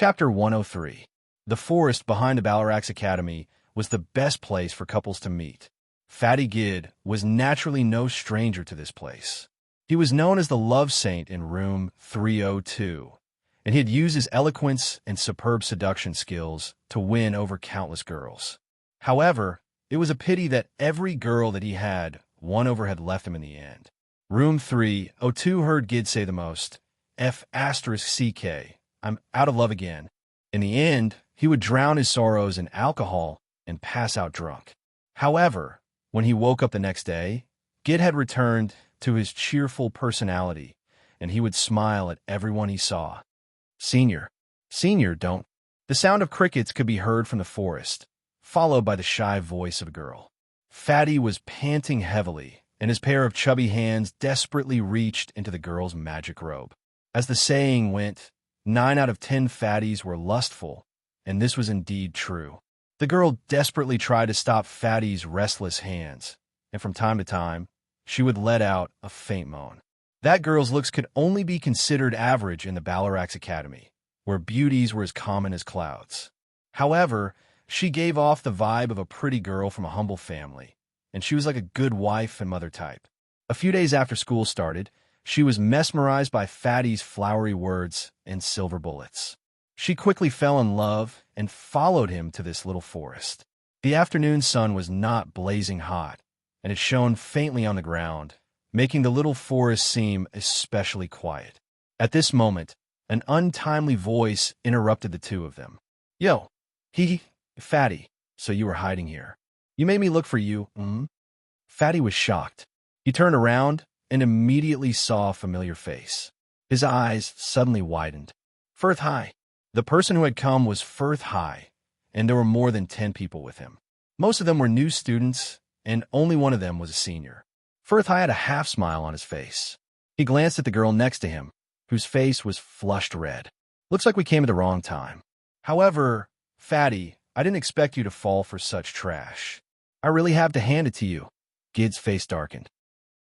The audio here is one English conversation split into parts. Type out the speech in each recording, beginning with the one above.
Chapter 103. The forest behind the Balarax Academy was the best place for couples to meet. Fatty Gid was naturally no stranger to this place. He was known as the love saint in room 302, and he had used his eloquence and superb seduction skills to win over countless girls. However, it was a pity that every girl that he had won over had left him in the end. Room 302 heard Gid say the most, F***CK, I'm out of love again. In the end, he would drown his sorrows in alcohol and pass out drunk. However, when he woke up the next day, Gid had returned to his cheerful personality, and he would smile at everyone he saw. Senior, don't. The sound of crickets could be heard from the forest, followed by the shy voice of a girl. Fatty was panting heavily, and his pair of chubby hands desperately reached into the girl's magic robe. As the saying went, 9 out of 10 fatties were lustful, and this was indeed true. The girl desperately tried to stop Fatty's restless hands, and from time to time, she would let out a faint moan. That girl's looks could only be considered average in the Balarax Academy, where beauties were as common as clouds. However, she gave off the vibe of a pretty girl from a humble family, and she was like a good wife and mother type. A few days after school started, she was mesmerized by Fatty's flowery words and silver bullets. She quickly fell in love and followed him to this little forest. The afternoon sun was not blazing hot, and it shone faintly on the ground, making the little forest seem especially quiet. At this moment, an untimely voice interrupted the two of them. Yo, Fatty, so you were hiding here. You made me look for you, Fatty was shocked. He turned around and immediately saw a familiar face. His eyes suddenly widened. Firth High. The person who had come was Firth High, and there were more than 10 people with him. Most of them were new students, and only one of them was a senior. Firth High had a half-smile on his face. He glanced at the girl next to him, whose face was flushed red. Looks like we came at the wrong time. However, Fatty, I didn't expect you to fall for such trash. I really have to hand it to you. Gid's face darkened.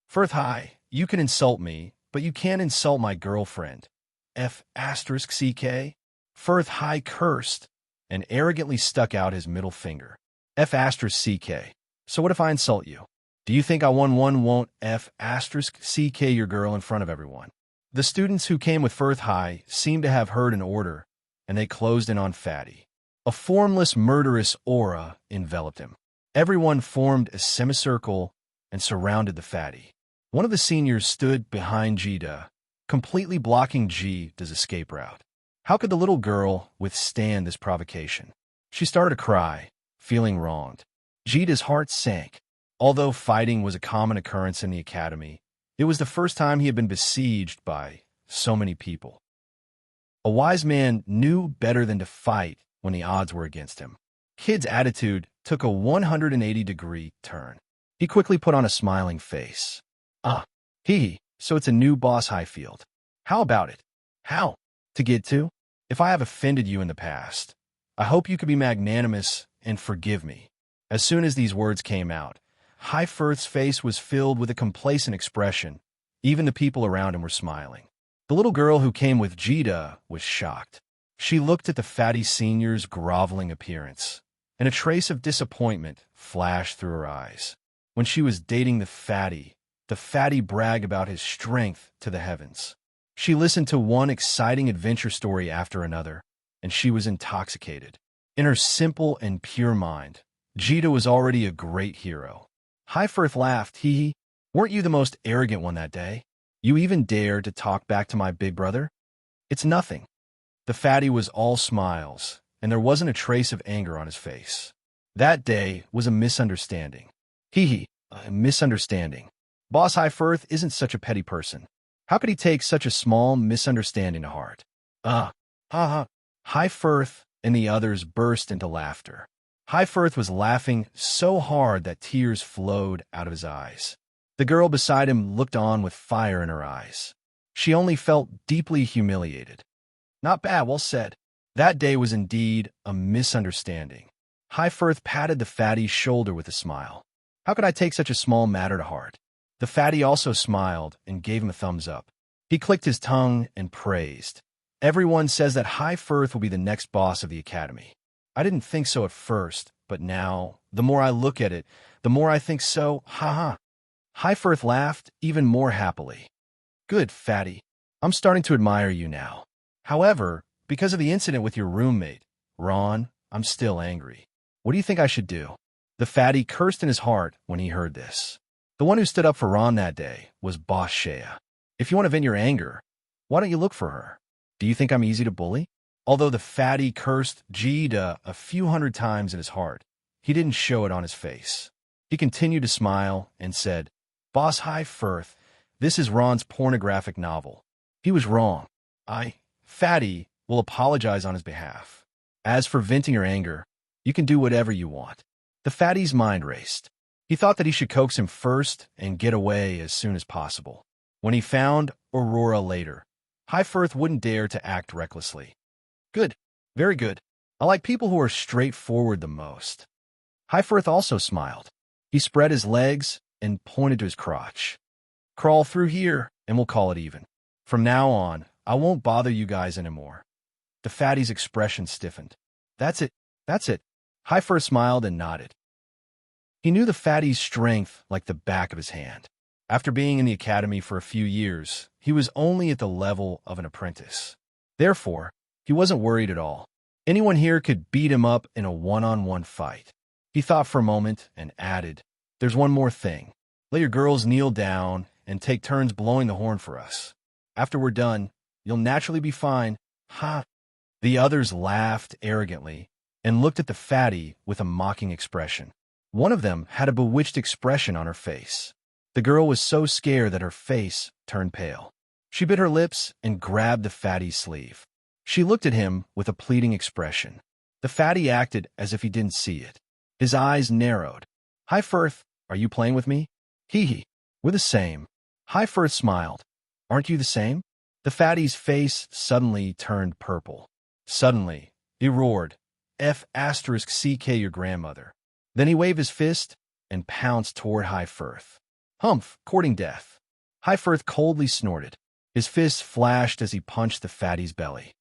Firth High, you can insult me, but you can't insult my girlfriend. F***CK? Firth High cursed and arrogantly stuck out his middle finger. F***CK. So what if I insult you? Do you think I won't F***CK your girl in front of everyone? The students who came with Firth High seemed to have heard an order, and they closed in on Fatty. A formless, murderous aura enveloped him. Everyone formed a semicircle and surrounded the Fatty. One of the seniors stood behind Jida, completely blocking Jida's escape route. How could the little girl withstand this provocation? She started to cry, feeling wronged. Jida's heart sank. Although fighting was a common occurrence in the academy, it was the first time he had been besieged by so many people. A wise man knew better than to fight when the odds were against him. Kid's attitude took a 180-degree turn. He quickly put on a smiling face. So it's a new boss Highfield. How about it? How? To get to? If I have offended you in the past, I hope you could be magnanimous and forgive me. As soon as these words came out, Highfirth's face was filled with a complacent expression. Even the people around him were smiling. The little girl who came with Jida was shocked. She looked at the Fatty senior's groveling appearance, and a trace of disappointment flashed through her eyes. When she was dating the Fatty bragged about his strength to the heavens. She listened to one exciting adventure story after another, and she was intoxicated. In her simple and pure mind, Jida was already a great hero. Highfirth laughed. Weren't you the most arrogant one that day? You even dared to talk back to my big brother? It's nothing. The Fatty was all smiles, and there wasn't a trace of anger on his face. That day was a misunderstanding. A misunderstanding. Boss Highfirth isn't such a petty person. How could he take such a small misunderstanding to heart? Highfirth and the others burst into laughter. Highfirth was laughing so hard that tears flowed out of his eyes. The girl beside him looked on with fire in her eyes. She only felt deeply humiliated. Not bad, well said. That day was indeed a misunderstanding. Highfirth patted the Fatty's shoulder with a smile. How could I take such a small matter to heart? The Fatty also smiled and gave him a thumbs up. He clicked his tongue and praised. Everyone says that High Firth will be the next boss of the academy. I didn't think so at first, but now, the more I look at it, the more I think so, haha. High Firth laughed even more happily. Good, fatty. I'm starting to admire you now. However, because of the incident with your roommate, Ron, I'm still angry. What do you think I should do? The fatty cursed in his heart when he heard this. The one who stood up for Ron that day was Boss Shea. If you want to vent your anger, why don't you look for her? Do you think I'm easy to bully? Although the fatty cursed G'da a few hundred times in his heart, he didn't show it on his face. He continued to smile and said, Boss High Firth, this is Ron's pornographic novel. He was wrong. Fatty, will apologize on his behalf. As for venting your anger, you can do whatever you want. The fatty's mind raced. He thought that he should coax him first and get away as soon as possible. When he found Aurora later, High Firth wouldn't dare to act recklessly. Good. Very good. I like people who are straightforward the most. High Firth also smiled. He spread his legs and pointed to his crotch. Crawl through here, and we'll call it even. From now on, I won't bother you guys anymore. The fatty's expression stiffened. That's it. That's it. High Firth smiled and nodded. He knew the fatty's strength like the back of his hand. After being in the academy for a few years, he was only at the level of an apprentice. Therefore, he wasn't worried at all. Anyone here could beat him up in a one-on-one fight. He thought for a moment and added, There's one more thing. Let your girls kneel down and take turns blowing the horn for us. After we're done, you'll naturally be fine. Ha! The others laughed arrogantly and looked at the fatty with a mocking expression. One of them had a bewitched expression on her face. The girl was so scared that her face turned pale. She bit her lips and grabbed the fatty's sleeve. She looked at him with a pleading expression. The fatty acted as if he didn't see it. His eyes narrowed. High Firth, are you playing with me? Hee. We're the same. High Firth smiled. Aren't you the same? The fatty's face suddenly turned purple. Suddenly, he roared, F***CK your grandmother. Then he waved his fist and pounced toward High Firth. Humph, courting death. High Firth coldly snorted. His fist flashed as he punched the fatty's belly.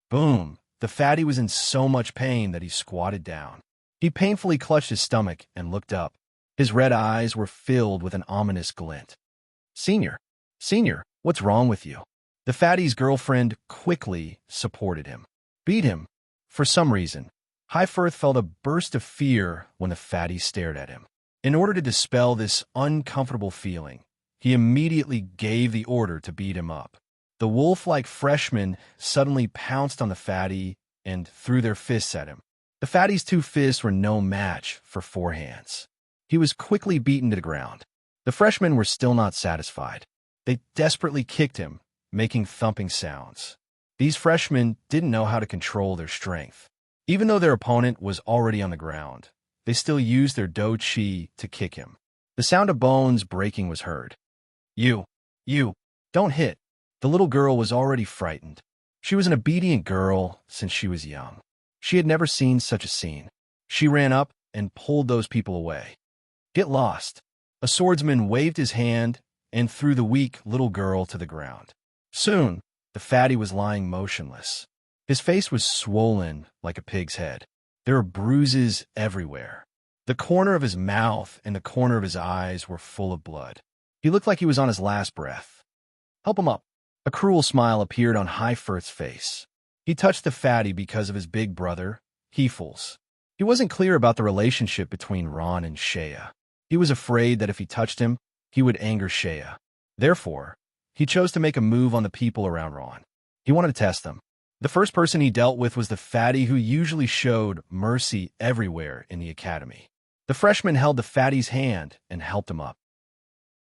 Boom! The fatty was in so much pain that he squatted down. He painfully clutched his stomach and looked up. His red eyes were filled with an ominous glint. Senior, what's wrong with you? The fatty's girlfriend quickly supported him. Beat him. For some reason, High Firth felt a burst of fear when the fatty stared at him. In order to dispel this uncomfortable feeling, he immediately gave the order to beat him up. The wolf-like freshmen suddenly pounced on the fatty and threw their fists at him. The fatty's two fists were no match for four hands. He was quickly beaten to the ground. The freshmen were still not satisfied. They desperately kicked him, making thumping sounds. These freshmen didn't know how to control their strength. Even though their opponent was already on the ground, they still used their do-chi to kick him. The sound of bones breaking was heard. You, don't hit. The little girl was already frightened. She was an obedient girl since she was young. She had never seen such a scene. She ran up and pulled those people away. Get lost. A swordsman waved his hand and threw the weak little girl to the ground. Soon, the fatty was lying motionless. His face was swollen like a pig's head. There were bruises everywhere. The corner of his mouth and the corner of his eyes were full of blood. He looked like he was on his last breath. Help him up. A cruel smile appeared on High Firth's face. He touched the fatty because of his big brother, Heefles. He wasn't clear about the relationship between Ron and Shea. He was afraid that if he touched him, he would anger Shea. Therefore, he chose to make a move on the people around Ron. He wanted to test them. The first person he dealt with was the fatty who usually showed mercy everywhere in the academy. The freshman held the fatty's hand and helped him up.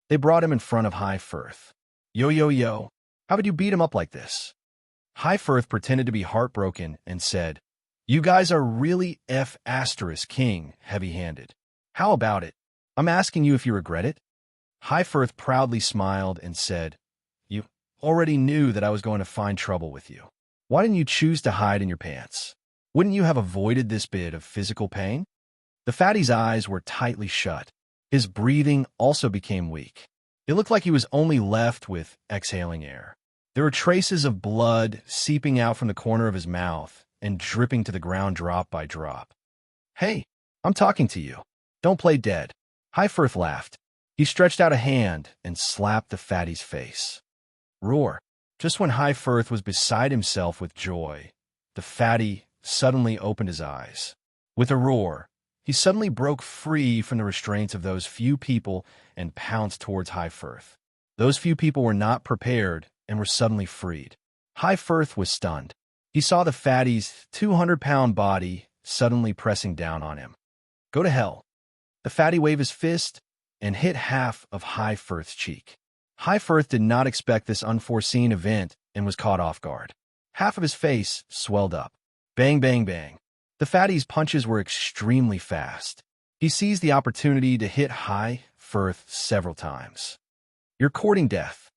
They brought him in front of High Firth. Yo, how would you beat him up like this? High Firth pretended to be heartbroken and said, You guys are really F***king heavy-handed. How about it? I'm asking you if you regret it. High Firth proudly smiled and said, You already knew that I was going to find trouble with you. Why didn't you choose to hide in your pants? Wouldn't you have avoided this bit of physical pain? The fatty's eyes were tightly shut. His breathing also became weak. It looked like he was only left with exhaling air. There were traces of blood seeping out from the corner of his mouth and dripping to the ground drop by drop. "Hey, I'm talking to you. Don't play dead." Highforth laughed. He stretched out a hand and slapped the fatty's face. Roar. Just when Highforth was beside himself with joy, the fatty suddenly opened his eyes. With a roar, he suddenly broke free from the restraints of those few people and pounced towards Highforth. Those few people were not prepared and were suddenly freed. Highforth was stunned. He saw the fatty's 200-pound body suddenly pressing down on him. "Go to hell." The fatty waved his fist and hit half of Highforth's cheek. Highforth did not expect this unforeseen event and was caught off guard. Half of his face swelled up. Bang, bang, bang. The fatty's punches were extremely fast. He seized the opportunity to hit Highforth several times. "You're courting death."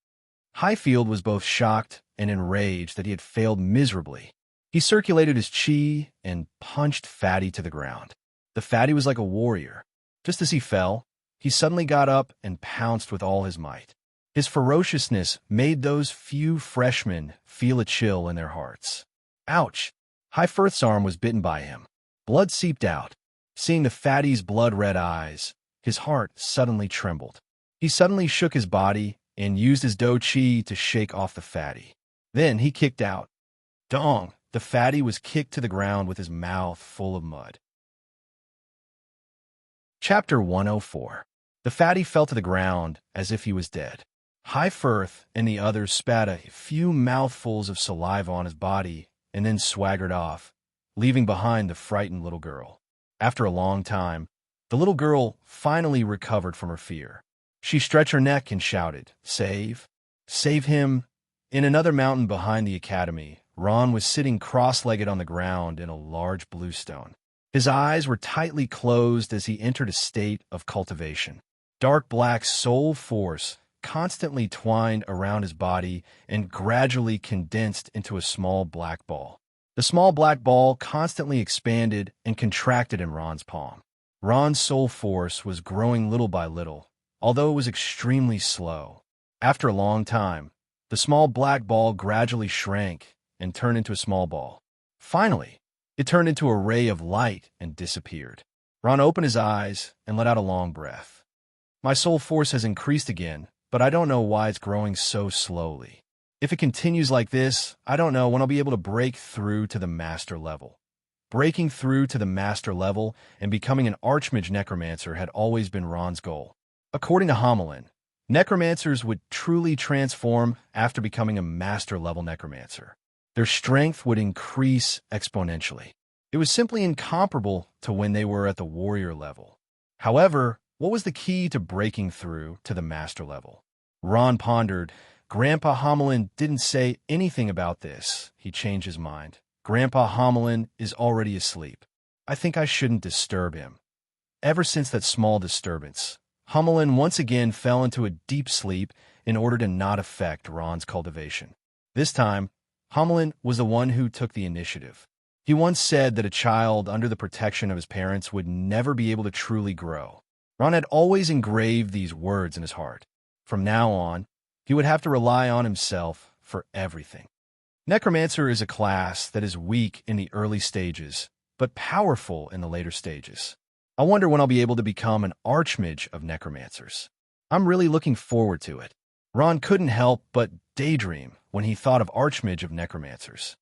Highfield was both shocked and enraged that he had failed miserably. He circulated his chi and punched Fatty to the ground. The fatty was like a warrior. Just as he fell, he suddenly got up and pounced with all his might. His ferociousness made those few freshmen feel a chill in their hearts. Ouch! Highforth's arm was bitten by him. Blood seeped out. Seeing the fatty's blood-red eyes, his heart suddenly trembled. He suddenly shook his body and used his do chi to shake off the fatty. Then he kicked out. Dong! The fatty was kicked to the ground with his mouth full of mud. Chapter 104. The fatty fell to the ground as if he was dead. Highforth and the others spat a few mouthfuls of saliva on his body and then swaggered off, leaving behind the frightened little girl. After a long time, the little girl finally recovered from her fear. She stretched her neck and shouted, "Save! Save him!" In another mountain behind the academy, Ron was sitting cross-legged on the ground in a large bluestone. His eyes were tightly closed as he entered a state of cultivation. Dark black soul force constantly twined around his body and gradually condensed into a small black ball. The small black ball constantly expanded and contracted in Ron's palm. Ron's soul force was growing little by little, although it was extremely slow. After a long time, the small black ball gradually shrank and turned into a small ball. Finally, it turned into a ray of light and disappeared. Ron opened his eyes and let out a long breath. My soul force has increased again, but I don't know why it's growing so slowly. If it continues like this, I don't know when I'll be able to break through to the master level. Breaking through to the master level and becoming an archmage necromancer had always been Ron's goal. According to Homelin, necromancers would truly transform after becoming a master-level necromancer. Their strength would increase exponentially. It was simply incomparable to when they were at the warrior level. However, what was the key to breaking through to the master level? Ron pondered. Grandpa Homelin didn't say anything about this. He changed his mind. Grandpa Homelin is already asleep. I think I shouldn't disturb him. Ever since that small disturbance, Homelin once again fell into a deep sleep in order to not affect Ron's cultivation. This time, Homelin was the one who took the initiative. He once said that a child under the protection of his parents would never be able to truly grow. Ron had always engraved these words in his heart. From now on, he would have to rely on himself for everything. Necromancer is a class that is weak in the early stages, but powerful in the later stages. I wonder when I'll be able to become an archmage of necromancers. I'm really looking forward to it. Ron couldn't help but daydream when he thought of archmage of necromancers.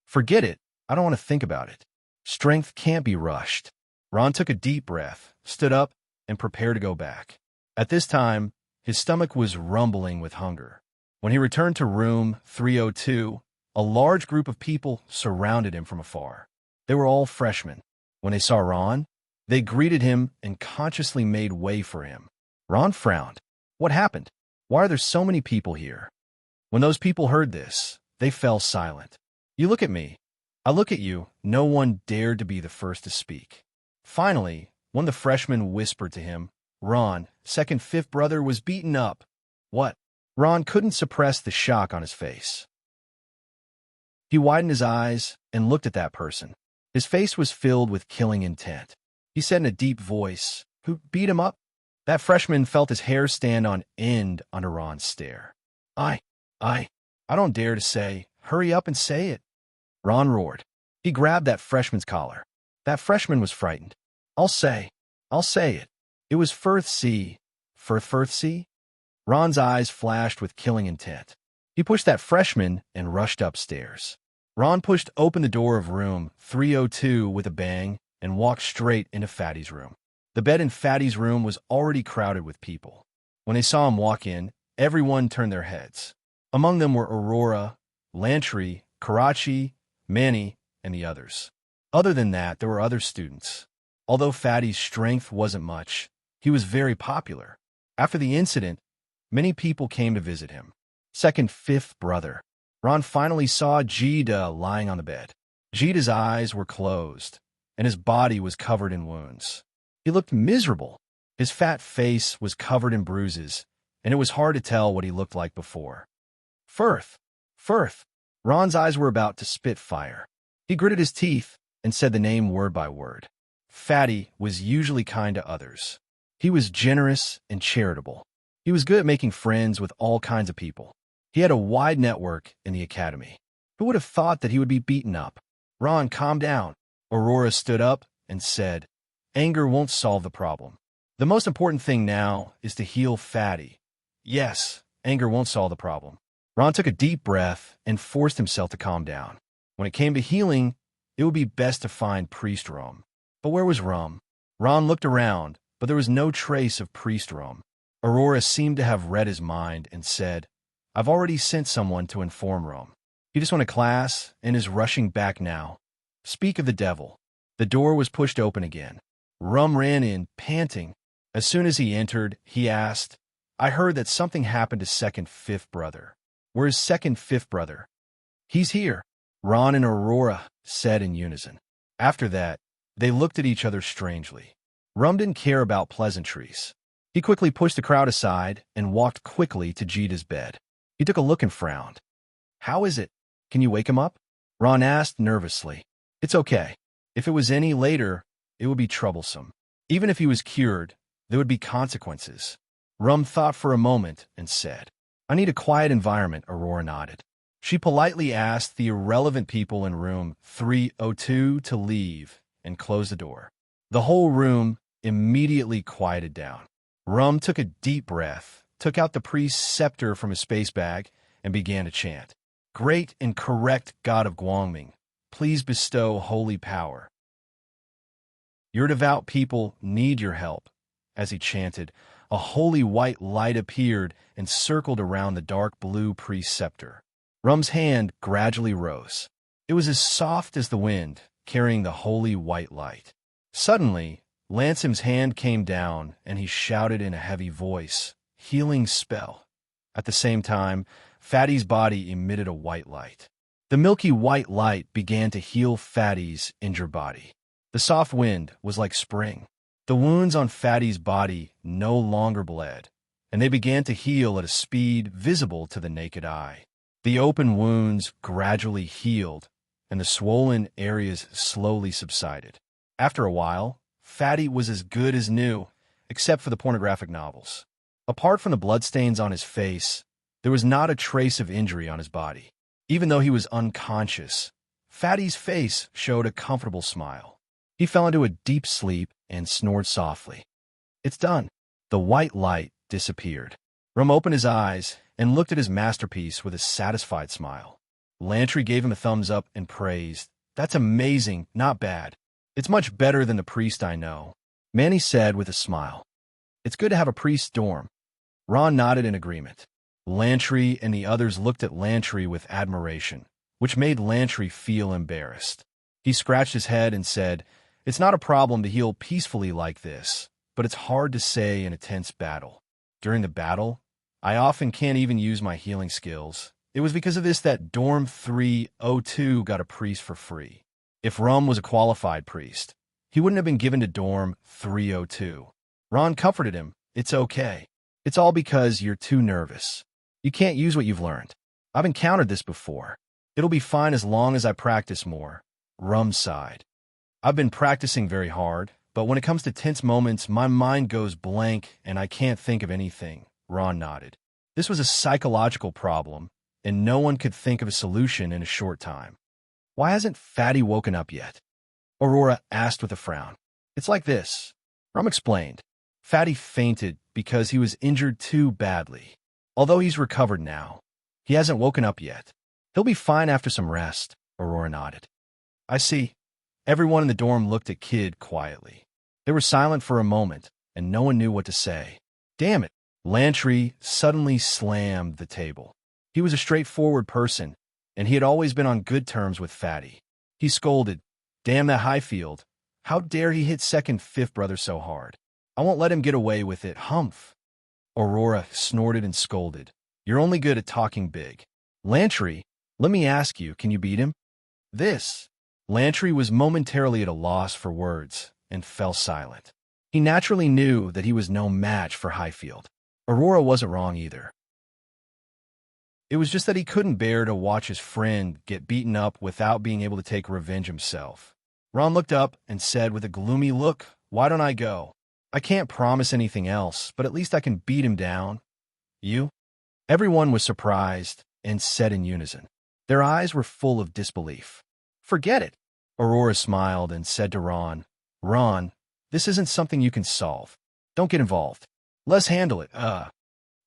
Forget it. I don't want to think about it. Strength can't be rushed. Ron took a deep breath, stood up, and prepared to go back. At this time, his stomach was rumbling with hunger. When he returned to room 302, a large group of people surrounded him from afar. They were all freshmen. When they saw Ron, they greeted him and consciously made way for him. Ron frowned. What happened? Why are there so many people here? When those people heard this, they fell silent. You look at me. I look at you. No one dared to be the first to speak. Finally, one of the freshmen whispered to him, Ron, second fifth brother, was beaten up. What? Ron couldn't suppress the shock on his face. He widened his eyes and looked at that person. His face was filled with killing intent. He said in a deep voice, Who beat him up? That freshman felt his hair stand on end under Ron's stare. I. I don't dare to say, hurry up and say it. Ron roared. He grabbed that freshman's collar. That freshman was frightened. I'll say it. It was Firth C. Firth C? Ron's eyes flashed with killing intent. He pushed that freshman and rushed upstairs. Ron pushed open the door of room 302 with a bang and walked straight into Fatty's room. The bed in Fatty's room was already crowded with people. When they saw him walk in, everyone turned their heads. Among them were Aurora, Lantry, Karachi, Manny, and the others. Other than that, there were other students. Although Fatty's strength wasn't much, he was very popular. After the incident, many people came to visit him. Second, fifth brother. Ron finally saw Jida lying on the bed. Jida's eyes were closed, and his body was covered in wounds. He looked miserable. His fat face was covered in bruises, and it was hard to tell what he looked like before. Firth. Ron's eyes were about to spit fire. He gritted his teeth and said the name word by word. Fatty was usually kind to others. He was generous and charitable. He was good at making friends with all kinds of people. He had a wide network in the academy. Who would have thought that he would be beaten up? Ron, calm down. Aurora stood up and said, anger won't solve the problem. The most important thing now is to heal Fatty. Yes, anger won't solve the problem. Ron took a deep breath and forced himself to calm down. When it came to healing, it would be best to find Priest Rum. But where was Rum? Ron looked around, but there was no trace of Priest Rum. Aurora seemed to have read his mind and said, I've already sent someone to inform Rum. He just went to class and is rushing back now. Speak of the devil. The door was pushed open again. Rum ran in, panting. As soon as he entered, he asked, I heard that something happened to second fifth brother. Where's second fifth brother? He's here, Ron and Aurora said in unison. After that, they looked at each other strangely. Rum didn't care about pleasantries. He quickly pushed the crowd aside and walked quickly to Jida's bed. He took a look and frowned. How is it? Can you wake him up? Ron asked nervously. It's okay. If it was any later, it would be troublesome. Even if he was cured, there would be consequences. Rum thought for a moment and said, I need a quiet environment, Aurora nodded. She politely asked the irrelevant people in room 302 to leave and close the door. The whole room immediately quieted down. Rum took a deep breath, took out the priest's scepter from his space bag, and began to chant. Great and correct God of Guangming, please bestow holy power. Your devout people need your help. As he chanted, a holy white light appeared and circled around the dark blue priest's scepter. Rum's hand gradually rose. It was as soft as the wind, carrying the holy white light. Suddenly, Lansom's hand came down, and he shouted in a heavy voice, Healing spell. At the same time, Fatty's body emitted a white light. The milky white light began to heal Fatty's injured body. The soft wind was like spring. The wounds on Fatty's body no longer bled, and they began to heal at a speed visible to the naked eye. The open wounds gradually healed, and the swollen areas slowly subsided. After a while, Fatty was as good as new, except for the pornographic novels. Apart from the bloodstains on his face, there was not a trace of injury on his body. Even though he was unconscious, Fatty's face showed a comfortable smile. He fell into a deep sleep and snored softly. It's done. The white light disappeared. Rum opened his eyes and looked at his masterpiece with a satisfied smile. Lantry gave him a thumbs up and praised. That's amazing, not bad. It's much better than the priest I know. Manny said with a smile. It's good to have a priest's dorm. Ron nodded in agreement. Lantry and the others looked at Lantry with admiration, which made Lantry feel embarrassed. He scratched his head and said, It's not a problem to heal peacefully like this, but it's hard to say in a tense battle. During the battle, I often can't even use my healing skills. It was because of this that Dorm 302 got a priest for free. If Rum was a qualified priest, he wouldn't have been given to Dorm 302. Ron comforted him. It's okay. It's all because you're too nervous. You can't use what you've learned. I've encountered this before. It'll be fine as long as I practice more. Rum sighed. I've been practicing very hard, but when it comes to tense moments, my mind goes blank and I can't think of anything. Ron nodded. This was a psychological problem, and no one could think of a solution in a short time. Why hasn't Fatty woken up yet? Aurora asked with a frown. It's like this. Rom explained. Fatty fainted because he was injured too badly. Although he's recovered now, he hasn't woken up yet. He'll be fine after some rest, Aurora nodded. I see. Everyone in the dorm looked at Kid quietly. They were silent for a moment, and no one knew what to say. Damn it! Lantry suddenly slammed the table. He was a straightforward person, and he had always been on good terms with Fatty. He scolded, Damn that Highfield. How dare he hit second fifth brother so hard? I won't let him get away with it, humph. Aurora snorted and scolded. You're only good at talking big. Lantry, let me ask you, can you beat him? This. Lantry was momentarily at a loss for words and fell silent. He naturally knew that he was no match for Highfield. Aurora wasn't wrong either. It was just that he couldn't bear to watch his friend get beaten up without being able to take revenge himself. Ron looked up and said with a gloomy look, Why don't I go? I can't promise anything else, but at least I can beat him down. You? Everyone was surprised and said in unison. Their eyes were full of disbelief. Forget it. Aurora smiled and said to Ron, Ron, this isn't something you can solve. Don't get involved. Let's handle it.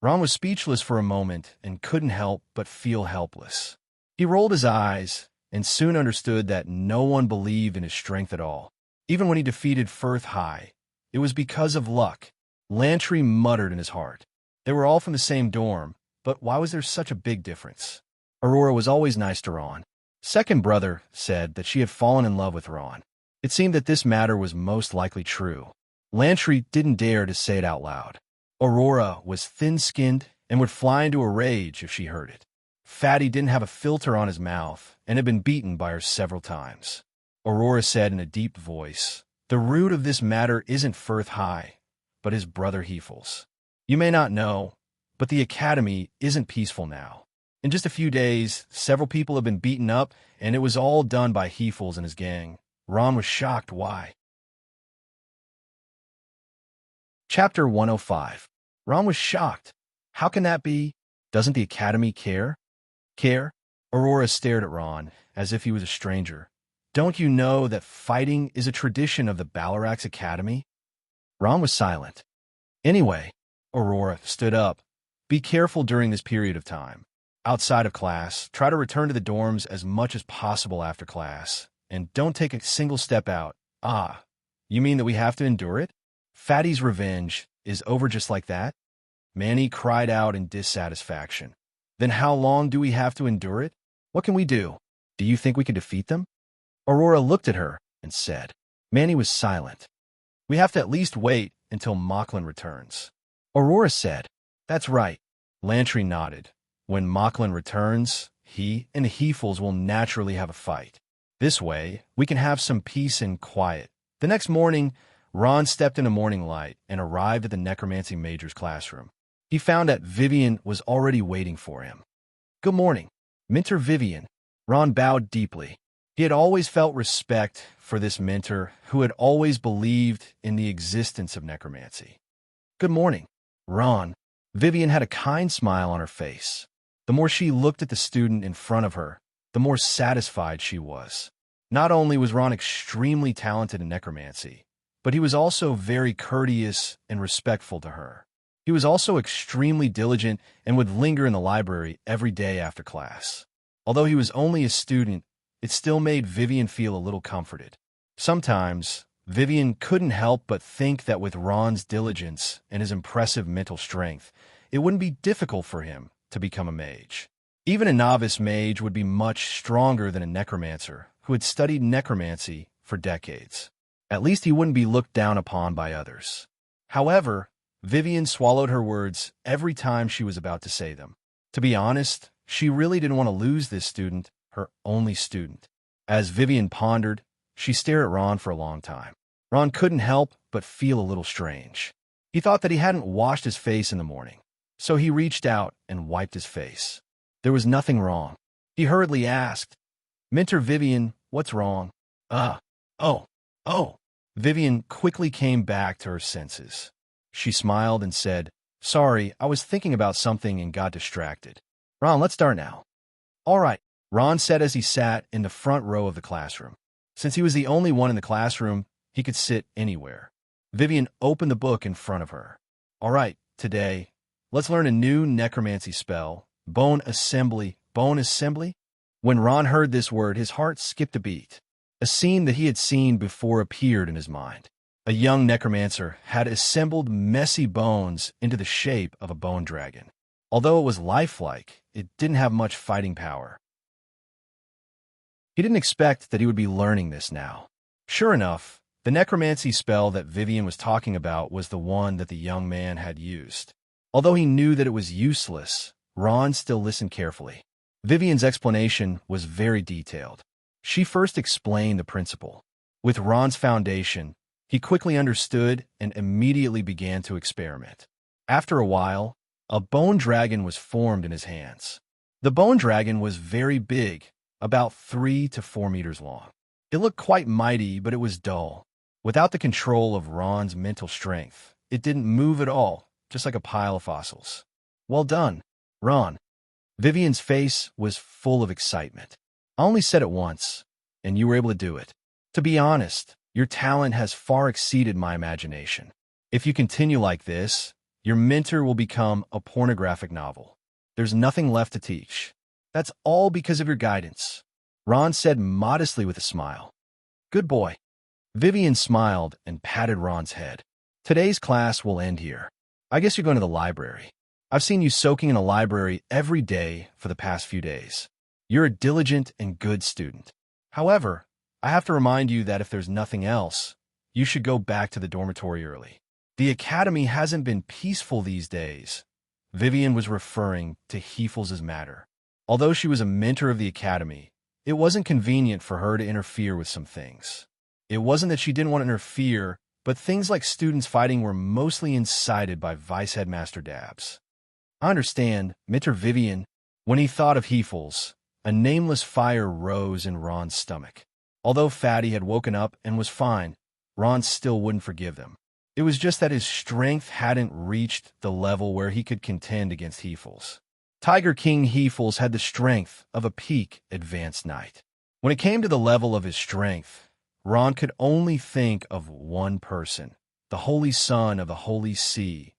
Ron was speechless for a moment and couldn't help but feel helpless. He rolled his eyes and soon understood that no one believed in his strength at all. Even when he defeated Firth High, it was because of luck. Lantry muttered in his heart. They were all from the same dorm, but why was there such a big difference? Aurora was always nice to Ron. Second brother said that she had fallen in love with Ron. It seemed that this matter was most likely true. Lantry didn't dare to say it out loud. Aurora was thin-skinned and would fly into a rage if she heard it. Fatty didn't have a filter on his mouth and had been beaten by her several times. Aurora said in a deep voice, The root of this matter isn't Firth High, but his brother Heifels. You may not know, but the academy isn't peaceful now. In just a few days, several people have been beaten up, and it was all done by Heifels and his gang. Ron was shocked why. Chapter 105. Ron was shocked. How can that be? Doesn't the academy care? Care? Aurora stared at Ron as if he was a stranger. Don't you know that fighting is a tradition of the Ballarat's academy? Ron was silent. Anyway, Aurora stood up. Be careful during this period of time. Outside of class, try to return to the dorms as much as possible after class, and don't take a single step out. Ah, you mean that we have to endure it? Fatty's revenge is over just like that? Manny cried out in dissatisfaction. Then how long do we have to endure it? What can we do? Do you think we can defeat them? Aurora looked at her and said. Manny was silent. We have to at least wait until Mocklin returns. Aurora said. That's right. Lantry nodded. When Mocklin returns, he and Heifels will naturally have a fight. This way, we can have some peace and quiet. The next morning, Ron stepped into morning light and arrived at the necromancy major's classroom. He found that Vivian was already waiting for him. Good morning, Mentor Vivian. Ron bowed deeply. He had always felt respect for this mentor who had always believed in the existence of necromancy. Good morning, Ron. Vivian had a kind smile on her face. The more she looked at the student in front of her, the more satisfied she was. Not only was Ron extremely talented in necromancy, but he was also very courteous and respectful to her. He was also extremely diligent and would linger in the library every day after class. Although he was only a student, it still made Vivian feel a little comforted. Sometimes, Vivian couldn't help but think that with Ron's diligence and his impressive mental strength, it wouldn't be difficult for him to become a mage. Even a novice mage would be much stronger than a necromancer who had studied necromancy for decades. At least he wouldn't be looked down upon by others. However, Vivian swallowed her words every time she was about to say them. To be honest, she really didn't want to lose this student, her only student. As Vivian pondered, she stared at Ron for a long time. Ron couldn't help but feel a little strange. He thought that he hadn't washed his face in the morning, so he reached out and wiped his face. There was nothing wrong. He hurriedly asked, Mentor Vivian, what's wrong? Oh. Vivian quickly came back to her senses. She smiled and said, Sorry, I was thinking about something and got distracted. Ron, let's start now. All right, Ron said as he sat in the front row of the classroom. Since he was the only one in the classroom, he could sit anywhere. Vivian opened the book in front of her. All right, today, let's learn a new necromancy spell, Bone Assembly. Bone Assembly? When Ron heard this word, his heart skipped a beat. A scene that he had seen before appeared in his mind. A young necromancer had assembled messy bones into the shape of a bone dragon. Although it was lifelike, it didn't have much fighting power. He didn't expect that he would be learning this now. Sure enough, the necromancy spell that Vivian was talking about was the one that the young man had used. Although he knew that it was useless, Ron still listened carefully. Vivian's explanation was very detailed. She first explained the principle. With Ron's foundation, he quickly understood and immediately began to experiment. After a while, a bone dragon was formed in his hands. The bone dragon was very big, about 3 to 4 meters long. It looked quite mighty, but it was dull. Without the control of Ron's mental strength, it didn't move at all, just like a pile of fossils. Well done, Ron. Vivian's face was full of excitement. I only said it once, and you were able to do it. To be honest, your talent has far exceeded my imagination. If you continue like this, your mentor will become a pornographic novel. There's nothing left to teach. That's all because of your guidance, Ron said modestly with a smile. Good boy. Vivian smiled and patted Ron's head. Today's class will end here. I guess you're going to the library. I've seen you soaking in a library every day for the past few days. You're a diligent and good student. However, I have to remind you that if there's nothing else, you should go back to the dormitory early. The academy hasn't been peaceful these days. Vivian was referring to Hefels's matter. Although she was a mentor of the academy, it wasn't convenient for her to interfere with some things. It wasn't that she didn't want to interfere, but things like students fighting were mostly incited by Vice Headmaster Dabbs. I understand, Mentor Vivian. When he thought of Hefels, a nameless fire rose in Ron's stomach. Although Fatty had woken up and was fine, Ron still wouldn't forgive them. It was just that his strength hadn't reached the level where he could contend against Hefels. Tiger King Hefels had the strength of a peak advanced knight. When it came to the level of his strength, Ron could only think of one person, the holy son of the holy sea,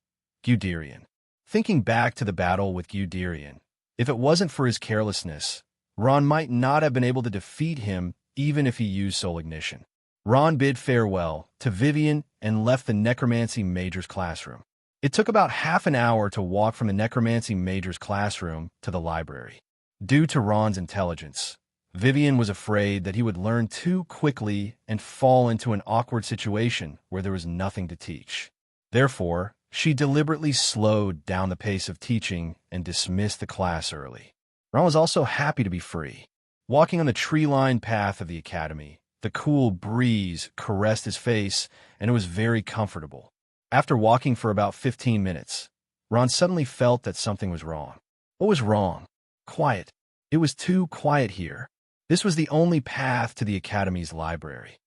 Guderian. Thinking back to the battle with Guderian, if it wasn't for his carelessness, Ron might not have been able to defeat him even if he used soul ignition. Ron bid farewell to Vivian and left the Necromancy Major's classroom. It took about half an hour to walk from the Necromancy Major's classroom to the library. Due to Ron's intelligence, Vivian was afraid that he would learn too quickly and fall into an awkward situation where there was nothing to teach. Therefore, she deliberately slowed down the pace of teaching and dismissed the class early. Ron was also happy to be free. Walking on the tree-lined path of the academy, the cool breeze caressed his face, and it was very comfortable. After walking for about 15 minutes, Ron suddenly felt that something was wrong. What was wrong? Quiet. It was too quiet here. This was the only path to the academy's library.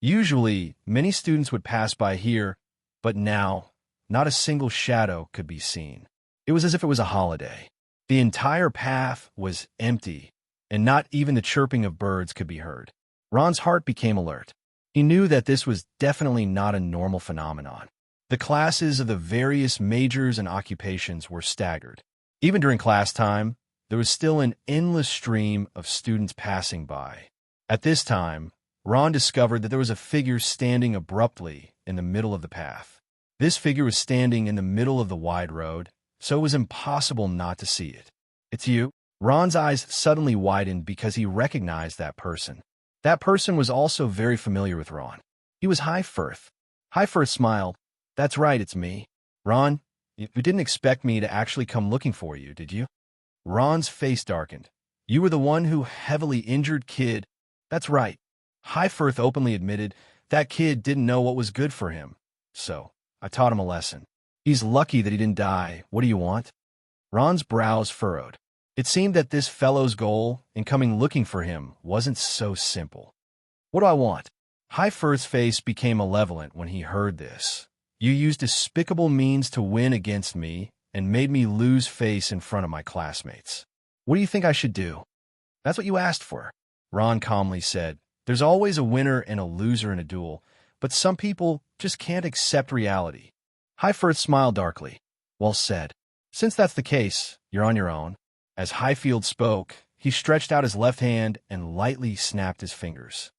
Usually, many students would pass by here, but now, not a single shadow could be seen. It was as if it was a holiday. The entire path was empty, and not even the chirping of birds could be heard. Ron's heart became alert. He knew that this was definitely not a normal phenomenon. The classes of the various majors and occupations were staggered. Even during class time, there was still an endless stream of students passing by. At this time, Ron discovered that there was a figure standing abruptly in the middle of the path. This figure was standing in the middle of the wide road, so it was impossible not to see it. It's you? Ron's eyes suddenly widened because he recognized that person. That person was also very familiar with Ron. He was Highfirth. Highfirth smiled. That's right, it's me. Ron, you didn't expect me to actually come looking for you, did you? Ron's face darkened. You were the one who heavily injured kid. That's right. Highfirth openly admitted that kid didn't know what was good for him. So, I taught him a lesson. He's lucky that he didn't die. What do you want? Ron's brows furrowed. It seemed that this fellow's goal in coming looking for him wasn't so simple. What do I want? Highfirth's face became malevolent when he heard this. You used despicable means to win against me and made me lose face in front of my classmates. What do you think I should do? That's what you asked for, Ron calmly said. There's always a winner and a loser in a duel, but some people just can't accept reality. Highforth smiled darkly. Well said. Since that's the case, you're on your own. As Highfield spoke, he stretched out his left hand and lightly snapped his fingers.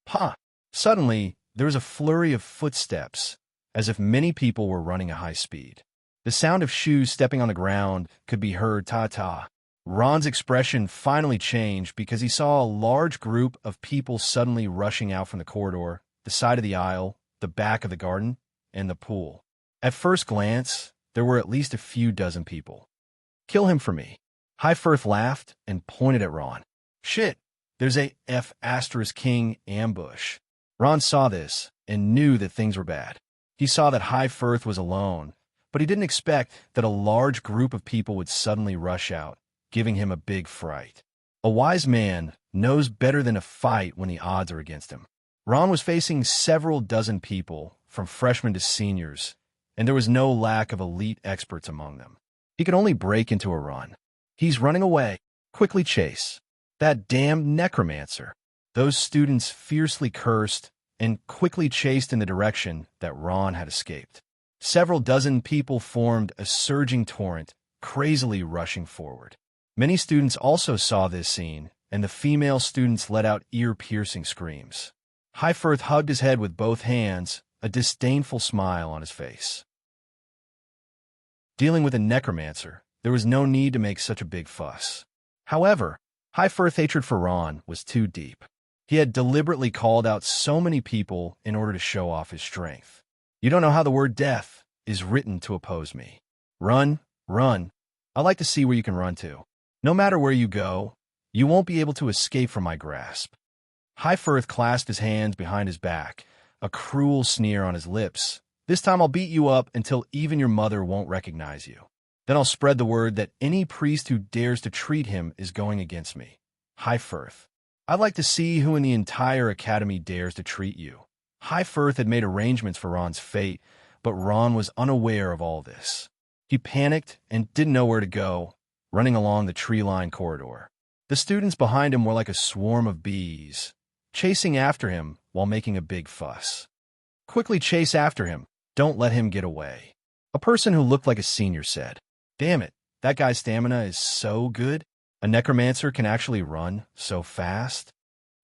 Pa! Suddenly, there was a flurry of footsteps, as if many people were running at high speed. The sound of shoes stepping on the ground could be heard ta-ta. Ron's expression finally changed because he saw a large group of people suddenly rushing out from the corridor, the side of the aisle, the back of the garden, and the pool. At first glance, there were at least a few dozen people. Kill him for me. Highforth laughed and pointed at Ron. Shit, there's a F***king ambush. Ron saw this and knew that things were bad. He saw that Highforth was alone, but he didn't expect that a large group of people would suddenly rush out, giving him a big fright. A wise man knows better than to fight when the odds are against him. Ron was facing several dozen people, from freshmen to seniors, and there was no lack of elite experts among them. He could only break into a run. He's running away. Quickly chase. That damned necromancer. Those students fiercely cursed and quickly chased in the direction that Ron had escaped. Several dozen people formed a surging torrent, crazily rushing forward. Many students also saw this scene, and the female students let out ear-piercing screams. Highforth hugged his head with both hands, a disdainful smile on his face. Dealing with a necromancer, there was no need to make such a big fuss. However, Highforth's hatred for Ron was too deep. He had deliberately called out so many people in order to show off his strength. You don't know how the word death is written to oppose me. Run, run. I like to see where you can run to. No matter where you go, you won't be able to escape from my grasp. Highforth clasped his hands behind his back, a cruel sneer on his lips. This time I'll beat you up until even your mother won't recognize you. Then I'll spread the word that any priest who dares to treat him is going against me. Highforth. I'd like to see who in the entire academy dares to treat you. Highforth had made arrangements for Ron's fate, but Ron was unaware of all this. He panicked and didn't know where to go, running along the tree-lined corridor. The students behind him were like a swarm of bees, chasing after him while making a big fuss. Quickly chase after him. Don't let him get away. A person who looked like a senior said, Damn it, that guy's stamina is so good. A necromancer can actually run so fast.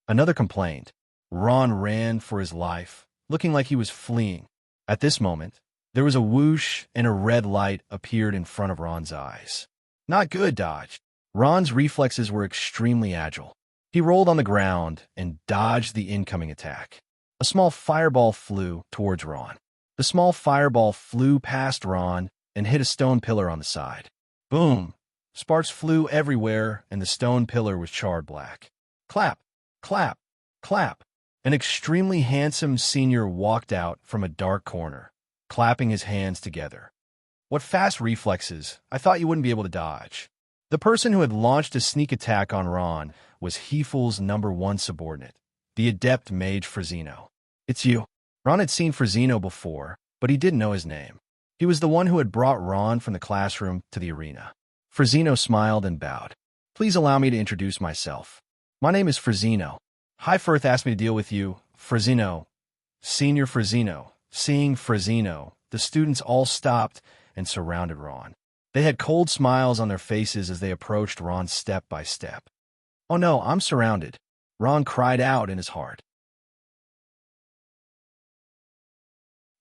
Another complained. Ron ran for his life, looking like he was fleeing. At this moment, there was a whoosh and a red light appeared in front of Ron's eyes. Not good, Dodge. Ron's reflexes were extremely agile. He rolled on the ground and dodged the incoming attack. A small fireball flew towards Ron. The small fireball flew past Ron and hit a stone pillar on the side. Boom! Sparks flew everywhere, and the stone pillar was charred black. Clap! Clap! Clap! An extremely handsome senior walked out from a dark corner, clapping his hands together. What fast reflexes! I thought you wouldn't be able to dodge. The person who had launched a sneak attack on Ron was Heffel's #1 subordinate, the adept mage Frazino. It's you. Ron had seen Frazino before, but he didn't know his name. He was the one who had brought Ron from the classroom to the arena. Frazino smiled and bowed. Please allow me to introduce myself. My name is Frazino. Highforth asked me to deal with you, Frazino. Senior Frazino. Seeing Frazino, the students all stopped and surrounded Ron. They had cold smiles on their faces as they approached Ron step by step. Oh no, I'm surrounded. Ron cried out in his heart.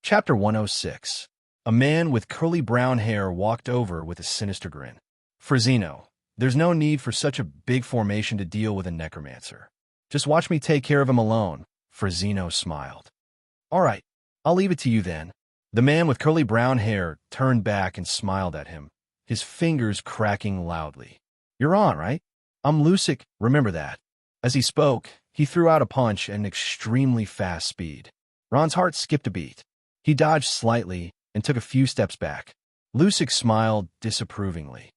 Chapter 106. A man with curly brown hair walked over with a sinister grin. Frazino, there's no need for such a big formation to deal with a necromancer. Just watch me take care of him alone. Frazino smiled. All right, I'll leave it to you then. The man with curly brown hair turned back and smiled at him, his fingers cracking loudly. You're on, right? I'm Lucic, remember that. As he spoke, he threw out a punch at an extremely fast speed. Ron's heart skipped a beat. He dodged slightly and took a few steps back. Lucic smiled disapprovingly.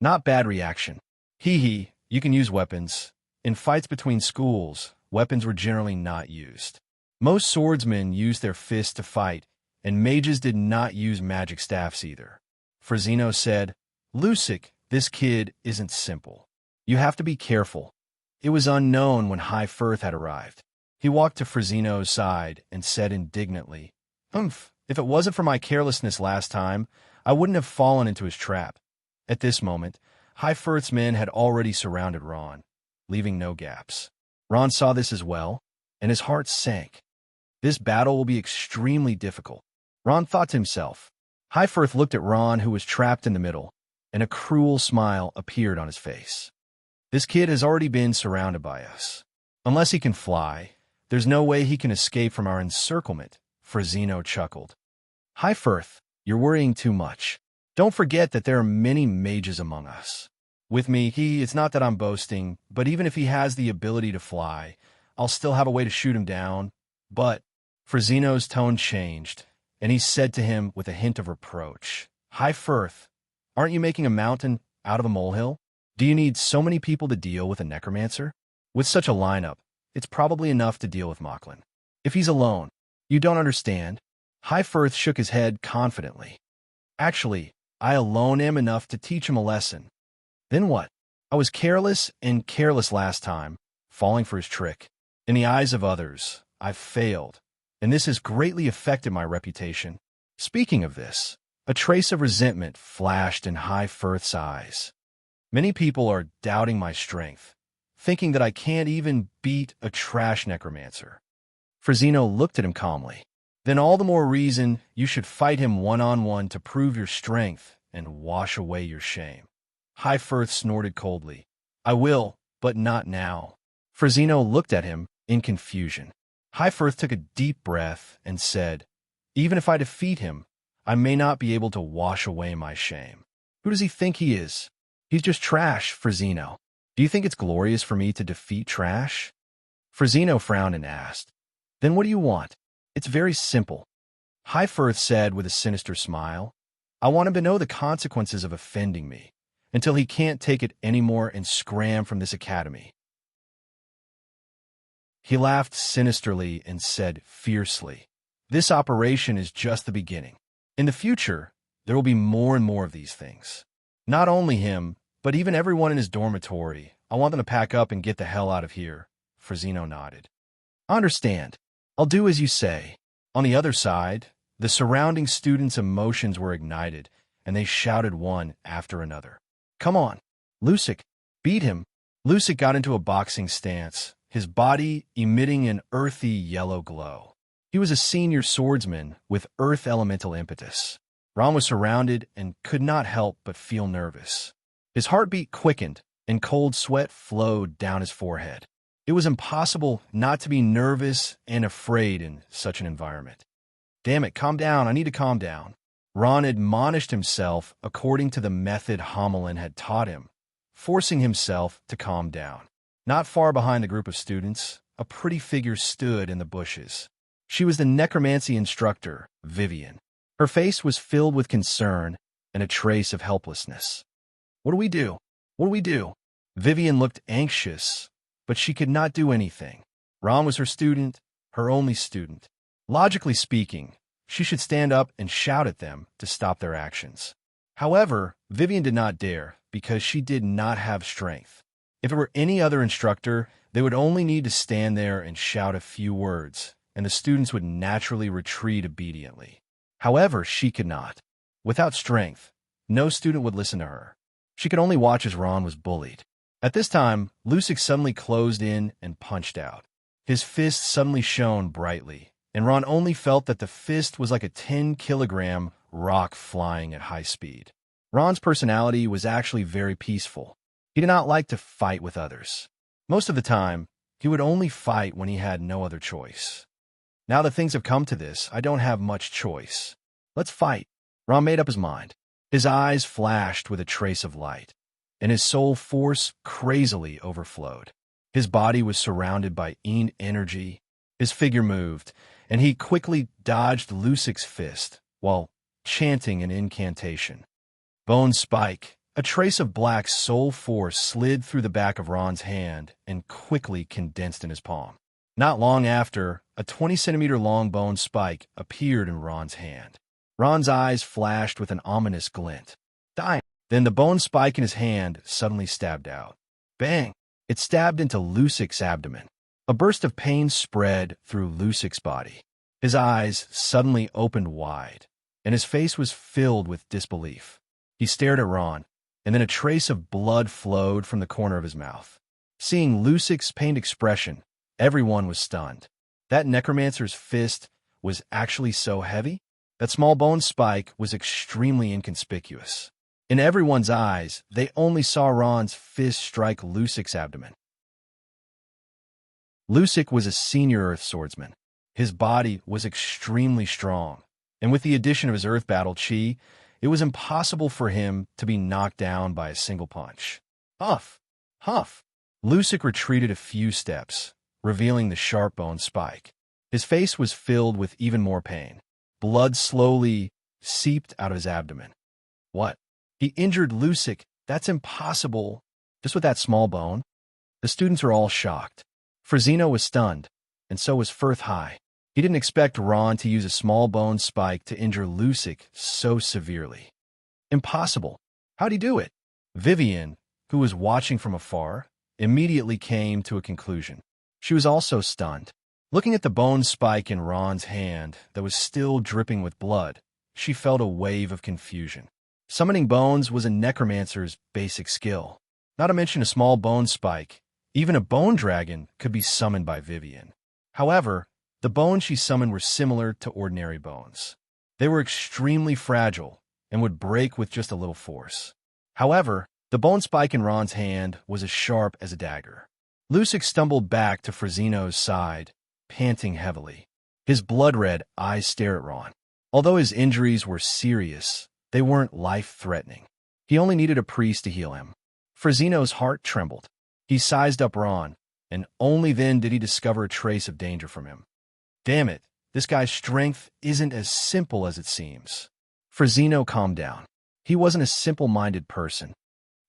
Not bad reaction. Hee, you can use weapons. In fights between schools, weapons were generally not used. Most swordsmen used their fists to fight, and mages did not use magic staffs either. Frazino said, Lucic, this kid isn't simple. You have to be careful. It was unknown when High Firth had arrived. He walked to Frazino's side and said indignantly, "Humph, if it wasn't for my carelessness last time, I wouldn't have fallen into his trap." At this moment, High Firth's men had already surrounded Ron, leaving no gaps. Ron saw this as well, and his heart sank. This battle will be extremely difficult, Ron thought to himself. High Firth looked at Ron, who was trapped in the middle, and a cruel smile appeared on his face. This kid has already been surrounded by us. Unless he can fly, there's no way he can escape from our encirclement, Frazino chuckled. High Firth, you're worrying too much. Don't forget that there are many mages among us. With me, it's not that I'm boasting, but even if he has the ability to fly, I'll still have a way to shoot him down. But Frazino's tone changed, and he said to him with a hint of reproach, High Firth, aren't you making a mountain out of a molehill? Do you need so many people to deal with a necromancer? With such a lineup, it's probably enough to deal with Mocklin. If he's alone, you don't understand. High Firth shook his head confidently. Actually, I alone am enough to teach him a lesson. Then what? I was careless last time, falling for his trick. In the eyes of others, I've failed, and this has greatly affected my reputation. Speaking of this, a trace of resentment flashed in High Firth's eyes. Many people are doubting my strength, thinking that I can't even beat a trash necromancer. Frazino looked at him calmly. Then all the more reason you should fight him one-on-one to prove your strength and wash away your shame. High Firth snorted coldly. I will, but not now. Frazino looked at him in confusion. High Firth took a deep breath and said, Even if I defeat him, I may not be able to wash away my shame. Who does he think he is? He's just trash, Frazino. Do you think it's glorious for me to defeat trash? Frazino frowned and asked, Then what do you want? It's very simple. High Firth said with a sinister smile, I want him to know the consequences of offending me, until he can't take it anymore and scram from this academy. He laughed sinisterly and said fiercely, This operation is just the beginning. In the future, there will be more and more of these things. Not only him, but even everyone in his dormitory. I want them to pack up and get the hell out of here. Frazino nodded. I understand. I'll do as you say. On the other side, the surrounding students' emotions were ignited, and they shouted one after another. Come on, Lucic, beat him. Lucic got into a boxing stance, his body emitting an earthy yellow glow. He was a senior swordsman with earth elemental impetus. Ron was surrounded and could not help but feel nervous. His heartbeat quickened, and cold sweat flowed down his forehead. It was impossible not to be nervous and afraid in such an environment. Damn it, calm down, I need to calm down. Ron admonished himself according to the method Homelin had taught him, forcing himself to calm down. Not far behind the group of students, a pretty figure stood in the bushes. She was the necromancy instructor, Vivian. Her face was filled with concern and a trace of helplessness. What do we do? What do we do? Vivian looked anxious, but she could not do anything. Ron was her student, her only student. Logically speaking, she should stand up and shout at them to stop their actions. However, Vivian did not dare because she did not have strength. If it were any other instructor, they would only need to stand there and shout a few words, and the students would naturally retreat obediently. However, she could not. Without strength, no student would listen to her. She could only watch as Ron was bullied. At this time, Lucic suddenly closed in and punched out. His fist suddenly shone brightly, and Ron only felt that the fist was like a 10-kilogram rock flying at high speed. Ron's personality was actually very peaceful. He did not like to fight with others. Most of the time, he would only fight when he had no other choice. Now that things have come to this, I don't have much choice. Let's fight. Ron made up his mind. His eyes flashed with a trace of light, and his soul force crazily overflowed. His body was surrounded by energy. His figure moved, and he quickly dodged Lucic's fist while chanting an incantation. Bone Spike. A trace of black soul force slid through the back of Ron's hand and quickly condensed in his palm. Not long after, a 20-centimeter-long bone spike appeared in Ron's hand. Ron's eyes flashed with an ominous glint. Die! Then the bone spike in his hand suddenly stabbed out. Bang! It stabbed into Lusic's abdomen. A burst of pain spread through Lusic's body. His eyes suddenly opened wide, and his face was filled with disbelief. He stared at Ron, and then a trace of blood flowed from the corner of his mouth. Seeing Lusic's pained expression, everyone was stunned. That necromancer's fist was actually so heavy? That small bone spike was extremely inconspicuous. In everyone's eyes, they only saw Ron's fist strike Lusic's abdomen. Lucic was a senior Earth swordsman. His body was extremely strong, and with the addition of his Earth battle chi, it was impossible for him to be knocked down by a single punch. Huff! Huff! Lucic retreated a few steps, revealing the sharp bone spike. His face was filled with even more pain. Blood slowly seeped out of his abdomen. What? He injured Lucic? That's impossible. Just with that small bone? The students are all shocked. Frazino was stunned, and so was Firth High. He didn't expect Ron to use a small bone spike to injure Lucic so severely. Impossible. How'd he do it? Vivian, who was watching from afar, immediately came to a conclusion. She was also stunned. Looking at the bone spike in Ron's hand that was still dripping with blood, she felt a wave of confusion. Summoning bones was a necromancer's basic skill. Not to mention a small bone spike, even a bone dragon could be summoned by Vivian. However, the bones she summoned were similar to ordinary bones. They were extremely fragile and would break with just a little force. However, the bone spike in Ron's hand was as sharp as a dagger. Lucic stumbled back to Frazino's side, panting heavily. His blood-red eyes stared at Ron. Although his injuries were serious, they weren't life-threatening. He only needed a priest to heal him. Frazino's heart trembled. He sized up Ron, and only then did he discover a trace of danger from him. Damn it, this guy's strength isn't as simple as it seems. Frazino calmed down. He wasn't a simple-minded person.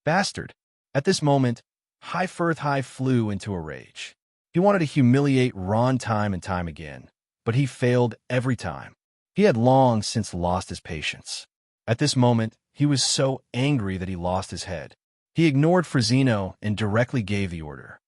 Bastard. At this moment, High Firth High flew into a rage. He wanted to humiliate Ron time and time again, but he failed every time. He had long since lost his patience. At this moment, he was so angry that he lost his head. He ignored Frazino and directly gave the order.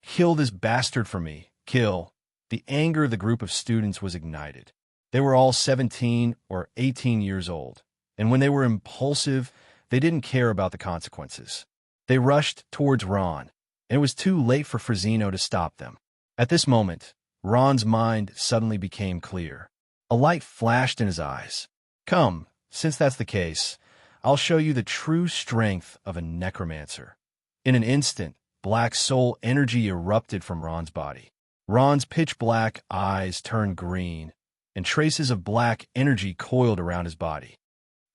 Kill this bastard for me. Kill. The anger of the group of students was ignited. They were all 17 or 18 years old, and when they were impulsive, they didn't care about the consequences. They rushed towards Ron, and it was too late for Frazino to stop them. At this moment, Ron's mind suddenly became clear. A light flashed in his eyes. Come, since that's the case, I'll show you the true strength of a necromancer. In an instant, black soul energy erupted from Ron's body. Ron's pitch-black eyes turned green, and traces of black energy coiled around his body.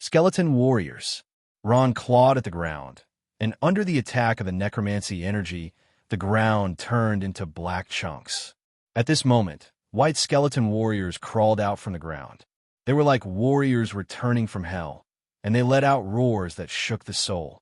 Skeleton warriors. Ron clawed at the ground, and under the attack of the necromancy energy, the ground turned into black chunks. At this moment, white skeleton warriors crawled out from the ground. They were like warriors returning from hell, and they let out roars that shook the soul.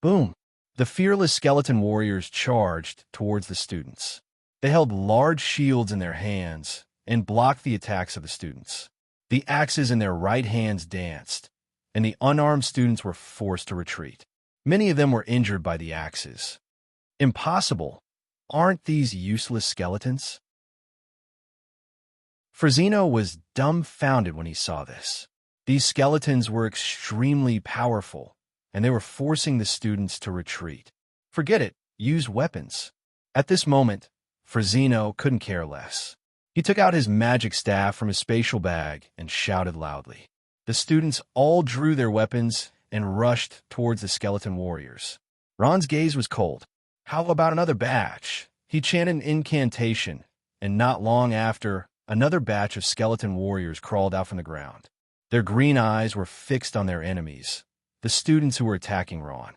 Boom! The fearless skeleton warriors charged towards the students. They held large shields in their hands and blocked the attacks of the students. The axes in their right hands danced, and the unarmed students were forced to retreat. Many of them were injured by the axes. Impossible! Aren't these useless skeletons? Frazino was dumbfounded when he saw this. These skeletons were extremely powerful, and they were forcing the students to retreat. Forget it, use weapons. At this moment, Frazino couldn't care less. He took out his magic staff from his spatial bag and shouted loudly. The students all drew their weapons and rushed towards the skeleton warriors. Ron's gaze was cold. How about another batch? He chanted an incantation, and not long after, another batch of skeleton warriors crawled out from the ground. Their green eyes were fixed on their enemies, the students who were attacking Ron.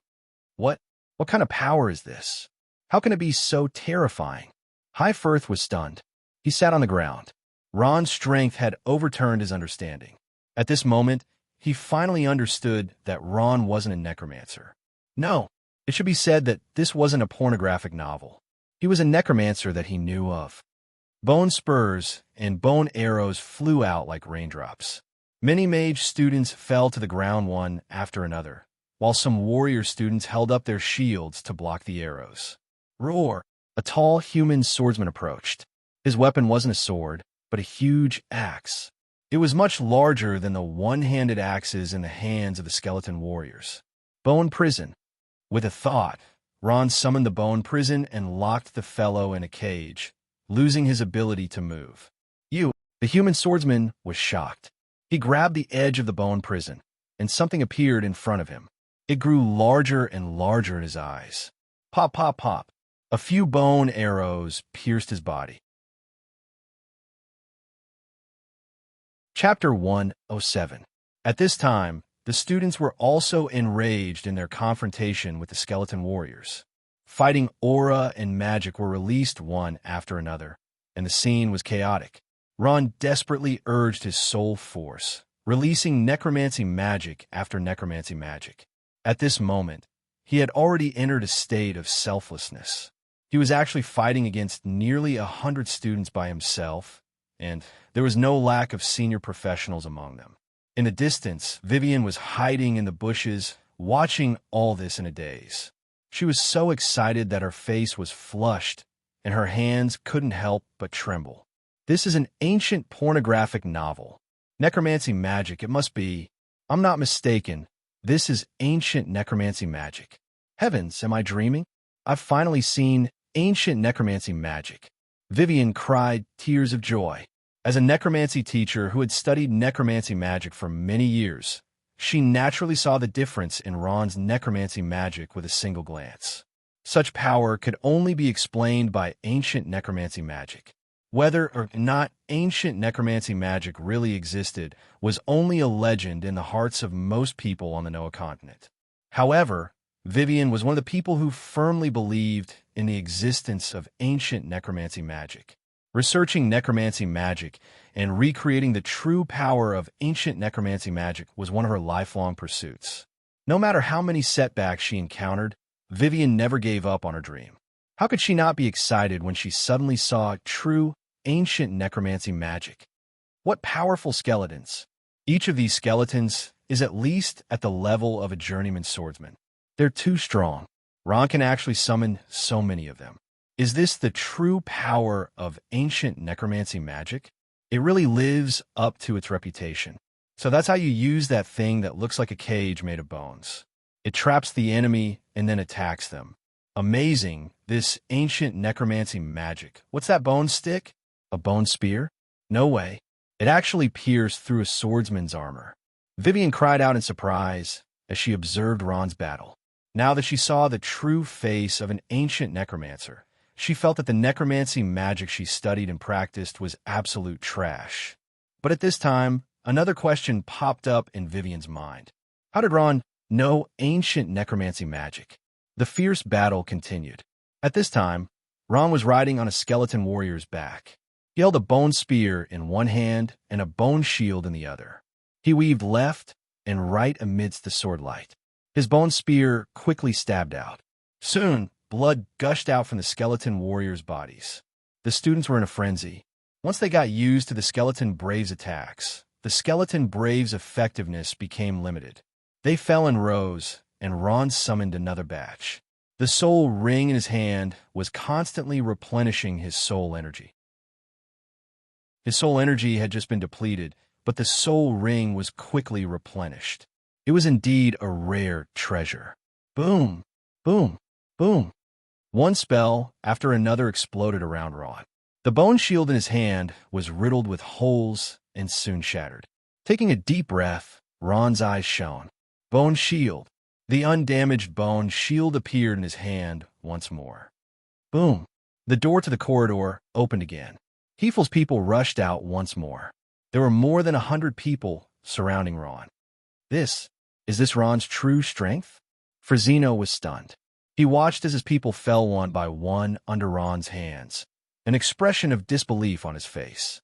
What kind of power is this? How can it be so terrifying? High Firth was stunned. He sat on the ground. Ron's strength had overturned his understanding. At this moment, he finally understood that Ron wasn't a necromancer. No, it should be said that this wasn't a pornographic novel. He was a necromancer that he knew of. Bone spurs and bone arrows flew out like raindrops. Many mage students fell to the ground one after another, while some warrior students held up their shields to block the arrows. Roar! A tall human swordsman approached. His weapon wasn't a sword, but a huge axe. It was much larger than the one-handed axes in the hands of the skeleton warriors. Bone prison. With a thought, Ron summoned the bone prison and locked the fellow in a cage, losing his ability to move. The human swordsman was shocked. He grabbed the edge of the bone prison, and something appeared in front of him. It grew larger and larger in his eyes. Pop, pop, pop. A few bone arrows pierced his body. Chapter 107. At this time, the students were also enraged in their confrontation with the skeleton warriors. Fighting aura and magic were released one after another, and the scene was chaotic. Ron desperately urged his soul force, releasing necromancy magic after necromancy magic. At this moment, he had already entered a state of selflessness. He was actually fighting against nearly 100 students by himself, and there was no lack of senior professionals among them. In the distance, Vivian was hiding in the bushes, watching all this in a daze. She was so excited that her face was flushed, and her hands couldn't help but tremble. This is an ancient pornographic novel. Necromancy magic, it must be. I'm not mistaken. This is ancient necromancy magic. Heavens, am I dreaming? I've finally seen ancient necromancy magic. Vivian cried tears of joy. As a necromancy teacher who had studied necromancy magic for many years, she naturally saw the difference in Ron's necromancy magic with a single glance. Such power could only be explained by ancient necromancy magic. Whether or not ancient necromancy magic really existed was only a legend in the hearts of most people on the Noah continent. However, Vivian was one of the people who firmly believed in the existence of ancient necromancy magic. Researching necromancy magic and recreating the true power of ancient necromancy magic was one of her lifelong pursuits. No matter how many setbacks she encountered, Vivian never gave up on her dream. How could she not be excited when she suddenly saw true ancient necromancy magic? What powerful skeletons! Each of these skeletons is at least at the level of a journeyman swordsman. They're too strong. Ron can actually summon so many of them. Is this the true power of ancient necromancy magic? It really lives up to its reputation. So that's how you use that thing that looks like a cage made of bones. It traps the enemy and then attacks them. Amazing, this ancient necromancy magic. What's that bone stick? A bone spear? No way. It actually pierced through a swordsman's armor. Vivian cried out in surprise as she observed Ron's battle. Now that she saw the true face of an ancient necromancer, she felt that the necromancy magic she studied and practiced was absolute trash. But at this time, another question popped up in Vivian's mind. How did Ron know ancient necromancy magic? The fierce battle continued. At this time, Ron was riding on a skeleton warrior's back. He held a bone spear in one hand and a bone shield in the other. He weaved left and right amidst the sword light. His bone spear quickly stabbed out. Soon, blood gushed out from the skeleton warriors' bodies. The students were in a frenzy. Once they got used to the skeleton braves' attacks, the skeleton braves' effectiveness became limited. They fell in rows, and Ron summoned another batch. The soul ring in his hand was constantly replenishing his soul energy. His soul energy had just been depleted, but the soul ring was quickly replenished. It was indeed a rare treasure. Boom, boom, boom. One spell after another exploded around Ron. The bone shield in his hand was riddled with holes and soon shattered. Taking a deep breath, Ron's eyes shone. Bone shield. The undamaged bone shield appeared in his hand once more. Boom. The door to the corridor opened again. Heffel's people rushed out once more. There were more than 100 people surrounding Ron. Is this Ron's true strength? Frazino was stunned. He watched as his people fell one by one under Ron's hands, an expression of disbelief on his face.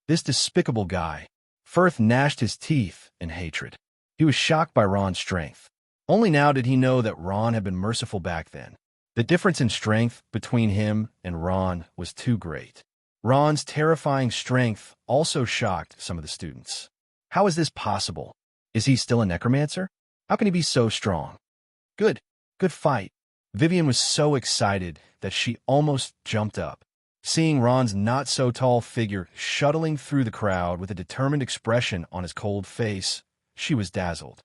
This despicable guy. Firth gnashed his teeth in hatred. He was shocked by Ron's strength. Only now did he know that Ron had been merciful back then. The difference in strength between him and Ron was too great. Ron's terrifying strength also shocked some of the students. How is this possible? Is he still a necromancer? How can he be so strong? Good. Good fight. Vivian was so excited that she almost jumped up. Seeing Ron's not-so-tall figure shuttling through the crowd with a determined expression on his cold face, she was dazzled.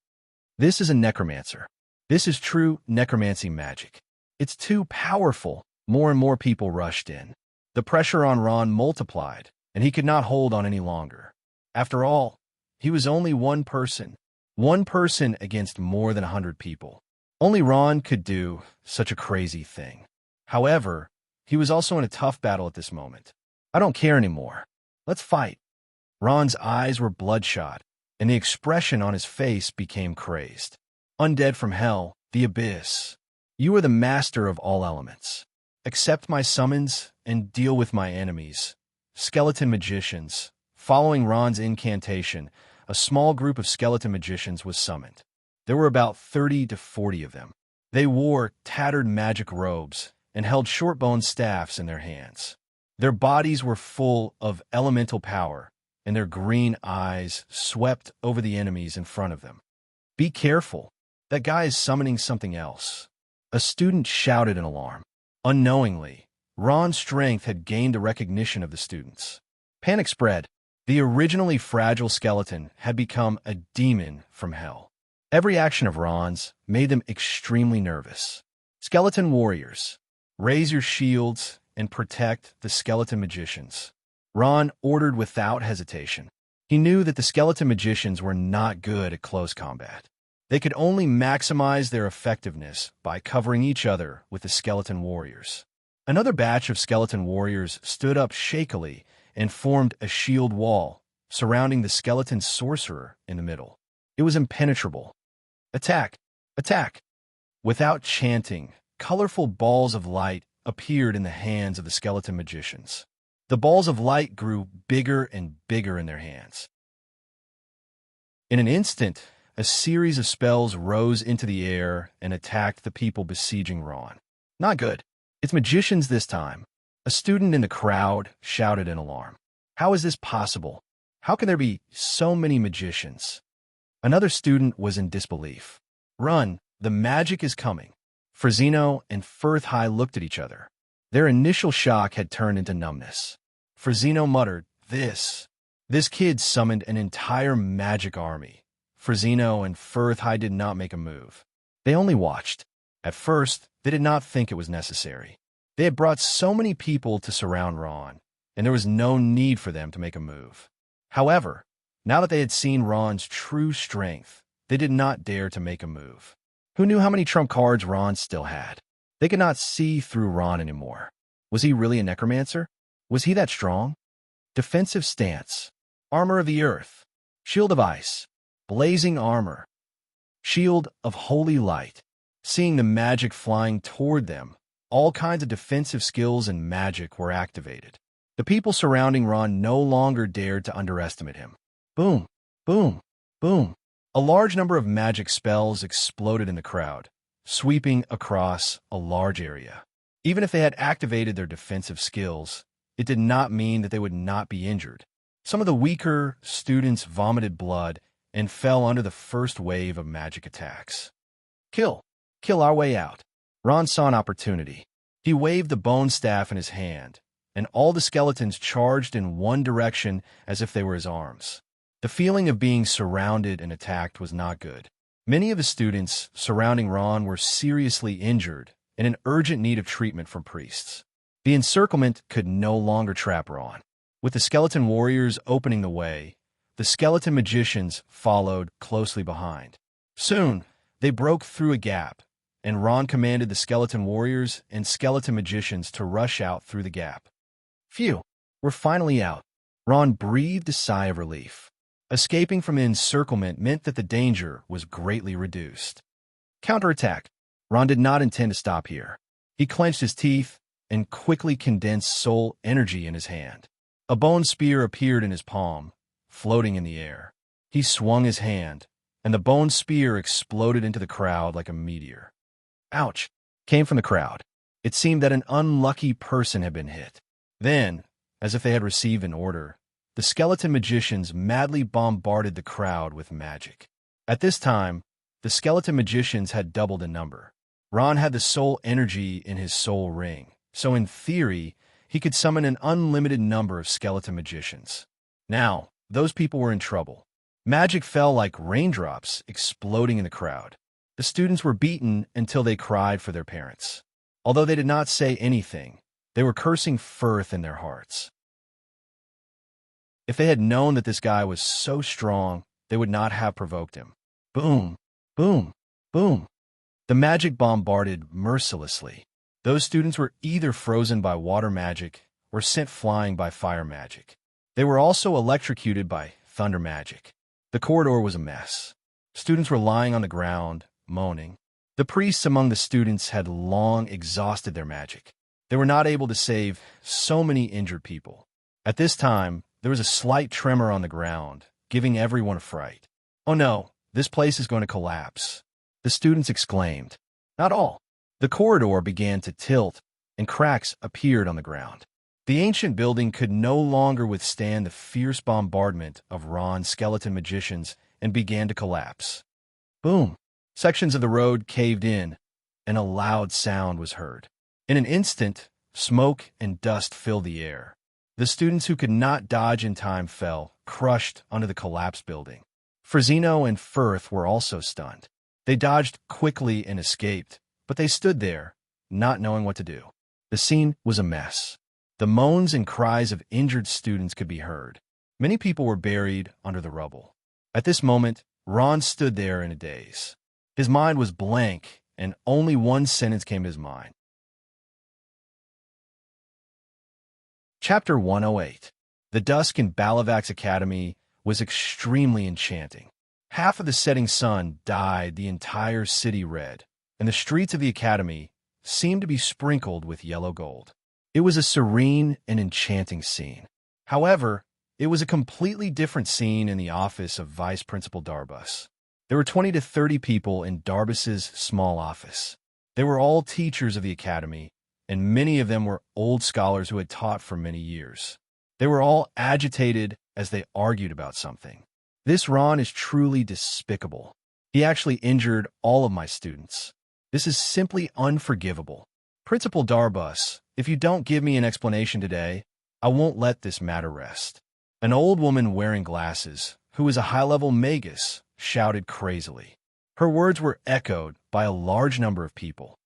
This is a necromancer. This is true necromancy magic. It's too powerful. More and more people rushed in. The pressure on Ron multiplied, and he could not hold on any longer. After all, he was only one person. One person against more than 100 people. Only Ron could do such a crazy thing. However, he was also in a tough battle at this moment. I don't care anymore. Let's fight. Ron's eyes were bloodshot, and the expression on his face became crazed. Undead from hell, the abyss. You are the master of all elements. Accept my summons and deal with my enemies. Skeleton magicians. Following Ron's incantation, a small group of skeleton magicians was summoned. There were about 30 to 40 of them. They wore tattered magic robes and held short-boned staffs in their hands. Their bodies were full of elemental power, and their green eyes swept over the enemies in front of them. Be careful. That guy is summoning something else. A student shouted in alarm. Unknowingly, Ron's strength had gained a recognition of the students. Panic spread. The originally fragile skeleton had become a demon from hell. Every action of Ron's made them extremely nervous. Skeleton warriors, raise your shields and protect the skeleton magicians. Ron ordered without hesitation. He knew that the skeleton magicians were not good at close combat. They could only maximize their effectiveness by covering each other with the skeleton warriors. Another batch of skeleton warriors stood up shakily and formed a shield wall, surrounding the skeleton sorcerer in the middle. It was impenetrable. Attack! Attack! Without chanting, colorful balls of light appeared in the hands of the skeleton magicians. The balls of light grew bigger and bigger in their hands. In an instant, a series of spells rose into the air and attacked the people besieging Ron. Not good. It's magicians this time. A student in the crowd shouted in alarm. How is this possible? How can there be so many magicians? Another student was in disbelief. Run, the magic is coming. Frazino and Firthhigh looked at each other. Their initial shock had turned into numbness. Frazino muttered, This kid summoned an entire magic army. Frazino and Firthhigh did not make a move. They only watched. At first, they did not think it was necessary. They had brought so many people to surround Ron, and there was no need for them to make a move. However, now that they had seen Ron's true strength, they did not dare to make a move. Who knew how many trump cards Ron still had? They could not see through Ron anymore. Was he really a necromancer? Was he that strong? Defensive stance. Armor of the earth. Shield of ice. Blazing armor. Shield of holy light. Seeing the magic flying toward them, all kinds of defensive skills and magic were activated. The people surrounding Ron no longer dared to underestimate him. Boom, boom, boom. A large number of magic spells exploded in the crowd, sweeping across a large area. Even if they had activated their defensive skills, it did not mean that they would not be injured. Some of the weaker students vomited blood and fell under the first wave of magic attacks. Kill our way out. Ron saw an opportunity. He waved the bone staff in his hand, and all the skeletons charged in one direction as if they were his arms. The feeling of being surrounded and attacked was not good. Many of the students surrounding Ron were seriously injured and in urgent need of treatment from priests. The encirclement could no longer trap Ron. With the skeleton warriors opening the way, the skeleton magicians followed closely behind. Soon, they broke through a gap, and Ron commanded the skeleton warriors and skeleton magicians to rush out through the gap. Phew, we're finally out. Ron breathed a sigh of relief. Escaping from the encirclement meant that the danger was greatly reduced. Counterattack. Ron did not intend to stop here. He clenched his teeth and quickly condensed soul energy in his hand. A bone spear appeared in his palm, floating in the air. He swung his hand, and the bone spear exploded into the crowd like a meteor. Ouch! Came from the crowd. It seemed that an unlucky person had been hit. Then, as if they had received an order, the skeleton magicians madly bombarded the crowd with magic. At this time, the skeleton magicians had doubled in number. Ron had the soul energy in his soul ring, so in theory, he could summon an unlimited number of skeleton magicians. Now, those people were in trouble. Magic fell like raindrops exploding in the crowd. The students were beaten until they cried for their parents. Although they did not say anything, they were cursing Firth in their hearts. If they had known that this guy was so strong, they would not have provoked him. Boom, boom, boom. The magic bombarded mercilessly. Those students were either frozen by water magic or sent flying by fire magic. They were also electrocuted by thunder magic. The corridor was a mess. Students were lying on the ground, moaning. The priests among the students had long exhausted their magic. They were not able to save so many injured people. At this time, there was a slight tremor on the ground, giving everyone a fright. "Oh no, this place is going to collapse," the students exclaimed. Not all. The corridor began to tilt, and cracks appeared on the ground. The ancient building could no longer withstand the fierce bombardment of Ron's skeleton magicians and began to collapse. Boom! Sections of the road caved in, and a loud sound was heard. In an instant, smoke and dust filled the air. The students who could not dodge in time fell, crushed under the collapsed building. Frazino and Firth were also stunned. They dodged quickly and escaped, but they stood there, not knowing what to do. The scene was a mess. The moans and cries of injured students could be heard. Many people were buried under the rubble. At this moment, Ron stood there in a daze. His mind was blank, and only one sentence came to his mind. Chapter 108. The dusk in Balavax Academy was extremely enchanting. Half of the setting sun dyed the entire city red, and the streets of the academy seemed to be sprinkled with yellow gold. It was a serene and enchanting scene. However, it was a completely different scene in the office of Vice Principal Darbus. There were 20 to 30 people in Darbus's small office. They were all teachers of the academy, and many of them were old scholars who had taught for many years. They were all agitated as they argued about something. This Ron is truly despicable. He actually injured all of my students. This is simply unforgivable. Principal Darbus, if you don't give me an explanation today, I won't let this matter rest. An old woman wearing glasses, who was a high-level magus, shouted crazily. Her words were echoed by a large number of people.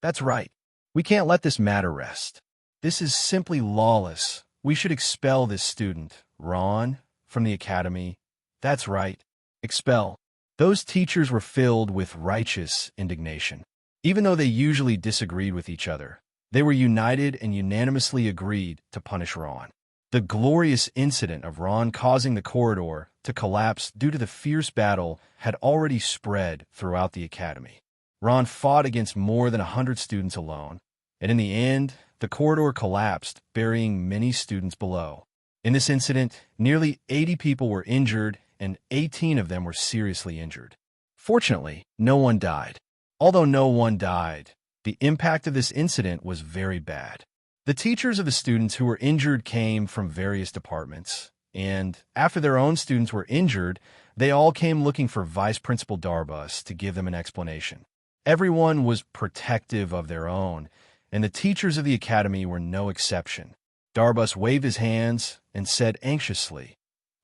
That's right. We can't let this matter rest. This is simply lawless. We should expel this student, Ron, from the academy. That's right. Expel. Those teachers were filled with righteous indignation. Even though they usually disagreed with each other, they were united and unanimously agreed to punish Ron. The glorious incident of Ron causing the corridor to collapse due to the fierce battle had already spread throughout the academy. Ron fought against more than 100 students alone, and in the end, the corridor collapsed, burying many students below. In this incident, nearly 80 people were injured, and 18 of them were seriously injured. Fortunately, no one died. Although no one died, the impact of this incident was very bad. The teachers of the students who were injured came from various departments, and after their own students were injured, they all came looking for Vice Principal Darbus to give them an explanation. Everyone was protective of their own, and the teachers of the academy were no exception. Darbus waved his hands and said anxiously,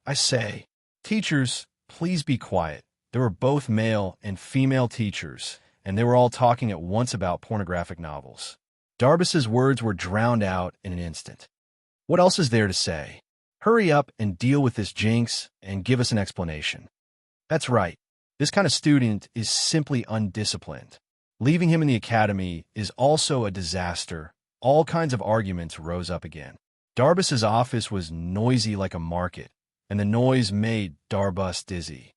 "I say, teachers, please be quiet." There were both male and female teachers, and they were all talking at once about pornographic novels. Darbus's words were drowned out in an instant. What else is there to say? Hurry up and deal with this jinx and give us an explanation. That's right. This kind of student is simply undisciplined. Leaving him in the academy is also a disaster. All kinds of arguments rose up again. Darbus's office was noisy like a market, and the noise made Darbus dizzy.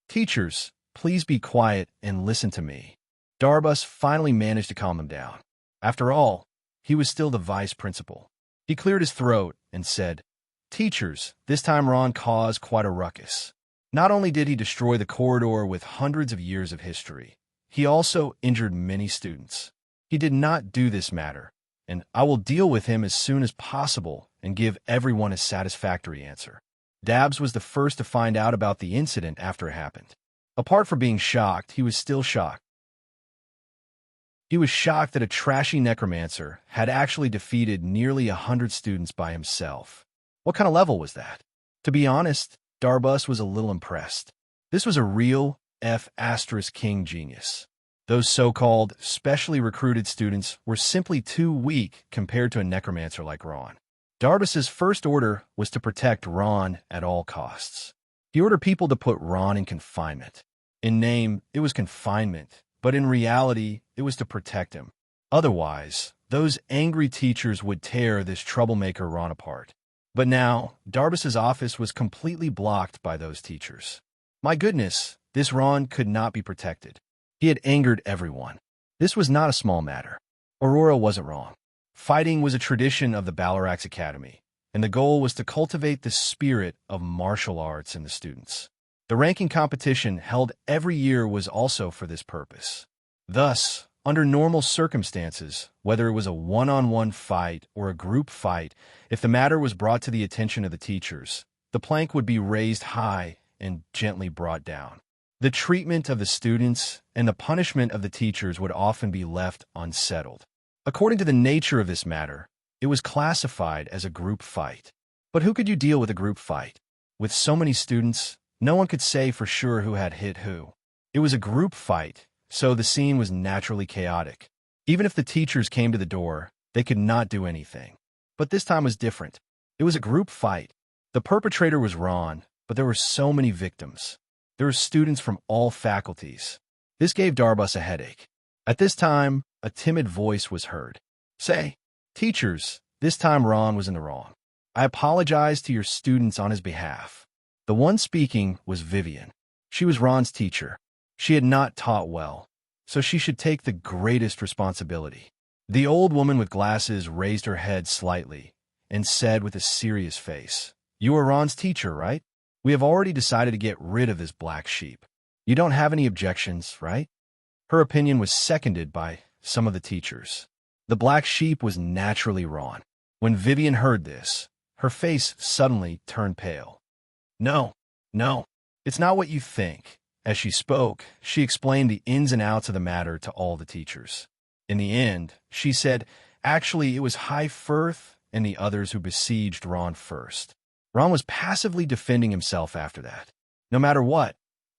Teachers, please be quiet and listen to me. Darbus finally managed to calm them down. After all, he was still the vice principal. He cleared his throat and said, "Teachers, this time Ron caused quite a ruckus. Not only did he destroy the corridor with hundreds of years of history, he also injured many students. He did not do this matter, and I will deal with him as soon as possible and give everyone a satisfactory answer." Dabbs was the first to find out about the incident after it happened. Apart from being shocked, he was still shocked. He was shocked that a trashy necromancer had actually defeated nearly 100 students by himself. What kind of level was that? To be honest, Darbus was a little impressed. This was a real F***king genius. Those so-called specially recruited students were simply too weak compared to a necromancer like Ron. Darbus's first order was to protect Ron at all costs. He ordered people to put Ron in confinement. In name, it was confinement, but in reality, it was to protect him. Otherwise, those angry teachers would tear this troublemaker Ron apart. But now, Darbus's office was completely blocked by those teachers. My goodness, this Ron could not be protected. He had angered everyone. This was not a small matter. Aurora wasn't wrong. Fighting was a tradition of the Balarax Academy, and the goal was to cultivate the spirit of martial arts in the students. The ranking competition held every year was also for this purpose. Thus, under normal circumstances, whether it was a one-on-one fight or a group fight, if the matter was brought to the attention of the teachers, the plank would be raised high and gently brought down. The treatment of the students and the punishment of the teachers would often be left unsettled. According to the nature of this matter, it was classified as a group fight. But who could you deal with a group fight? With so many students, no one could say for sure who had hit who. It was a group fight, so the scene was naturally chaotic. Even if the teachers came to the door, they could not do anything. But this time was different. It was a group fight. The perpetrator was Ron, but there were so many victims. There were students from all faculties. This gave Darbus a headache. At this time, a timid voice was heard. Say, teachers, this time Ron was in the wrong. I apologize to your students on his behalf. The one speaking was Vivian. She was Ron's teacher. She had not taught well, so she should take the greatest responsibility. The old woman with glasses raised her head slightly and said with a serious face, You are Ron's teacher, right? We have already decided to get rid of this black sheep. You don't have any objections, right? Her opinion was seconded by some of the teachers. The black sheep was naturally Ron. When Vivian heard this, her face suddenly turned pale. No, it's not what you think. As she spoke, she explained the ins and outs of the matter to all the teachers. In the end, she said, actually, it was High Firth and the others who besieged Ron first. Ron was passively defending himself after that. No matter what,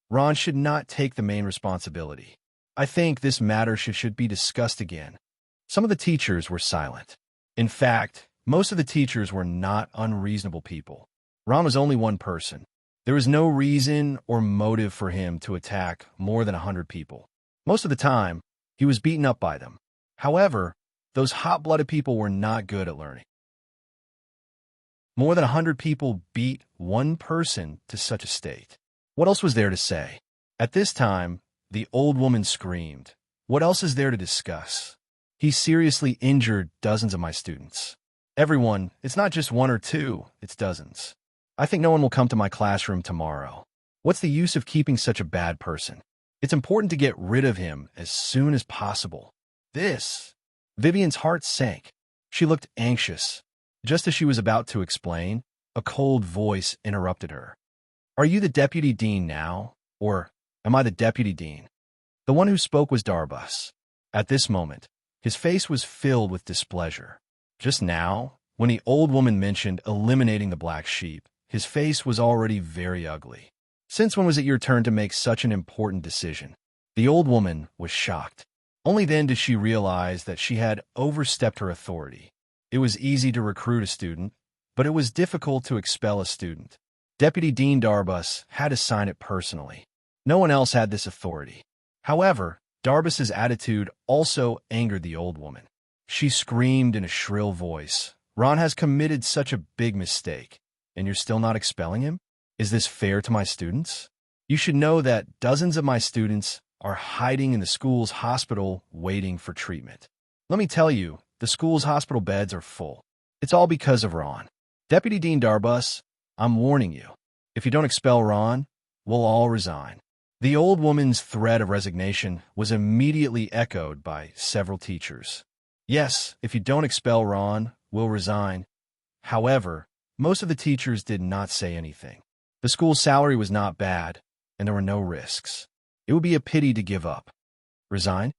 Ron should not take the main responsibility. I think this matter should be discussed again. Some of the teachers were silent. In fact, most of the teachers were not unreasonable people. Ron was only one person. There was no reason or motive for him to attack more than 100 people. Most of the time, he was beaten up by them. However, those hot-blooded people were not good at learning. More than 100 people beat one person to such a state. What else was there to say? At this time, the old woman screamed, What else is there to discuss? He seriously injured dozens of my students. Everyone, it's not just one or two, it's dozens. I think no one will come to my classroom tomorrow. What's the use of keeping such a bad person? It's important to get rid of him as soon as possible. Vivian's heart sank. She looked anxious. Just as she was about to explain, a cold voice interrupted her. Are you the deputy dean now? Or am I the deputy dean? The one who spoke was Darbus. At this moment, his face was filled with displeasure. Just now, when the old woman mentioned eliminating the black sheep, his face was already very ugly. Since when was it your turn to make such an important decision? The old woman was shocked. Only then did she realize that she had overstepped her authority. It was easy to recruit a student, but it was difficult to expel a student. Deputy Dean Darbus had to sign it personally. No one else had this authority. However, Darbus's attitude also angered the old woman. She screamed in a shrill voice, Ron has committed such a big mistake, and you're still not expelling him? Is this fair to my students? You should know that dozens of my students are hiding in the school's hospital waiting for treatment. Let me tell you, the school's hospital beds are full. It's all because of Ron. Deputy Dean Darbus, I'm warning you. If you don't expel Ron, we'll all resign. The old woman's threat of resignation was immediately echoed by several teachers. Yes, if you don't expel Ron, we'll resign. However, most of the teachers did not say anything. The school's salary was not bad, and there were no risks. It would be a pity to give up. Resign?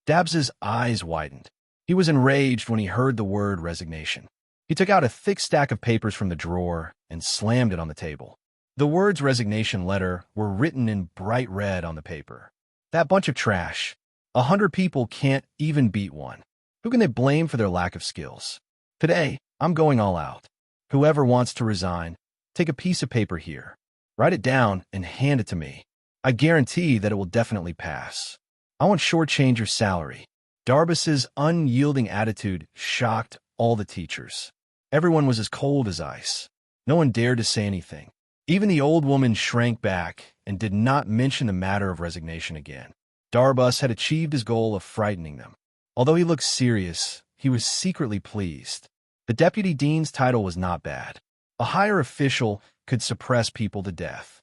Dabbs's eyes widened. He was enraged when he heard the word resignation. He took out a thick stack of papers from the drawer and slammed it on the table. The words resignation letter were written in bright red on the paper. That bunch of trash. 100 people can't even beat one. Who can they blame for their lack of skills? Today, I'm going all out. Whoever wants to resign, take a piece of paper here. Write it down and hand it to me. I guarantee that it will definitely pass. I want shortchange your salary. Darbus's unyielding attitude shocked all the teachers. Everyone was as cold as ice. No one dared to say anything. Even the old woman shrank back and did not mention the matter of resignation again. Darbus had achieved his goal of frightening them. Although he looked serious, he was secretly pleased. The deputy dean's title was not bad. A higher official could suppress people to death.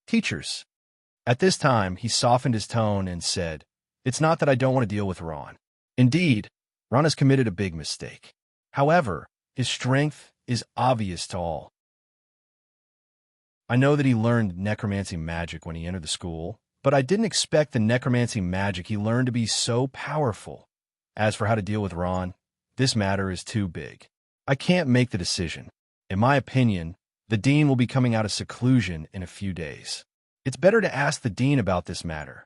Teachers. At this time, he softened his tone and said, "It's not that I don't want to deal with Ron. Indeed, Ron has committed a big mistake. However, his strength is obvious to all. I know that he learned necromancy magic when he entered the school, but I didn't expect the necromancy magic he learned to be so powerful. As for how to deal with Ron, this matter is too big. I can't make the decision. In my opinion, the dean will be coming out of seclusion in a few days. It's better to ask the dean about this matter."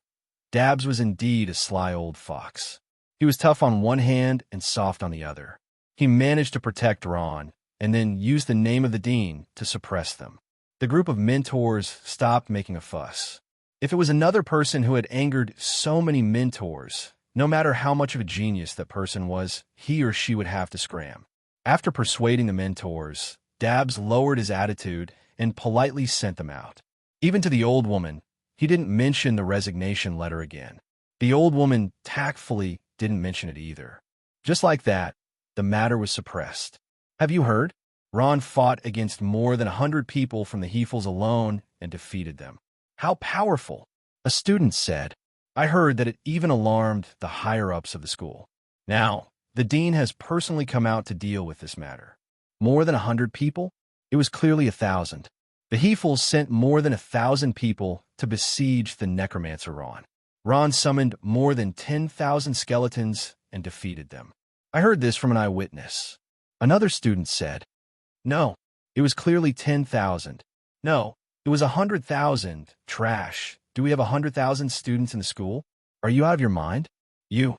Dabbs was indeed a sly old fox. He was tough on one hand and soft on the other. He managed to protect Ron, and then used the name of the dean to suppress them. The group of mentors stopped making a fuss. If it was another person who had angered so many mentors, no matter how much of a genius that person was, he or she would have to scram. After persuading the mentors, Dabbs lowered his attitude and politely sent them out. Even to the old woman, he didn't mention the resignation letter again. The old woman tactfully didn't mention it either. Just like that, the matter was suppressed. Have you heard? Ron fought against more than 100 people from the Heifels alone and defeated them. How powerful! A student said. I heard that it even alarmed the higher-ups of the school. Now, the dean has personally come out to deal with this matter. More than 100 people? It was clearly 1,000. The Heifels sent more than 1,000 people to besiege the necromancer Ron. Ron summoned more than 10,000 skeletons and defeated them. I heard this from an eyewitness. Another student said, "No, it was clearly 10,000. No, it was 100,000. Trash. Do we have 100,000 students in the school? Are you out of your mind? You."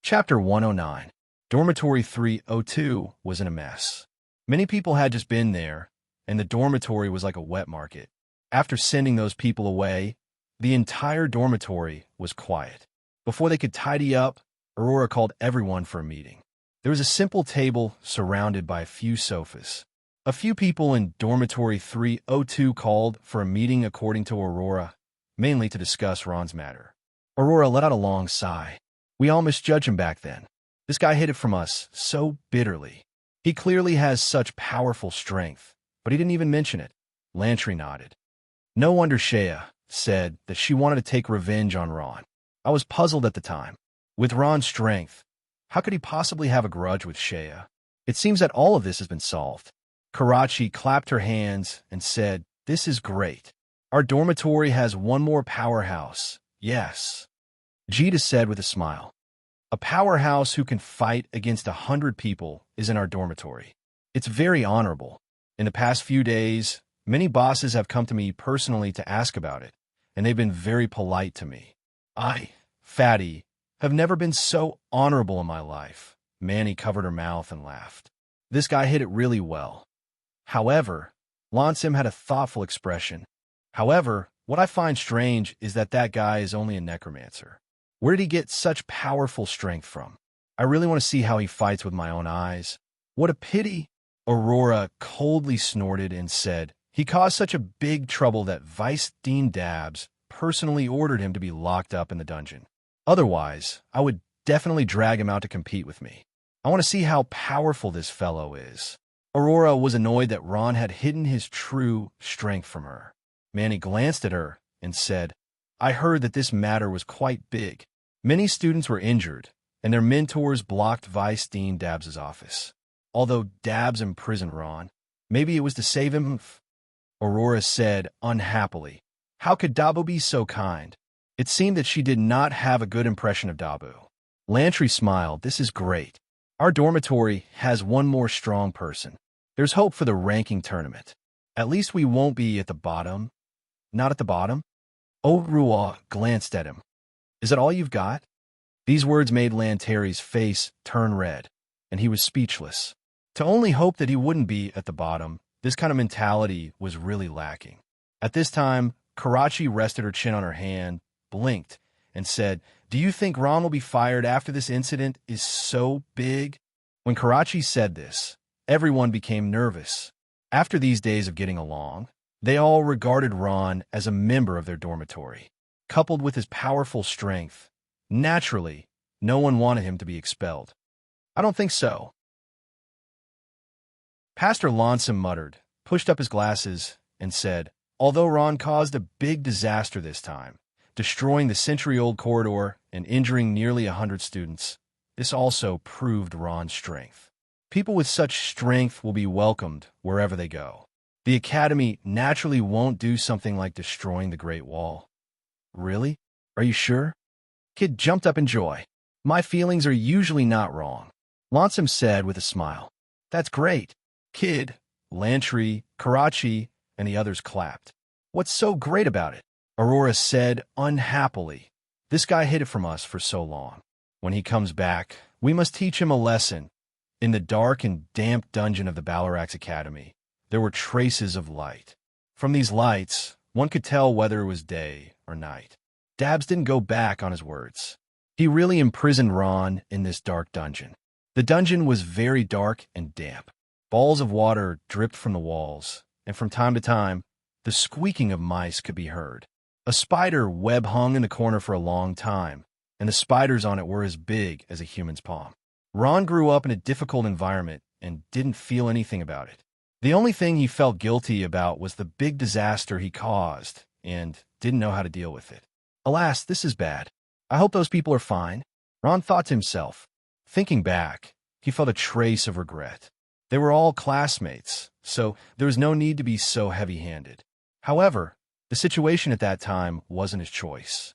Chapter 109. Dormitory 302 was in a mess. Many people had just been there, and the dormitory was like a wet market. After sending those people away, the entire dormitory was quiet. Before they could tidy up, Aurora called everyone for a meeting. There was a simple table surrounded by a few sofas. A few people in Dormitory 302 called for a meeting according to Aurora, mainly to discuss Ron's matter. Aurora let out a long sigh. We all misjudged him back then. This guy hid it from us so bitterly. He clearly has such powerful strength, but he didn't even mention it. Lantry nodded. No wonder Shea said that she wanted to take revenge on Ron. I was puzzled at the time. With Ron's strength, how could he possibly have a grudge with Shea? It seems that all of this has been solved. Karachi clapped her hands and said, "This is great. Our dormitory has one more powerhouse. Yes." Jita said with a smile. A powerhouse who can fight against 100 people is in our dormitory. It's very honorable. In the past few days, many bosses have come to me personally to ask about it, and they've been very polite to me. I, Fatty, have never been so honorable in my life. Manny covered her mouth and laughed. This guy hit it really well. However, Lansim had a thoughtful expression. However, what I find strange is that guy is only a necromancer. Where did he get such powerful strength from? I really want to see how he fights with my own eyes. What a pity! Aurora coldly snorted and said, he caused such a big trouble that Vice Dean Dabbs personally ordered him to be locked up in the dungeon. Otherwise, I would definitely drag him out to compete with me. I want to see how powerful this fellow is. Aurora was annoyed that Ron had hidden his true strength from her. Manny glanced at her and said, I heard that this matter was quite big. Many students were injured, and their mentors blocked Vice Dean Dabbs' office. Although Dabbs imprisoned Ron, Maybe it was to save him. Aurora said unhappily. How could Dabu be so kind? It seemed that she did not have a good impression of Dabu. Lantry smiled. This is great. Our dormitory has one more strong person. There's hope for the ranking tournament. At least we won't be at the bottom. Not at the bottom? O'Rua glanced at him. Is that all you've got? These words made Lanteri's face turn red, and he was speechless. To only hope that he wouldn't be at the bottom, this kind of mentality was really lacking. At this time, Karachi rested her chin on her hand, blinked, and said, "Do you think Ron will be fired after this incident is so big?" When Karachi said this, everyone became nervous. After these days of getting along, they all regarded Ron as a member of their dormitory. Coupled with his powerful strength, naturally, no one wanted him to be expelled. "I don't think so." Pastor Lonson muttered, pushed up his glasses, and said, "Although Ron caused a big disaster this time, destroying the century-old corridor and injuring nearly 100 students, this also proved Ron's strength. People with such strength will be welcomed wherever they go. The Academy naturally won't do something like destroying the Great Wall." "Really? Are you sure?" Kid jumped up in joy. "My feelings are usually not wrong," Lonsam said with a smile. "That's great." Kid, Lantry, Karachi, and the others clapped. "What's so great about it?" Aurora said unhappily. "This guy hid it from us for so long. When he comes back, we must teach him a lesson." In the dark and damp dungeon of the Balarax Academy, there were traces of light. From these lights, one could tell whether it was day or night. Dabbs didn't go back on his words. He really imprisoned Ron in this dark dungeon. The dungeon was very dark and damp. Balls of water dripped from the walls, and from time to time, the squeaking of mice could be heard. A spider web hung in the corner for a long time, and the spiders on it were as big as a human's palm. Ron grew up in a difficult environment and didn't feel anything about it. The only thing he felt guilty about was the big disaster he caused and didn't know how to deal with it. Alas, this is bad. I hope those people are fine, Ron thought to himself. Thinking back, he felt a trace of regret. They were all classmates, so there was no need to be so heavy-handed. However, the situation at that time wasn't his choice.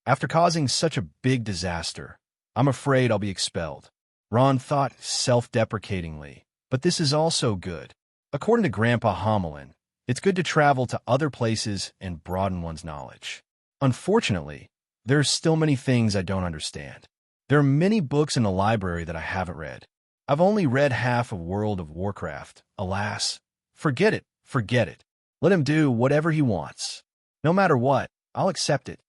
After causing such a big disaster, I'm afraid I'll be expelled, Ron thought self-deprecatingly. But this is also good. According to Grandpa Homelin, it's good to travel to other places and broaden one's knowledge. Unfortunately, there are still many things I don't understand. There are many books in the library that I haven't read. I've only read half of World of Warcraft. Alas, forget it, forget it. Let him do whatever he wants. No matter what, I'll accept it.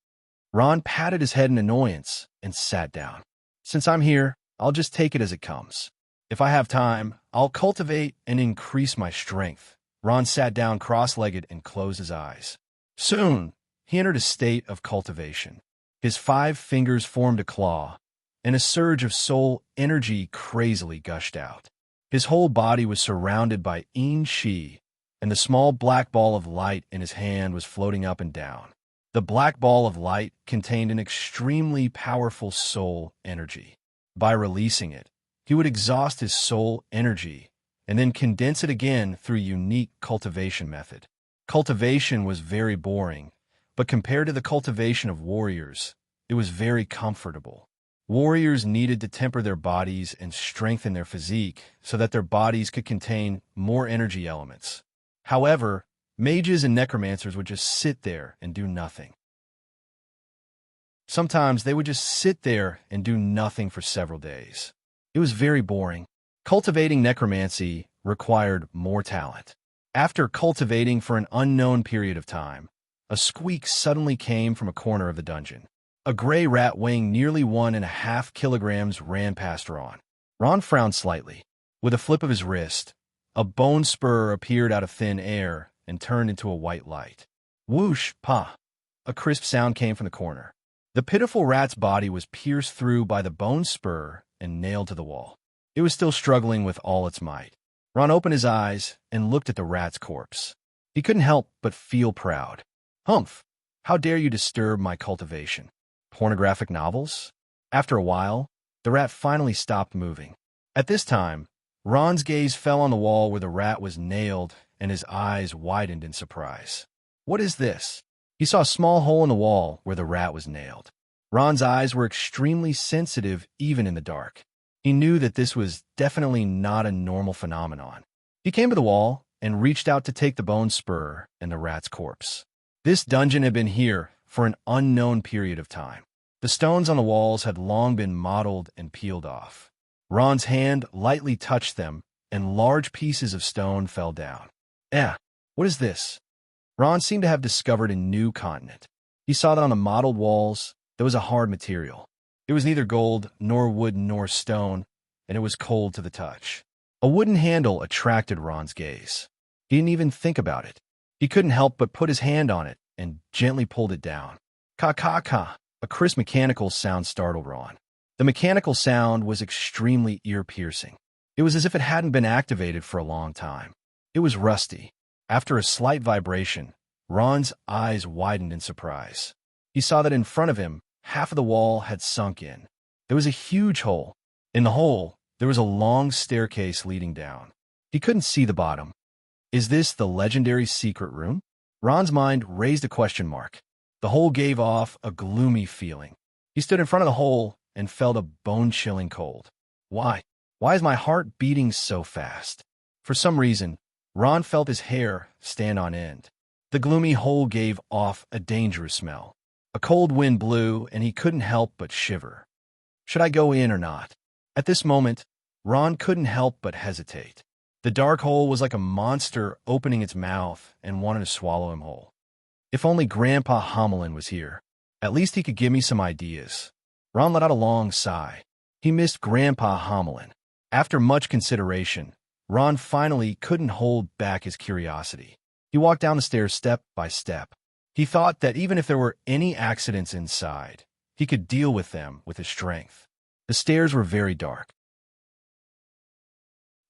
Ron patted his head in annoyance and sat down. Since I'm here, I'll just take it as it comes. If I have time, I'll cultivate and increase my strength. Ron sat down cross-legged and closed his eyes. Soon, he entered a state of cultivation. His 5 fingers formed a claw, and a surge of soul energy crazily gushed out. His whole body was surrounded by Yin Shi, and the small black ball of light in his hand was floating up and down. The black ball of light contained an extremely powerful soul energy. By releasing it, he would exhaust his soul energy and then condense it again through a unique cultivation method. Cultivation was very boring, but compared to the cultivation of warriors, it was very comfortable. Warriors needed to temper their bodies and strengthen their physique so that their bodies could contain more energy elements. However, mages and necromancers would just sit there and do nothing. Sometimes they would just sit there and do nothing for several days. It was very boring. Cultivating necromancy required more talent. After cultivating for an unknown period of time, a squeak suddenly came from a corner of the dungeon. A gray rat weighing nearly 1.5 kilograms ran past Ron. Ron frowned slightly. With a flip of his wrist, a bone spur appeared out of thin air and turned into a white light. Whoosh, pa! A crisp sound came from the corner. The pitiful rat's body was pierced through by the bone spur and nailed to the wall. It was still struggling with all its might. Ron opened his eyes and looked at the rat's corpse. He couldn't help but feel proud. Humph! How dare you disturb my cultivation? Pornographic novels? After a while, the rat finally stopped moving. At this time, Ron's gaze fell on the wall where the rat was nailed, and his eyes widened in surprise. What is this? He saw a small hole in the wall where the rat was nailed. Ron's eyes were extremely sensitive even in the dark. He knew that this was definitely not a normal phenomenon. He came to the wall and reached out to take the bone spur and the rat's corpse. This dungeon had been here for an unknown period of time. The stones on the walls had long been mottled and peeled off. Ron's hand lightly touched them, and large pieces of stone fell down. What is this? Ron seemed to have discovered a new continent. He saw that on the mottled walls there was a hard material. It was neither gold, nor wood, nor stone, and it was cold to the touch. A wooden handle attracted Ron's gaze. He didn't even think about it. He couldn't help but put his hand on it and gently pulled it down. Ka-ka-ka! A crisp mechanical sound startled Ron. The mechanical sound was extremely ear-piercing. It was as if it hadn't been activated for a long time. It was rusty. After a slight vibration, Ron's eyes widened in surprise. He saw that in front of him, half of the wall had sunk in. There was a huge hole. In the hole, there was a long staircase leading down. He couldn't see the bottom. Is this the legendary secret room? Ron's mind raised a question mark. The hole gave off a gloomy feeling. He stood in front of the hole and felt a bone-chilling cold. Why? Why is my heart beating so fast? For some reason, Ron felt his hair stand on end. The gloomy hole gave off a dangerous smell. A cold wind blew, and he couldn't help but shiver. Should I go in or not? At this moment, Ron couldn't help but hesitate. The dark hole was like a monster opening its mouth and wanted to swallow him whole. If only Grandpa Homelin was here. At least he could give me some ideas. Ron let out a long sigh. He missed Grandpa Homelin. After much consideration, Ron finally couldn't hold back his curiosity. He walked down the stairs step by step. He thought that even if there were any accidents inside, he could deal with them with his strength. The stairs were very dark.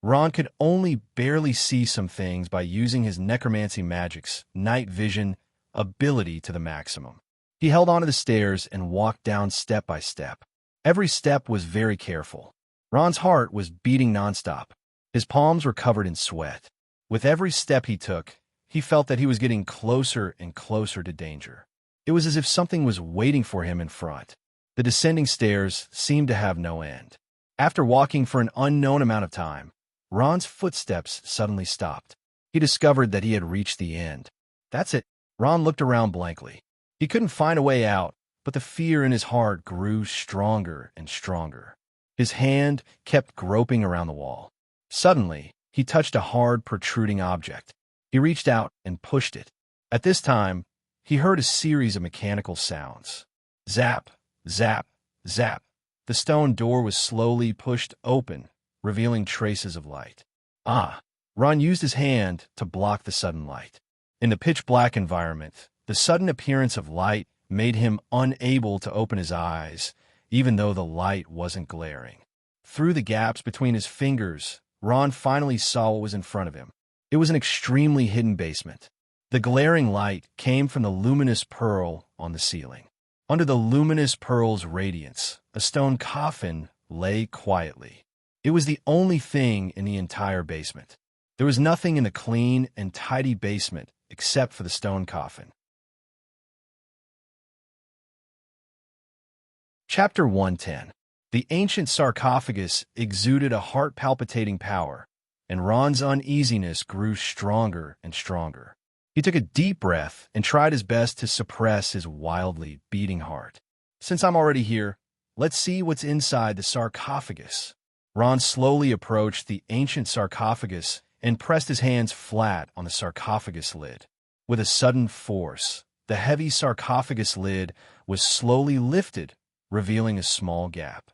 Ron could only barely see some things by using his necromancy magic's night vision ability to the maximum. He held onto the stairs and walked down step by step. Every step was very careful. Ron's heart was beating nonstop. His palms were covered in sweat. With every step he took, he felt that he was getting closer and closer to danger. It was as if something was waiting for him in front. The descending stairs seemed to have no end. After walking for an unknown amount of time, Ron's footsteps suddenly stopped. He discovered that he had reached the end. That's it. Ron looked around blankly. He couldn't find a way out, but the fear in his heart grew stronger and stronger. His hand kept groping around the wall. Suddenly, he touched a hard, protruding object. He reached out and pushed it. At this time, he heard a series of mechanical sounds. Zap, zap, zap. The stone door was slowly pushed open, revealing traces of light. Ron used his hand to block the sudden light. In the pitch-black environment, the sudden appearance of light made him unable to open his eyes, even though the light wasn't glaring. Through the gaps between his fingers, Ron finally saw what was in front of him. It was an extremely hidden basement. The glaring light came from the luminous pearl on the ceiling. Under the luminous pearl's radiance, a stone coffin lay quietly. It was the only thing in the entire basement. There was nothing in the clean and tidy basement except for the stone coffin. Chapter 110. The ancient sarcophagus exuded a heart-palpitating power, and Ron's uneasiness grew stronger and stronger. He took a deep breath and tried his best to suppress his wildly beating heart. Since I'm already here, let's see what's inside the sarcophagus. Ron slowly approached the ancient sarcophagus and pressed his hands flat on the sarcophagus lid. With a sudden force, the heavy sarcophagus lid was slowly lifted, revealing a small gap.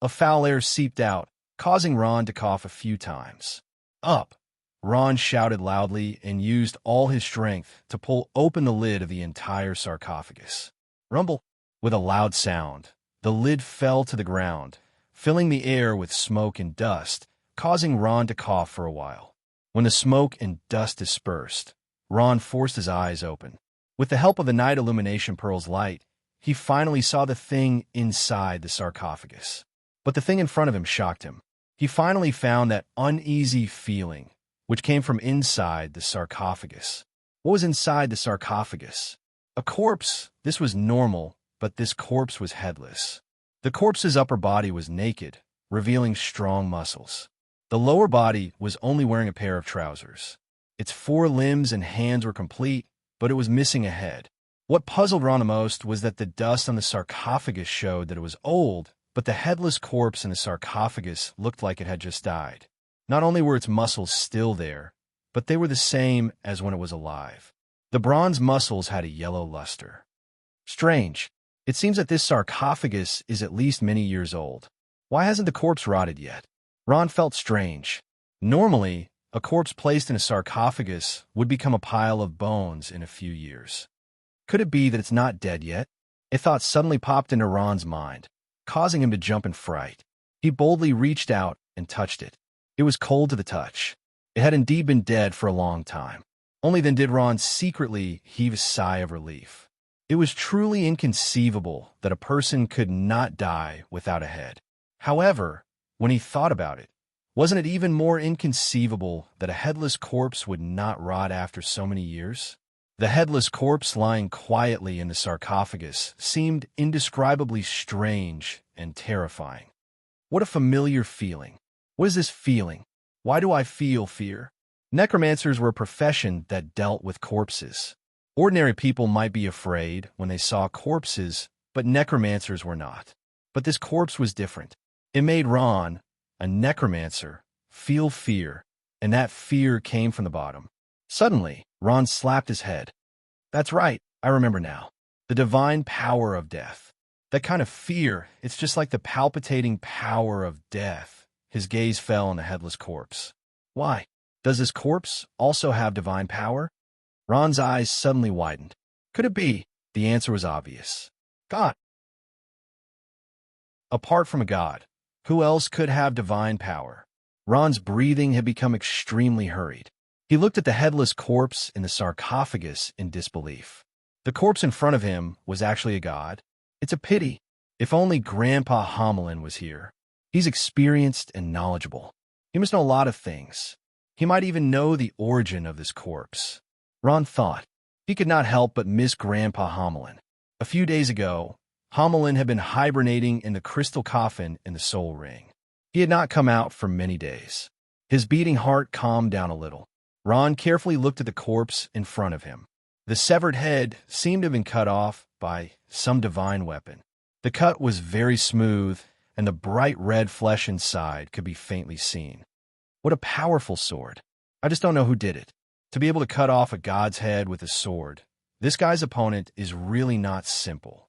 A foul air seeped out, causing Ron to cough a few times. Up! Ron shouted loudly and used all his strength to pull open the lid of the entire sarcophagus. Rumble! With a loud sound, the lid fell to the ground, filling the air with smoke and dust, causing Ron to cough for a while. When the smoke and dust dispersed, Ron forced his eyes open. With the help of the night illumination pearl's light, he finally saw the thing inside the sarcophagus. But the thing in front of him shocked him. He finally found that uneasy feeling, which came from inside the sarcophagus. What was inside the sarcophagus? A corpse. This was normal, but this corpse was headless. The corpse's upper body was naked, revealing strong muscles. The lower body was only wearing a pair of trousers. Its 4 limbs and hands were complete, but it was missing a head. What puzzled Ron the most was that the dust on the sarcophagus showed that it was old, but the headless corpse in the sarcophagus looked like it had just died. Not only were its muscles still there, but they were the same as when it was alive. The bronze muscles had a yellow luster. Strange. It seems that this sarcophagus is at least many years old. Why hasn't the corpse rotted yet? Ron felt strange. Normally, a corpse placed in a sarcophagus would become a pile of bones in a few years. Could it be that it's not dead yet? A thought suddenly popped into Ron's mind, causing him to jump in fright. He boldly reached out and touched it. It was cold to the touch. It had indeed been dead for a long time. Only then did Ron secretly heave a sigh of relief. It was truly inconceivable that a person could not die without a head. However, when he thought about it, wasn't it even more inconceivable that a headless corpse would not rot after so many years? The headless corpse lying quietly in the sarcophagus seemed indescribably strange and terrifying. What a familiar feeling. What is this feeling? Why do I feel fear? Necromancers were a profession that dealt with corpses. Ordinary people might be afraid when they saw corpses, but necromancers were not. But this corpse was different. It made Ron, a necromancer, feel fear, and that fear came from the bottom. Suddenly, Ron slapped his head. That's right, I remember now. The divine power of death. That kind of fear, it's just like the palpitating power of death. His gaze fell on the headless corpse. Why? Does this corpse also have divine power? Ron's eyes suddenly widened. Could it be? The answer was obvious. God. Apart from a god, who else could have divine power? Ron's breathing had become extremely hurried. He looked at the headless corpse in the sarcophagus in disbelief. The corpse in front of him was actually a god. It's a pity. If only Grandpa Homelin was here. He's experienced and knowledgeable. He must know a lot of things. He might even know the origin of this corpse. Ron thought. He could not help but miss Grandpa Homelin. A few days ago, Homelin had been hibernating in the crystal coffin in the soul ring. He had not come out for many days. His beating heart calmed down a little. Ron carefully looked at the corpse in front of him. The severed head seemed to have been cut off by some divine weapon. The cut was very smooth, and the bright red flesh inside could be faintly seen. What a powerful sword. I just don't know who did it. To be able to cut off a god's head with a sword, this guy's opponent is really not simple.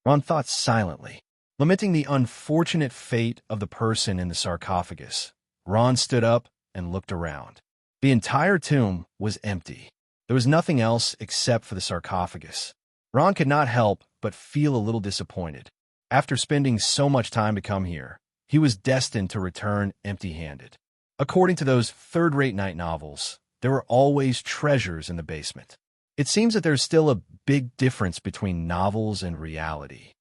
Ron thought silently. Lamenting the unfortunate fate of the person in the sarcophagus, Ron stood up and looked around. The entire tomb was empty. There was nothing else except for the sarcophagus. Ron could not help but feel a little disappointed. After spending so much time to come here, he was destined to return empty-handed. According to those third-rate night novels, there were always treasures in the basement. It seems that there's still a big difference between novels and reality.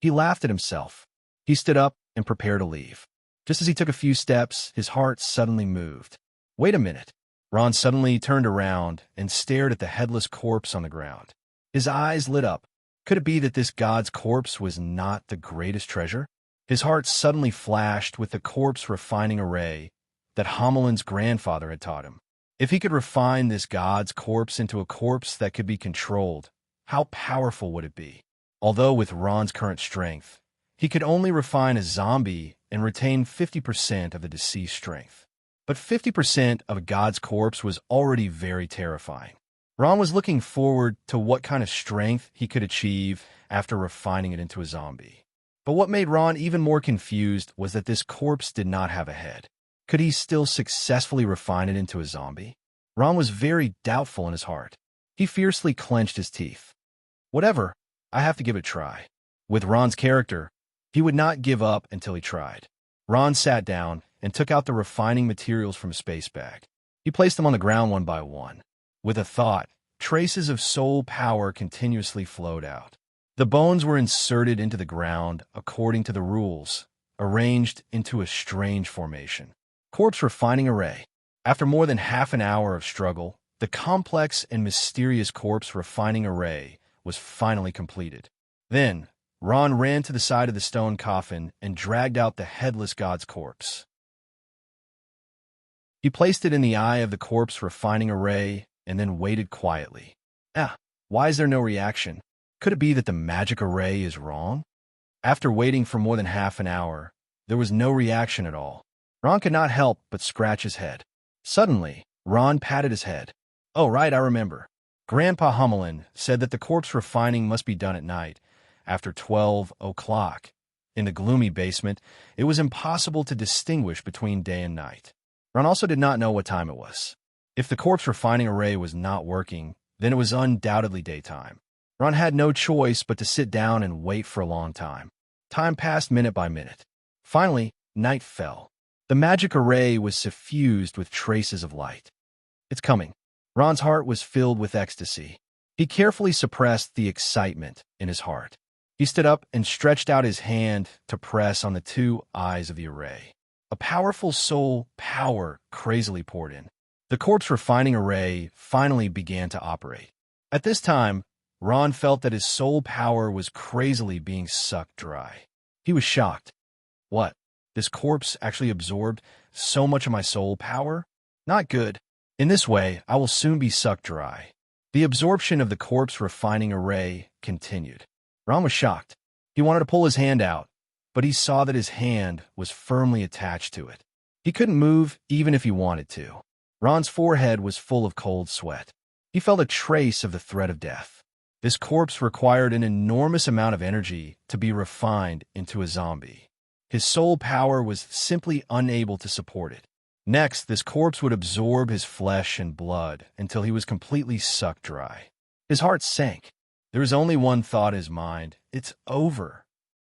He laughed at himself. He stood up and prepared to leave. Just as he took a few steps, his heart suddenly moved. Wait a minute. Ron suddenly turned around and stared at the headless corpse on the ground. His eyes lit up. Could it be that this god's corpse was not the greatest treasure? His heart suddenly flashed with the corpse refining array that Homelin's grandfather had taught him. If he could refine this god's corpse into a corpse that could be controlled, how powerful would it be? Although with Ron's current strength, he could only refine a zombie and retain 50% of the deceased strength. But 50% of a god's corpse was already very terrifying. Ron was looking forward to what kind of strength he could achieve after refining it into a zombie. But what made Ron even more confused was that this corpse did not have a head. Could he still successfully refine it into a zombie? Ron was very doubtful in his heart. He fiercely clenched his teeth. Whatever, I have to give it a try. With Ron's character, he would not give up until he tried. Ron sat down and took out the refining materials from a space bag. He placed them on the ground one by one. With a thought, traces of soul power continuously flowed out. The bones were inserted into the ground according to the rules, arranged into a strange formation. Corpse refining array. After more than half an hour of struggle, the complex and mysterious corpse refining array was finally completed. Then, Ron ran to the side of the stone coffin and dragged out the headless god's corpse. He placed it in the eye of the corpse refining array and then waited quietly. Why is there no reaction? Could it be that the magic array is wrong? After waiting for more than half an hour, there was no reaction at all. Ron could not help but scratch his head. Suddenly, Ron patted his head. Oh, right, I remember. Grandpa Hummelin said that the corpse refining must be done at night, after 12 o'clock. In the gloomy basement, it was impossible to distinguish between day and night. Ron also did not know what time it was. If the corpse refining array was not working, then it was undoubtedly daytime. Ron had no choice but to sit down and wait for a long time. Time passed minute by minute. Finally, night fell. The magic array was suffused with traces of light. It's coming. Ron's heart was filled with ecstasy. He carefully suppressed the excitement in his heart. He stood up and stretched out his hand to press on the two eyes of the array. A powerful soul power crazily poured in. The corpse refining array finally began to operate. At this time, Ron felt that his soul power was crazily being sucked dry. He was shocked. What? This corpse actually absorbed so much of my soul power? Not good. In this way, I will soon be sucked dry. The absorption of the corpse refining array continued. Ron was shocked. He wanted to pull his hand out, but he saw that his hand was firmly attached to it. He couldn't move even if he wanted to. Ron's forehead was full of cold sweat. He felt a trace of the threat of death. This corpse required an enormous amount of energy to be refined into a zombie. His soul power was simply unable to support it. Next, this corpse would absorb his flesh and blood until he was completely sucked dry. His heart sank. There was only one thought in his mind: it's over.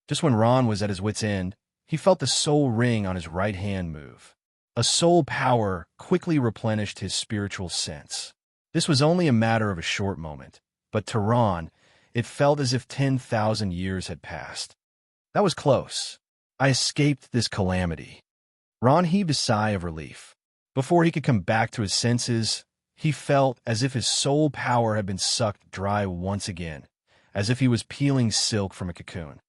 Just when Ron was at his wit's end, he felt the soul ring on his right hand move. A soul power quickly replenished his spiritual sense. This was only a matter of a short moment, but to Ron, it felt as if 10,000 years had passed. That was close. I escaped this calamity. Ron heaved a sigh of relief. Before he could come back to his senses, he felt as if his soul power had been sucked dry once again, as if he was peeling silk from a cocoon.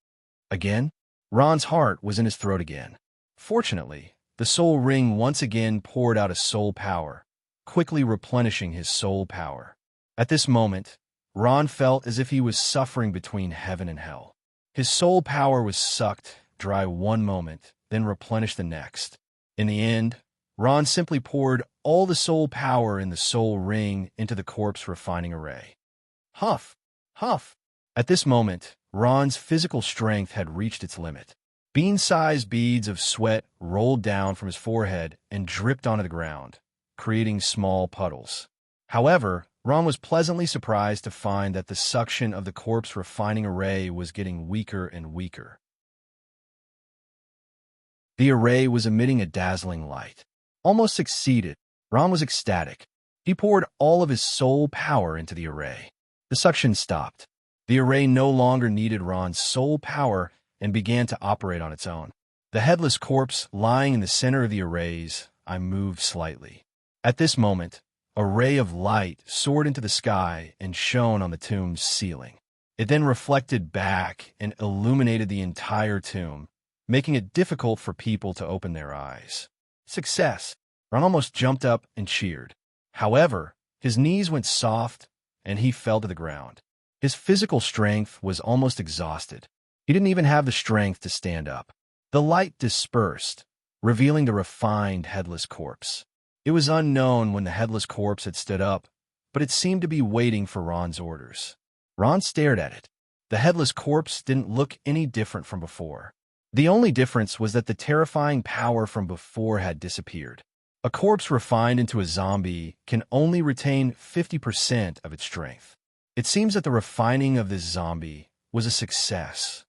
Again, Ron's heart was in his throat again. Fortunately, the soul ring once again poured out a soul power, quickly replenishing his soul power. At this moment, Ron felt as if he was suffering between heaven and hell. His soul power was sucked dry one moment, then replenished the next. In the end, Ron simply poured all the soul power in the soul ring into the corpse refining array. Huff! Huff! At this moment, Ron's physical strength had reached its limit. Bean-sized beads of sweat rolled down from his forehead and dripped onto the ground, creating small puddles. However, Ron was pleasantly surprised to find that the suction of the corpse refining array was getting weaker and weaker. The array was emitting a dazzling light. Almost succeeded. Ron was ecstatic. He poured all of his soul power into the array. The suction stopped. The array no longer needed Ron's soul power and began to operate on its own. The headless corpse lying in the center of the arrays, I moved slightly. At this moment, a ray of light soared into the sky and shone on the tomb's ceiling. It then reflected back and illuminated the entire tomb, making it difficult for people to open their eyes. Success! Ron almost jumped up and cheered. However, his knees went soft and he fell to the ground. His physical strength was almost exhausted. He didn't even have the strength to stand up. The light dispersed, revealing the refined headless corpse. It was unknown when the headless corpse had stood up, but it seemed to be waiting for Ron's orders. Ron stared at it. The headless corpse didn't look any different from before. The only difference was that the terrifying power from before had disappeared. A corpse refined into a zombie can only retain 50% of its strength. It seems that the refining of this zombie was a success.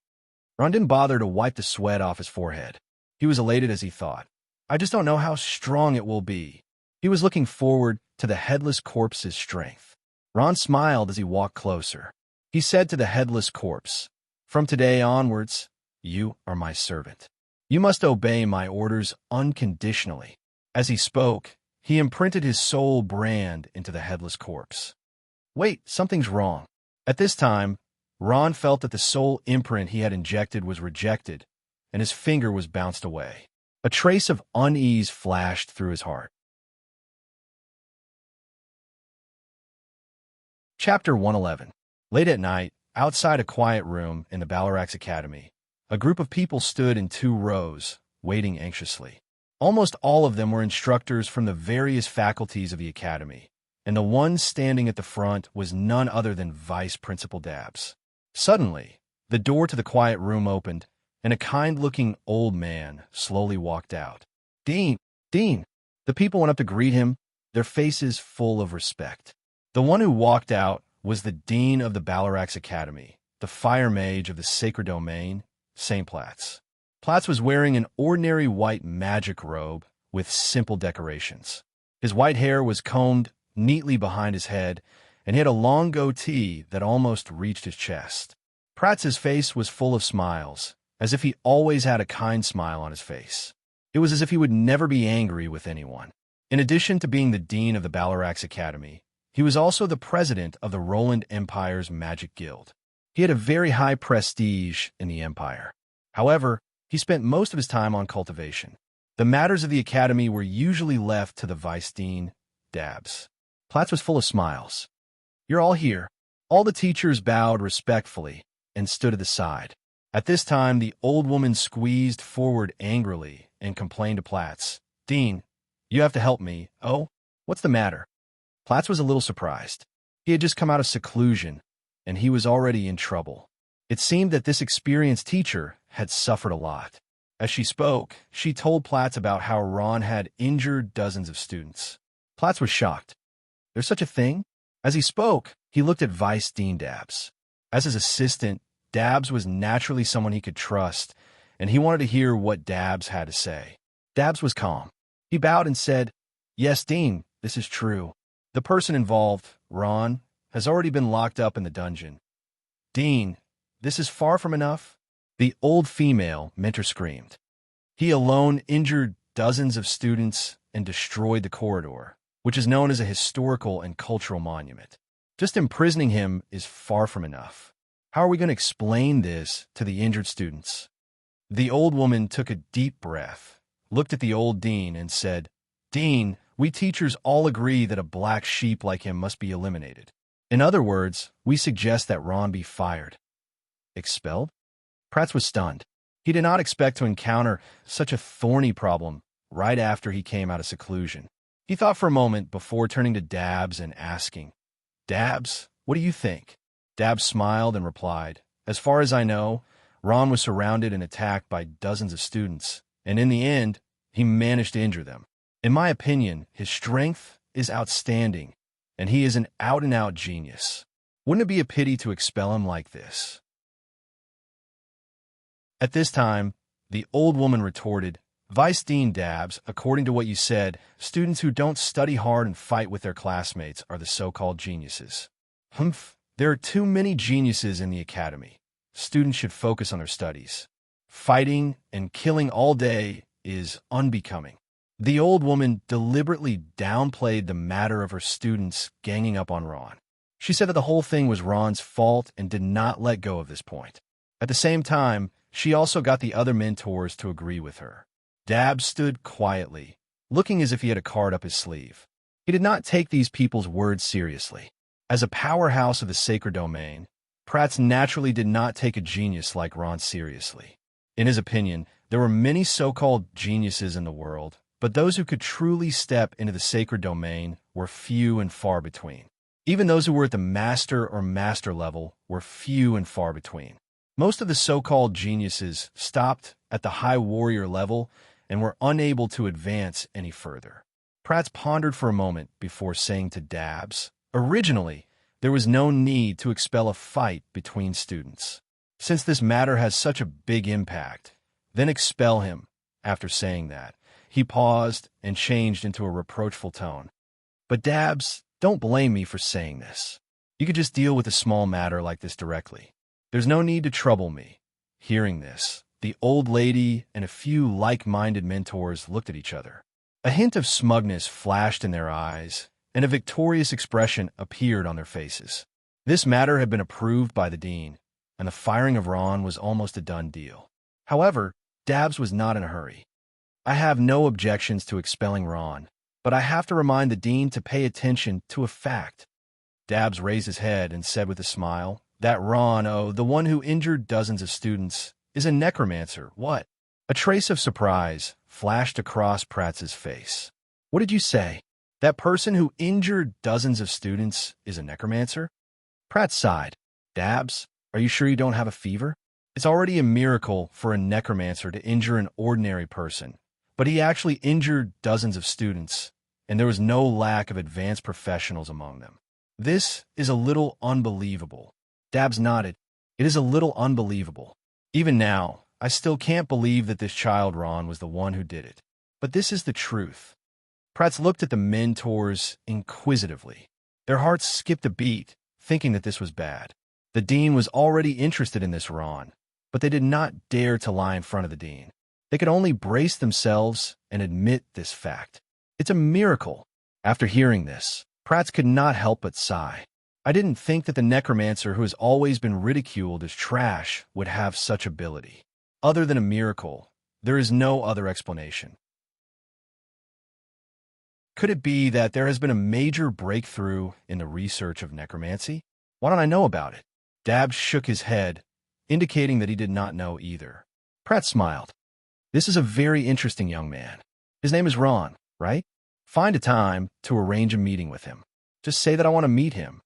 Ron didn't bother to wipe the sweat off his forehead. He was elated as he thought, I just don't know how strong it will be. He was looking forward to the headless corpse's strength. Ron smiled as he walked closer. He said to the headless corpse, From today onwards, you are my servant. You must obey my orders unconditionally." As he spoke, he imprinted his soul brand into the headless corpse. Wait, something's wrong. At this time, Ron felt that the soul imprint he had injected was rejected, and his finger was bounced away. A trace of unease flashed through his heart. Chapter 111. Late at night, outside a quiet room in the Balarax Academy, a group of people stood in 2 rows, waiting anxiously. Almost all of them were instructors from the various faculties of the academy, and the one standing at the front was none other than Vice Principal Dabbs. Suddenly, the door to the quiet room opened, and a kind-looking old man slowly walked out. "Dean! Dean!" The people went up to greet him, their faces full of respect. The one who walked out was the Dean of the Balarax Academy, the Fire Mage of the Sacred Domain, St. Platz. Platz was wearing an ordinary white magic robe with simple decorations. His white hair was combed neatly behind his head, and he had a long goatee that almost reached his chest. Pratz's face was full of smiles, as if he always had a kind smile on his face. It was as if he would never be angry with anyone. In addition to being the Dean of the Balarax Academy, he was also the president of the Roland Empire's Magic Guild. He had a very high prestige in the Empire. However, he spent most of his time on cultivation. The matters of the academy were usually left to the Vice Dean, Dabbs. Platz was full of smiles. "You're all here." All the teachers bowed respectfully and stood at the side. At this time, the old woman squeezed forward angrily and complained to Platz, "Dean, you have to help me." "Oh, what's the matter?" Platz was a little surprised. He had just come out of seclusion, and he was already in trouble. It seemed that this experienced teacher had suffered a lot. As she spoke, she told Platz about how Ron had injured dozens of students. Platz was shocked. "There's such a thing?" As he spoke, he looked at Vice Dean Dabbs. As his assistant, Dabbs was naturally someone he could trust, and he wanted to hear what Dabbs had to say. Dabbs was calm. He bowed and said, "Yes, Dean, this is true. The person involved, Ron, has already been locked up in the dungeon." "Dean, this is far from enough?" The old female mentor screamed. "He alone injured dozens of students and destroyed the corridor, which is known as a historical and cultural monument. Just imprisoning him is far from enough. How are we going to explain this to the injured students?" The old woman took a deep breath, looked at the old dean, and said, "Dean, we teachers all agree that a black sheep like him must be eliminated. In other words, we suggest that Ron be fired." "Expelled?" Pratt was stunned. He did not expect to encounter such a thorny problem right after he came out of seclusion. He thought for a moment before turning to Dabbs and asking, "Dabbs, what do you think?" Dabbs smiled and replied, "As far as I know, Ron was surrounded and attacked by dozens of students, and in the end, he managed to injure them. In my opinion, his strength is outstanding, and he is an out-and-out genius. Wouldn't it be a pity to expel him like this?" At this time, the old woman retorted, "Vice Dean Dabbs, according to what you said, students who don't study hard and fight with their classmates are the so-called geniuses." "Humph, there are too many geniuses in the academy. Students should focus on their studies. Fighting and killing all day is unbecoming." The old woman deliberately downplayed the matter of her students ganging up on Ron. She said that the whole thing was Ron's fault and did not let go of this point. At the same time, she also got the other mentors to agree with her. Dabbs stood quietly, looking as if he had a card up his sleeve. He did not take these people's words seriously. As a powerhouse of the sacred domain, Pratt naturally did not take a genius like Ron seriously. In his opinion, there were many so-called geniuses in the world, but those who could truly step into the sacred domain were few and far between. Even those who were at the master or master level were few and far between. Most of the so-called geniuses stopped at the high warrior level and were unable to advance any further. Pratt pondered for a moment before saying to Dabbs, "Originally, there was no need to expel a fight between students. Since this matter has such a big impact, then expel him." After saying that, he paused and changed into a reproachful tone. "But Dabbs, don't blame me for saying this. You could just deal with a small matter like this directly. There's no need to trouble me." Hearing this, The old lady and a few like-minded mentors looked at each other. A hint of smugness flashed in their eyes, and a victorious expression appeared on their faces. This matter had been approved by the dean, and the firing of Ron was almost a done deal. However, Dabbs was not in a hurry. I have no objections to expelling Ron, but I have to remind the dean to pay attention to a fact. Dabbs raised his head and said with a smile, that Ron, the one who injured dozens of students, is a necromancer. What? A trace of surprise flashed across Pratt's face. What did you say? That person who injured dozens of students is a necromancer? Pratt sighed. Dabbs, are you sure you don't have a fever? It's already a miracle for a necromancer to injure an ordinary person, but he actually injured dozens of students, and there was no lack of advanced professionals among them. This is a little unbelievable. Dabbs nodded. It is a little unbelievable. Even now, I still can't believe that this child Ron was the one who did it. But this is the truth. Pratt looked at the mentors inquisitively. Their hearts skipped a beat, thinking that this was bad. The dean was already interested in this Ron, but they did not dare to lie in front of the dean. They could only brace themselves and admit this fact. It's a miracle. After hearing this, Pratt could not help but sigh. I didn't think that the necromancer who has always been ridiculed as trash would have such ability. Other than a miracle, there is no other explanation. Could it be that there has been a major breakthrough in the research of necromancy? Why don't I know about it? Dabbs shook his head, indicating that he did not know either. Pratt smiled. This is a very interesting young man. His name is Ron, right? Find a time to arrange a meeting with him. Just say that I want to meet him.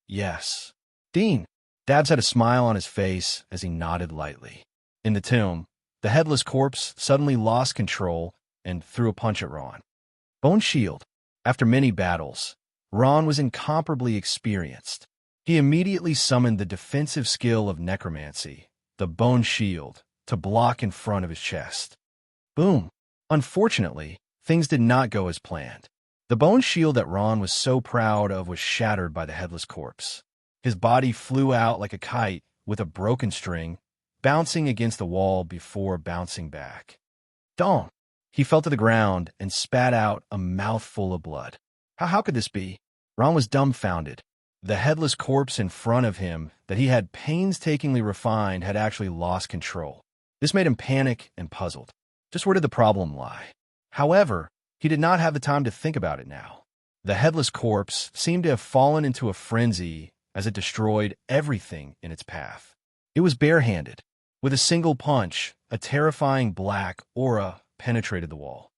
Yes. Dean. Dabbs had a smile on his face as he nodded lightly. In the tomb, the headless corpse suddenly lost control and threw a punch at Ron. Bone Shield. After many battles, Ron was incomparably experienced. He immediately summoned the defensive skill of necromancy, the Bone Shield, to block in front of his chest. Boom. Unfortunately, things did not go as planned. The bone shield that Ron was so proud of was shattered by the headless corpse. His body flew out like a kite with a broken string, bouncing against the wall before bouncing back. Dong! He fell to the ground and spat out a mouthful of blood. How could this be? Ron was dumbfounded. The headless corpse in front of him that he had painstakingly refined had actually lost control. This made him panic and puzzled. Just where did the problem lie? However, he did not have the time to think about it now. The headless corpse seemed to have fallen into a frenzy as it destroyed everything in its path. It was barehanded. With a single punch, a terrifying black aura penetrated the wall.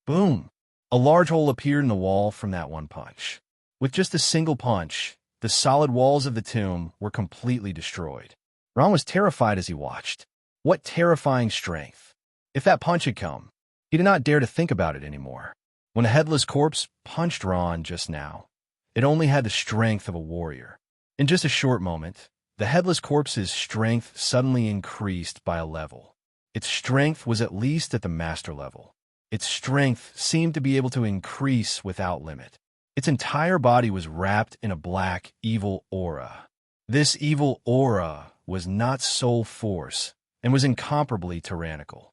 Boom! A large hole appeared in the wall from that one punch. With just a single punch, the solid walls of the tomb were completely destroyed. Ron was terrified as he watched. What terrifying strength! If that punch had come, he did not dare to think about it anymore. When a headless corpse punched Ron just now, it only had the strength of a warrior. In just a short moment, the headless corpse's strength suddenly increased by a level. Its strength was at least at the master level. Its strength seemed to be able to increase without limit. Its entire body was wrapped in a black, evil aura. This evil aura was not soul force and was incomparably tyrannical.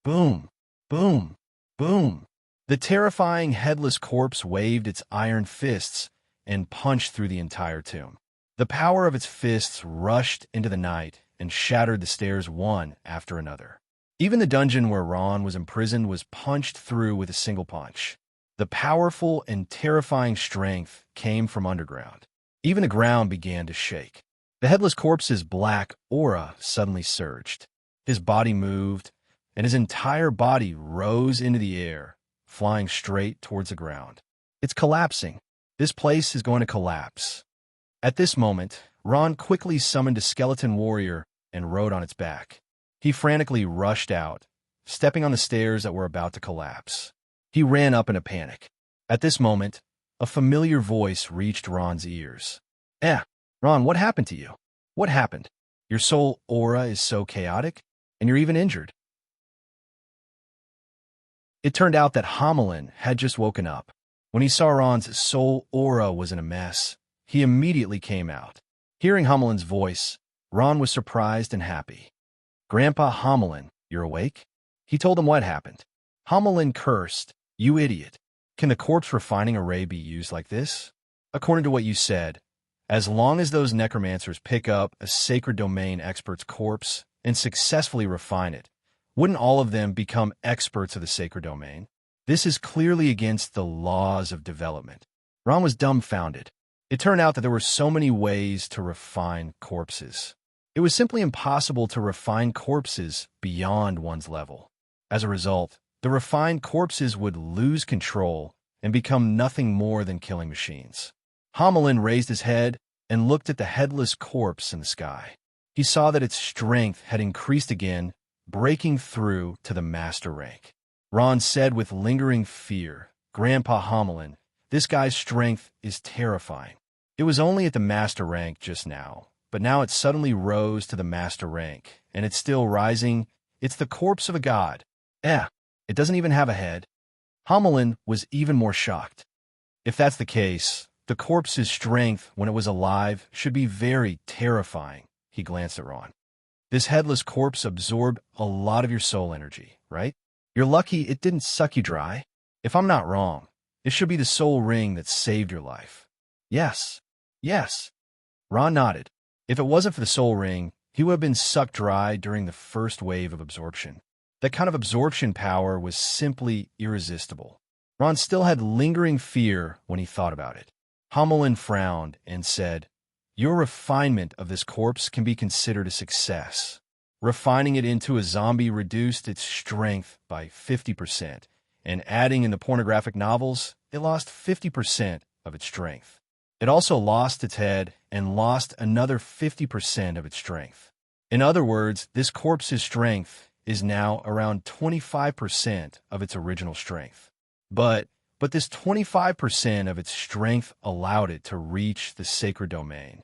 Boom! Boom! Boom! The terrifying headless corpse waved its iron fists and punched through the entire tomb. The power of its fists rushed into the night and shattered the stairs one after another. Even the dungeon where Ron was imprisoned was punched through with a single punch. The powerful and terrifying strength came from underground. Even the ground began to shake. The headless corpse's black aura suddenly surged. His body moved, and his entire body rose into the air, flying straight towards the ground. It's collapsing. This place is going to collapse. At this moment, Ron quickly summoned a skeleton warrior and rode on its back. He frantically rushed out, stepping on the stairs that were about to collapse. He ran up in a panic. At this moment, a familiar voice reached Ron's ears. Ron, what happened to you? What happened? Your soul aura is so chaotic, and you're even injured. It turned out that Hamelin had just woken up. When he saw Ron's soul aura was in a mess, he immediately came out. Hearing Hamelin's voice, Ron was surprised and happy. Grandpa Homelin, you're awake? He told him what happened. Homelin cursed, you idiot. Can the corpse refining array be used like this? According to what you said, as long as those necromancers pick up a sacred domain expert's corpse and successfully refine it, wouldn't all of them become experts of the sacred domain? This is clearly against the laws of development. Ron was dumbfounded. It turned out that there were so many ways to refine corpses. It was simply impossible to refine corpses beyond one's level. As a result, the refined corpses would lose control and become nothing more than killing machines. Homelin raised his head and looked at the headless corpse in the sky. He saw that its strength had increased again, breaking through to the master rank. Ron said with lingering fear, Grandpa Homelin, this guy's strength is terrifying. It was only at the master rank just now, but now it suddenly rose to the master rank, and it's still rising. It's the corpse of a god. It doesn't even have a head. Homelin was even more shocked. If that's the case, the corpse's strength when it was alive should be very terrifying. He glanced at Ron. This headless corpse absorbed a lot of your soul energy, right? You're lucky it didn't suck you dry. If I'm not wrong, it should be the soul ring that saved your life. Yes. Ron nodded. If it wasn't for the soul ring, he would have been sucked dry during the first wave of absorption. That kind of absorption power was simply irresistible. Ron still had lingering fear when he thought about it. Homelin frowned and said, your refinement of this corpse can be considered a success. Refining it into a zombie reduced its strength by 50%, and adding in the pornographic novels, it lost 50% of its strength. It also lost its head and lost another 50% of its strength. In other words, this corpse's strength is now around 25% of its original strength. But this 25% of its strength allowed it to reach the sacred domain.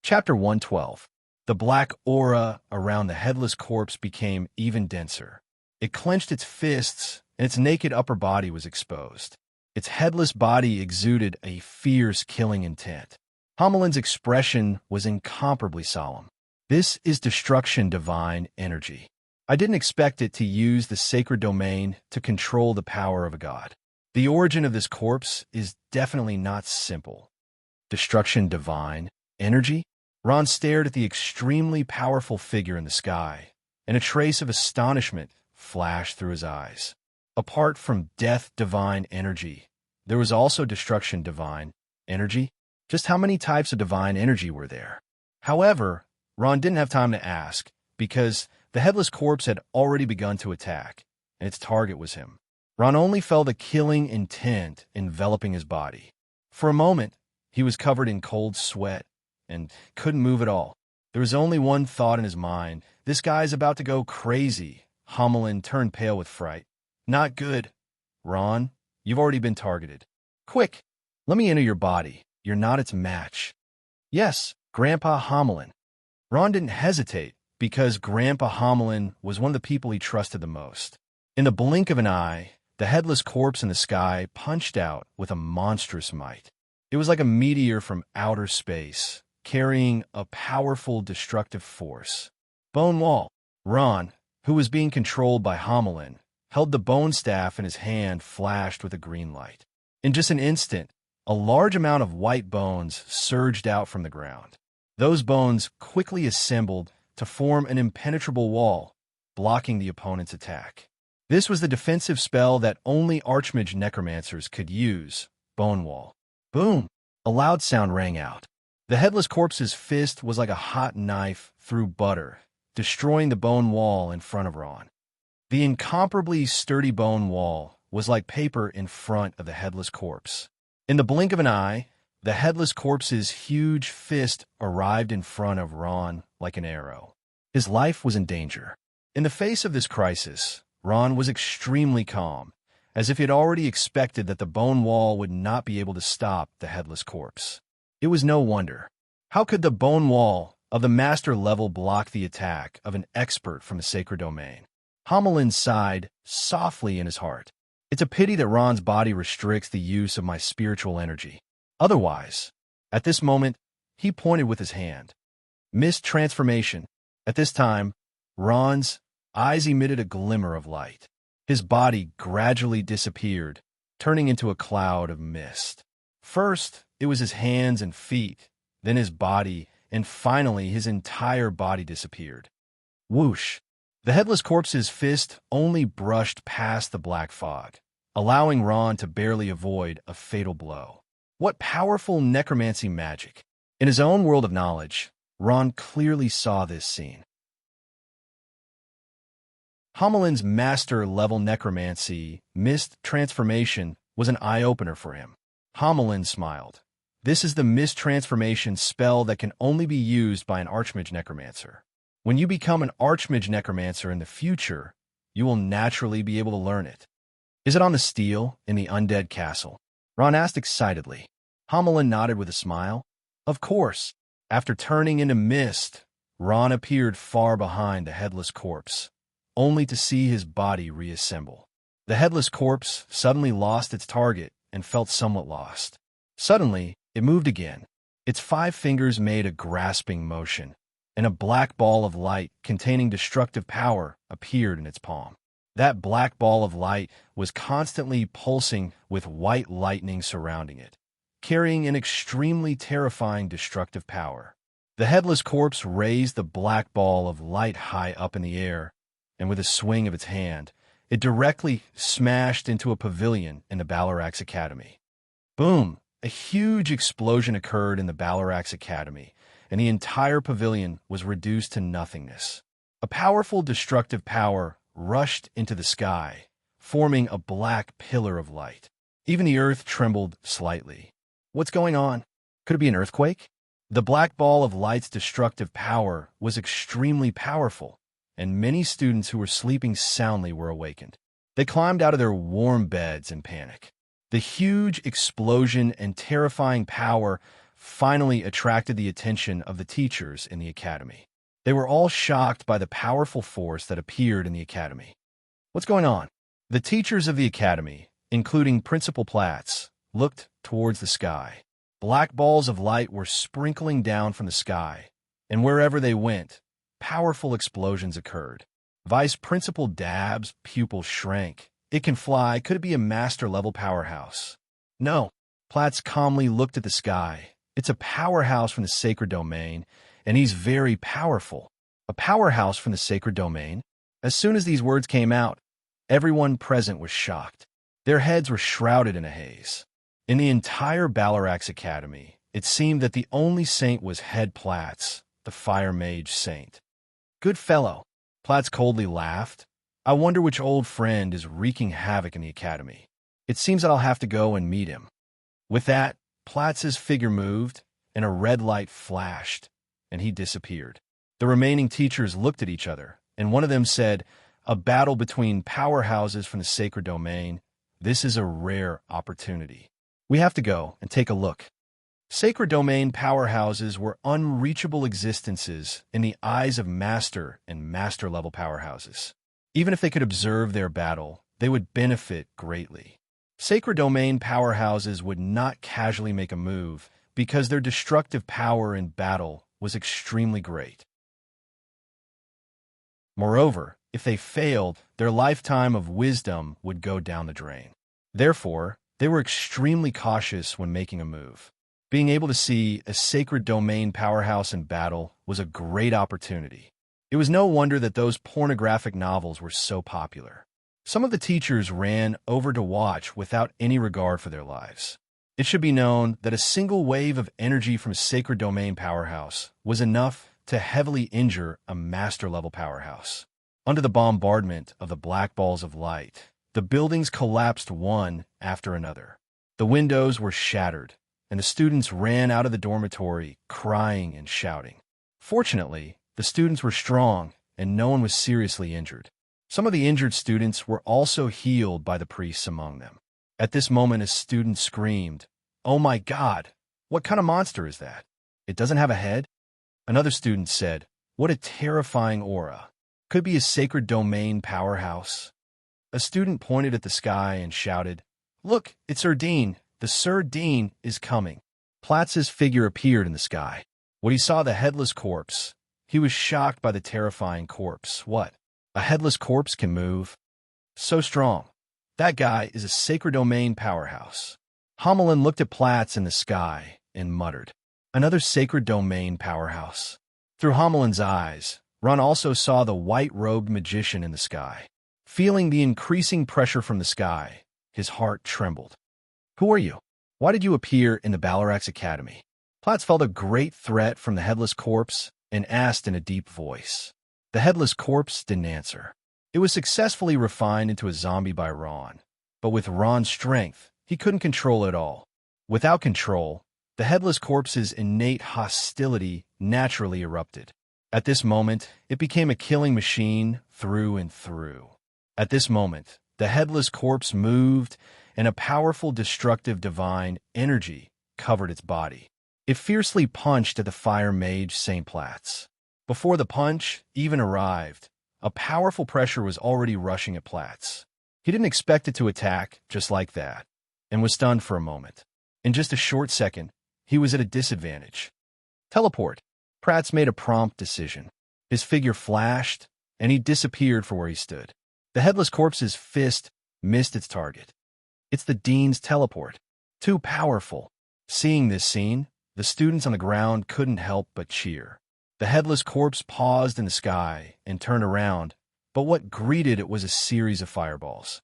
Chapter 112. The black aura around the headless corpse became even denser. It clenched its fists, and its naked upper body was exposed. Its headless body exuded a fierce killing intent. Homelin's expression was incomparably solemn. This is destruction divine energy. I didn't expect it to use the sacred domain to control the power of a god. The origin of this corpse is definitely not simple. Destruction divine energy? Ron stared at the extremely powerful figure in the sky, and a trace of astonishment flashed through his eyes. Apart from death divine energy, there was also destruction divine energy. Just how many types of divine energy were there? However, Ron didn't have time to ask, because the headless corpse had already begun to attack, and its target was him. Ron only felt the killing intent enveloping his body. For a moment, he was covered in cold sweat and couldn't move at all. There was only one thought in his mind. This guy's about to go crazy. Homelin turned pale with fright. Not good. Ron, you've already been targeted. Quick, let me enter your body. You're not its match. Yes, Grandpa Homelin. Ron didn't hesitate, because Grandpa Homelin was one of the people he trusted the most. In the blink of an eye, the headless corpse in the sky punched out with a monstrous might. It was like a meteor from outer space, carrying a powerful destructive force. Bone Wall. Ron, who was being controlled by Homelin, held the bone staff in his hand, flashed with a green light. In just an instant, a large amount of white bones surged out from the ground. Those bones quickly assembled to form an impenetrable wall, blocking the opponent's attack. This was the defensive spell that only Archmage necromancers could use, Bone Wall. Boom! A loud sound rang out. The headless corpse's fist was like a hot knife through butter, destroying the bone wall in front of Ron. The incomparably sturdy bone wall was like paper in front of the headless corpse. In the blink of an eye, the headless corpse's huge fist arrived in front of Ron like an arrow. His life was in danger. In the face of this crisis, Ron was extremely calm, as if he had already expected that the bone wall would not be able to stop the headless corpse. It was no wonder. How could the bone wall of the master level block the attack of an expert from the sacred domain? Homelin sighed softly in his heart. It's a pity that Ron's body restricts the use of my spiritual energy. Otherwise, at this moment, He pointed with his hand. Mist transformation. At this time, Ron's eyes emitted a glimmer of light. His body gradually disappeared, turning into a cloud of mist. First, it was his hands and feet, then his body, and finally his entire body disappeared. Whoosh! The headless corpse's fist only brushed past the black fog, allowing Ron to barely avoid a fatal blow. What powerful necromancy magic! In his own world of knowledge, Ron clearly saw this scene. Homeland's master-level necromancy, mist transformation, was an eye-opener for him. Homeland smiled. This is the mist transformation spell that can only be used by an Archmage necromancer. When you become an Archmage necromancer in the future, you will naturally be able to learn it. Is it on the stele in the undead castle? Ron asked excitedly. Homeland nodded with a smile. Of course. After turning into mist, Ron appeared far behind the headless corpse, only to see his body reassemble. The headless corpse suddenly lost its target and felt somewhat lost. Suddenly, it moved again. Its 5 fingers made a grasping motion, and a black ball of light containing destructive power appeared in its palm. That black ball of light was constantly pulsing with white lightning surrounding it, carrying an extremely terrifying destructive power. The headless corpse raised the black ball of light high up in the air, and with a swing of its hand, it directly smashed into a pavilion in the Balarax Academy. Boom! A huge explosion occurred in the Balarax Academy, and the entire pavilion was reduced to nothingness. A powerful destructive power rushed into the sky, forming a black pillar of light. Even the earth trembled slightly. What's going on? Could it be an earthquake? The black ball of light's destructive power was extremely powerful, and many students who were sleeping soundly were awakened. They climbed out of their warm beds in panic. The huge explosion and terrifying power finally attracted the attention of the teachers in the academy. They were all shocked by the powerful force that appeared in the academy. What's going on? The teachers of the academy, including Principal Platts, looked towards the sky. Black balls of light were sprinkling down from the sky, and wherever they went, powerful explosions occurred. Vice Principal Dabb's pupil shrank. It can fly. Could it be a master-level powerhouse? No. Platts calmly looked at the sky. It's a powerhouse from the sacred domain, and he's very powerful. A powerhouse from the sacred domain? As soon as these words came out, everyone present was shocked. Their heads were shrouded in a haze. In the entire Balarax Academy, it seemed that the only saint was Head Platts, the Fire Mage Saint. Good fellow. Platts coldly laughed. I wonder which old friend is wreaking havoc in the academy. It seems that I'll have to go and meet him. With that, Platts's figure moved, and a red light flashed, and he disappeared. The remaining teachers looked at each other, and one of them said, a battle between powerhouses from the sacred domain. This is a rare opportunity. We have to go and take a look. Sacred domain powerhouses were unreachable existences in the eyes of master and master-level powerhouses. Even if they could observe their battle, they would benefit greatly. Sacred domain powerhouses would not casually make a move because their destructive power in battle was extremely great. Moreover, if they failed, their lifetime of wisdom would go down the drain. Therefore, they were extremely cautious when making a move. Being able to see a sacred domain powerhouse in battle was a great opportunity. It was no wonder that those pornographic novels were so popular. Some of the teachers ran over to watch without any regard for their lives. It should be known that a single wave of energy from a sacred domain powerhouse was enough to heavily injure a master-level powerhouse. Under the bombardment of the black balls of light, the buildings collapsed one after another. The windows were shattered, and the students ran out of the dormitory crying and shouting. Fortunately, the students were strong, and no one was seriously injured. Some of the injured students were also healed by the priests among them. At this moment, a student screamed, "Oh my God! What kind of monster is that? It doesn't have a head?" Another student said, "What a terrifying aura. Could be a sacred domain powerhouse." A student pointed at the sky and shouted, "Look, it's Erdine. The Sir Dean is coming." Platts's figure appeared in the sky. When he saw the headless corpse, he was shocked by the terrifying corpse. What? A headless corpse can move? So strong. That guy is a sacred domain powerhouse. Homelin looked at Platts in the sky and muttered, "Another sacred domain powerhouse." Through Homelin's eyes, Ron also saw the white-robed magician in the sky. Feeling the increasing pressure from the sky, his heart trembled. "Who are you? Why did you appear in the Balarax Academy?" Platts felt a great threat from the headless corpse and asked in a deep voice. The headless corpse didn't answer. It was successfully refined into a zombie by Ron, but with Ron's strength, he couldn't control it all. Without control, the headless corpse's innate hostility naturally erupted. At this moment, it became a killing machine through and through. At this moment, the headless corpse moved, and a powerful destructive divine energy covered its body. It fiercely punched at the fire mage St. Platts. Before the punch even arrived, a powerful pressure was already rushing at Platts. He didn't expect it to attack just like that, and was stunned for a moment. In just a short second, he was at a disadvantage. Teleport. Platts made a prompt decision. His figure flashed, and he disappeared from where he stood. The headless corpse's fist missed its target. It's the dean's teleport. Too powerful. Seeing this scene, the students on the ground couldn't help but cheer. The headless corpse paused in the sky and turned around, but what greeted it was a series of fireballs.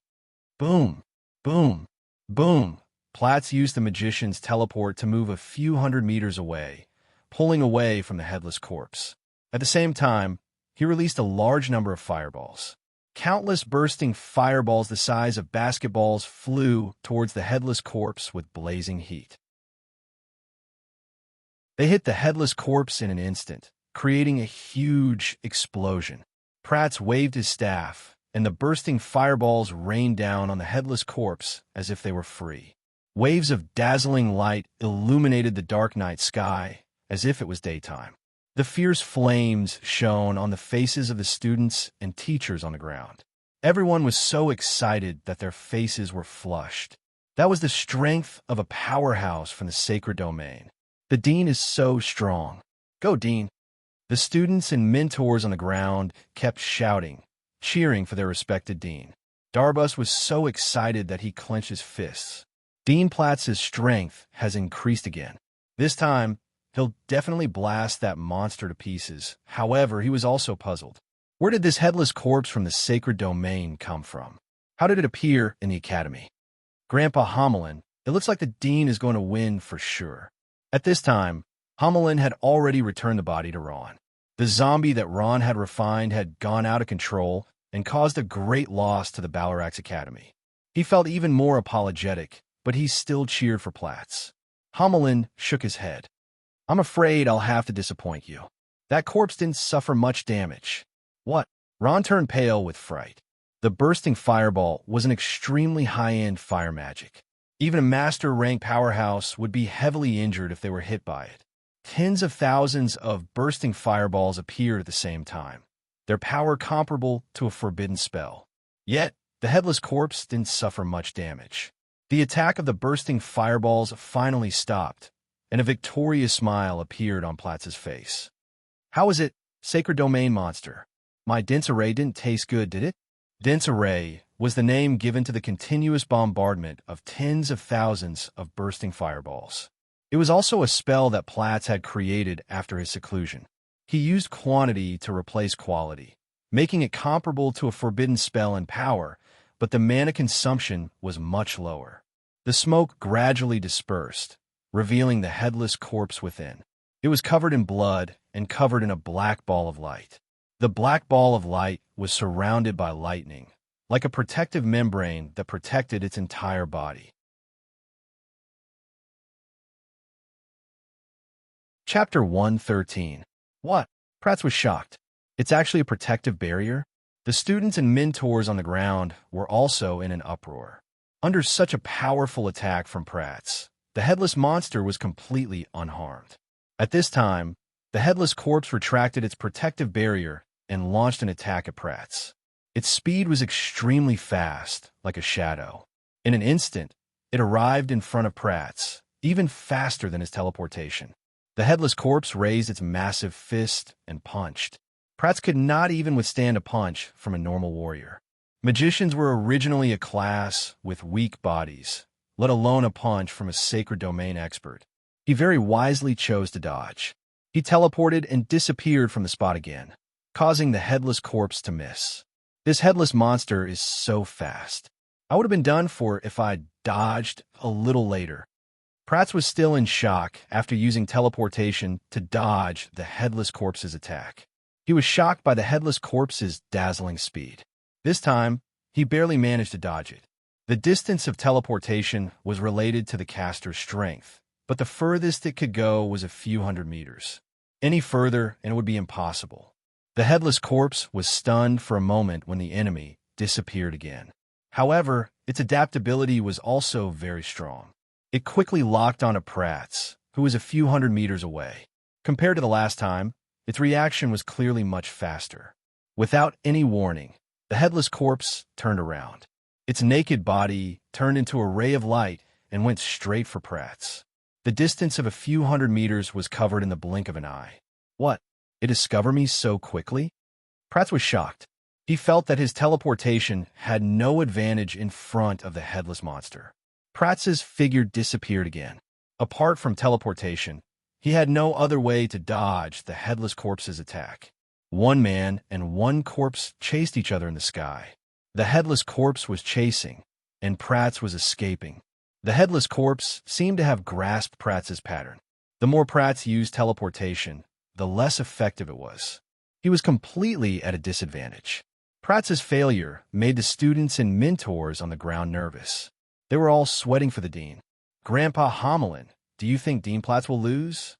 Boom, boom, boom. Platts used the magician's teleport to move a few hundred meters away, pulling away from the headless corpse. At the same time, he released a large number of fireballs. Countless bursting fireballs the size of basketballs flew towards the headless corpse with blazing heat. They hit the headless corpse in an instant, creating a huge explosion. Platts waved his staff, and the bursting fireballs rained down on the headless corpse as if they were free. Waves of dazzling light illuminated the dark night sky as if it was daytime. The fierce flames shone on the faces of the students and teachers on the ground. Everyone was so excited that their faces were flushed. That was the strength of a powerhouse from the sacred domain. The dean is so strong. Go, Dean. The students and mentors on the ground kept shouting, cheering for their respected dean. Darbus was so excited that he clenched his fists. Dean Platts' strength has increased again. This time, he'll definitely blast that monster to pieces. However, he was also puzzled. Where did this headless corpse from the sacred domain come from? How did it appear in the academy? Grandpa Homelin, it looks like the dean is going to win for sure. At this time, Homelin had already returned the body to Ron. The zombie that Ron had refined had gone out of control and caused a great loss to the Balarax Academy. He felt even more apologetic, but he still cheered for Platts. Homelin shook his head. I'm afraid I'll have to disappoint you. That corpse didn't suffer much damage. What? Ron turned pale with fright. The bursting fireball was an extremely high-end fire magic. Even a master-rank powerhouse would be heavily injured if they were hit by it. Tens of thousands of bursting fireballs appeared at the same time, their power comparable to a forbidden spell. Yet, the headless corpse didn't suffer much damage. The attack of the bursting fireballs finally stopped, and a victorious smile appeared on Platts' face. How is it, Sacred Domain Monster? My dense array didn't taste good, did it? Dense array was the name given to the continuous bombardment of tens of thousands of bursting fireballs. It was also a spell that Platts had created after his seclusion. He used quantity to replace quality, making it comparable to a forbidden spell in power, but the mana consumption was much lower. The smoke gradually dispersed, revealing the headless corpse within. It was covered in blood and covered in a black ball of light. The black ball of light was surrounded by lightning, like a protective membrane that protected its entire body. Chapter 113. What? Platts was shocked. It's actually a protective barrier? The students and mentors on the ground were also in an uproar. Under such a powerful attack from Platts, the headless monster was completely unharmed. At this time, the headless corpse retracted its protective barrier and launched an attack at Platts. Its speed was extremely fast, like a shadow. In an instant, it arrived in front of Platts, even faster than his teleportation. The headless corpse raised its massive fist and punched. Prats could not even withstand a punch from a normal warrior. Magicians were originally a class with weak bodies, let alone a punch from a sacred domain expert. He very wisely chose to dodge. He teleported and disappeared from the spot again, causing the headless corpse to miss. This headless monster is so fast. I would have been done for if I'd dodged a little later. Prats was still in shock after using teleportation to dodge the headless corpse's attack. He was shocked by the headless corpse's dazzling speed. This time, he barely managed to dodge it. The distance of teleportation was related to the caster's strength, but the furthest it could go was a few hundred meters. Any further, and it would be impossible. The headless corpse was stunned for a moment when the enemy disappeared again. However, its adaptability was also very strong. It quickly locked onto Prats, who was a few hundred meters away. Compared to the last time, its reaction was clearly much faster. Without any warning, the headless corpse turned around. Its naked body turned into a ray of light and went straight for Prats. The distance of a few hundred meters was covered in the blink of an eye. What? It discovered me so quickly? Prats was shocked. He felt that his teleportation had no advantage in front of the headless monster. Prats's figure disappeared again. Apart from teleportation, he had no other way to dodge the headless corpse's attack. One man and one corpse chased each other in the sky. The headless corpse was chasing, and Prats was escaping. The headless corpse seemed to have grasped Prats's pattern. The more Prats used teleportation, the less effective it was. He was completely at a disadvantage. Prats's failure made the students and mentors on the ground nervous. They were all sweating for the dean. Grandpa Hamelin, do you think Dean Platz will lose?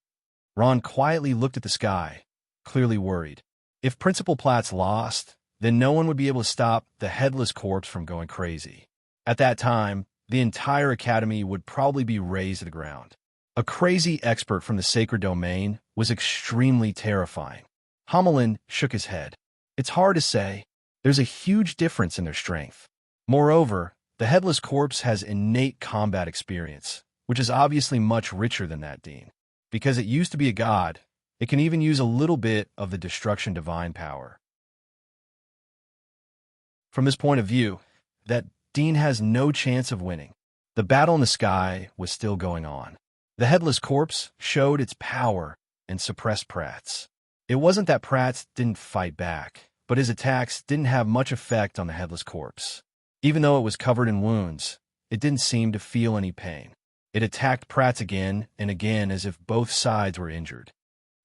Ron quietly looked at the sky, clearly worried. If Principal Platz lost, then no one would be able to stop the headless corpse from going crazy. At that time, the entire academy would probably be razed to the ground. A crazy expert from the sacred domain was extremely terrifying. Hamelin shook his head. It's hard to say. There's a huge difference in their strength. Moreover, the headless corpse has innate combat experience, which is obviously much richer than that dean. Because it used to be a god, it can even use a little bit of the destruction divine power. From this point of view, that dean has no chance of winning. The battle in the sky was still going on. The headless corpse showed its power and suppressed Prats. It wasn't that Prats didn't fight back, but his attacks didn't have much effect on the headless corpse. Even though it was covered in wounds, it didn't seem to feel any pain. It attacked Prats again and again as if both sides were injured.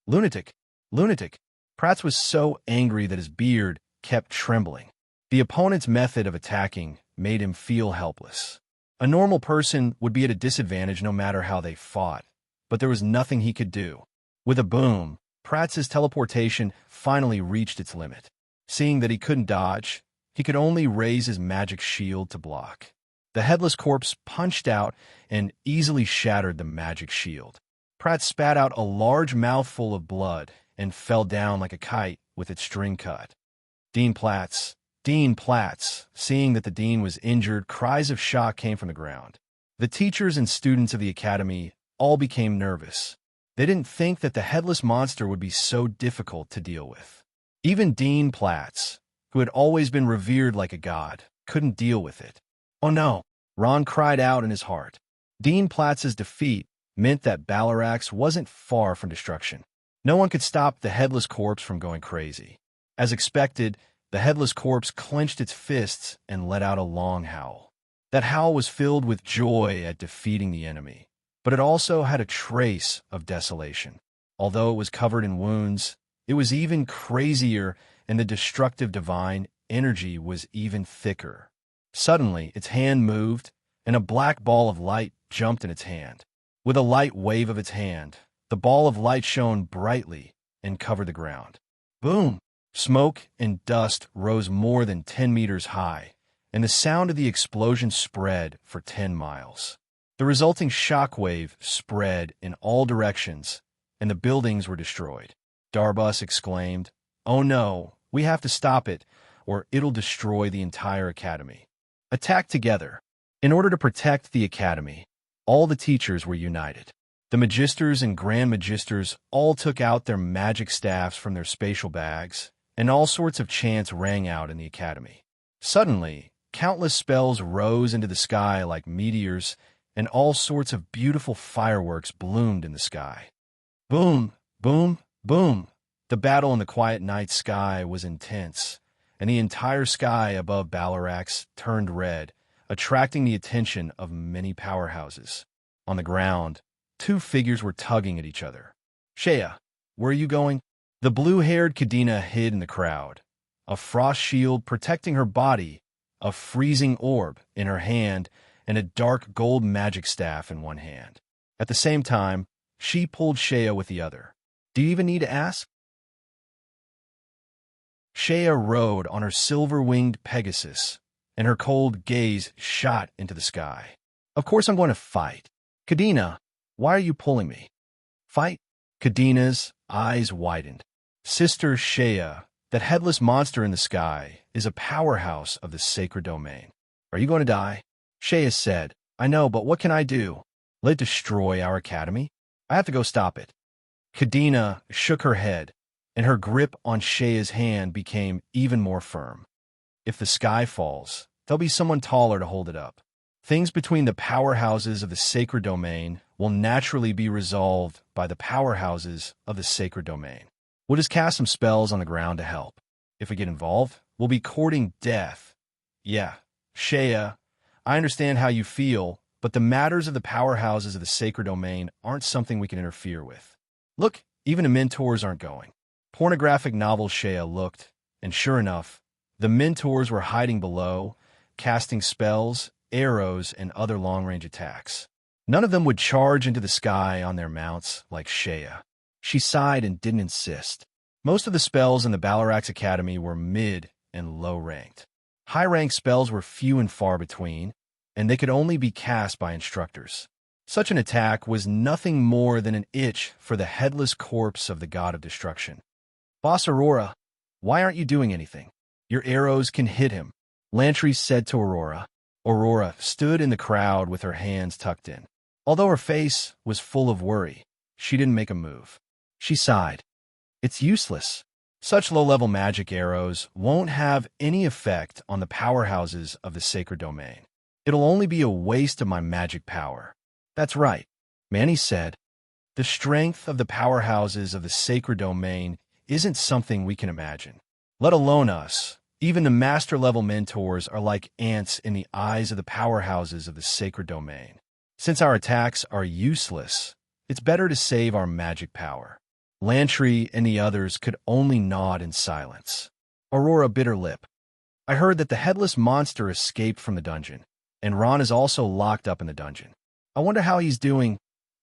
Lunatic! Lunatic! Prats was so angry that his beard kept trembling. The opponent's method of attacking made him feel helpless. A normal person would be at a disadvantage no matter how they fought, but there was nothing he could do. With a boom, Prats's teleportation finally reached its limit. Seeing that he couldn't dodge, he could only raise his magic shield to block. The headless corpse punched out and easily shattered the magic shield. Prats spat out a large mouthful of blood and fell down like a kite with its string cut. Dean Platz! Dean Platz! Seeing that the dean was injured, cries of shock came from the ground. The teachers and students of the academy all became nervous. They didn't think that the headless monster would be so difficult to deal with. Even Dean Platz, who had always been revered like a god, couldn't deal with it. Oh no! Ron cried out in his heart. Dean Platz's defeat meant that Balarax wasn't far from destruction. No one could stop the headless corpse from going crazy. As expected, the headless corpse clenched its fists and let out a long howl. That howl was filled with joy at defeating the enemy, but it also had a trace of desolation. Although it was covered in wounds, it was even crazier, and the destructive divine energy was even thicker. Suddenly, its hand moved, and a black ball of light jumped in its hand. With a light wave of its hand, the ball of light shone brightly and covered the ground. Boom! Smoke and dust rose more than 10 meters high, and the sound of the explosion spread for 10 miles. The resulting shockwave spread in all directions, and the buildings were destroyed. Darbus exclaimed, "Oh no, we have to stop it, or it'll destroy the entire academy." Attack together. In order to protect the academy, all the teachers were united. The magisters and grand magisters all took out their magic staffs from their spatial bags, and all sorts of chants rang out in the academy. Suddenly, countless spells rose into the sky like meteors, and all sorts of beautiful fireworks bloomed in the sky. Boom, boom, boom. The battle in the quiet night sky was intense, and the entire sky above Balarax turned red, attracting the attention of many powerhouses. On the ground, two figures were tugging at each other. Shea, where are you going? The blue-haired Kadena hid in the crowd, a frost shield protecting her body, a freezing orb in her hand, and a dark gold magic staff in one hand. At the same time, she pulled Shea with the other. Do you even need to ask? Shea rode on her silver-winged Pegasus, and her cold gaze shot into the sky. Of course I'm going to fight. Kadena, why are you pulling me? Fight? Kadena's eyes widened. Sister Shea, that headless monster in the sky, is a powerhouse of the sacred domain. Are you going to die? Shea said, I know, but what can I do? Let it destroy our academy? I have to go stop it. Kadena shook her head, and her grip on Shea's hand became even more firm. If the sky falls, there'll be someone taller to hold it up. Things between the powerhouses of the sacred domain will naturally be resolved by the powerhouses of the sacred domain. We'll just cast some spells on the ground to help. If we get involved, we'll be courting death. Yeah, Shea, I understand how you feel, but the matters of the powerhouses of the sacred domain aren't something we can interfere with. Look, even the mentors aren't going. Pornographic novel Shea looked, and sure enough, the mentors were hiding below, casting spells, arrows, and other long-range attacks. None of them would charge into the sky on their mounts like Shea. She sighed and didn't insist. Most of the spells in the Balarax Academy were mid and low-ranked. High-ranked spells were few and far between, and they could only be cast by instructors. Such an attack was nothing more than an itch for the headless corpse of the god of destruction. Boss Aurora, why aren't you doing anything? Your arrows can hit him, Lantry said to Aurora. Aurora stood in the crowd with her hands tucked in. Although her face was full of worry, she didn't make a move. She sighed. It's useless. Such low-level magic arrows won't have any effect on the powerhouses of the sacred domain. It'll only be a waste of my magic power. That's right, Manny said. The strength of the powerhouses of the sacred domain isn't something we can imagine. Let alone us. Even the master-level mentors are like ants in the eyes of the powerhouses of the sacred domain. Since our attacks are useless, it's better to save our magic power. Lantry and the others could only nod in silence. Aurora bit her lip. I heard that the headless monster escaped from the dungeon, and Ron is also locked up in the dungeon. I wonder how he's doing.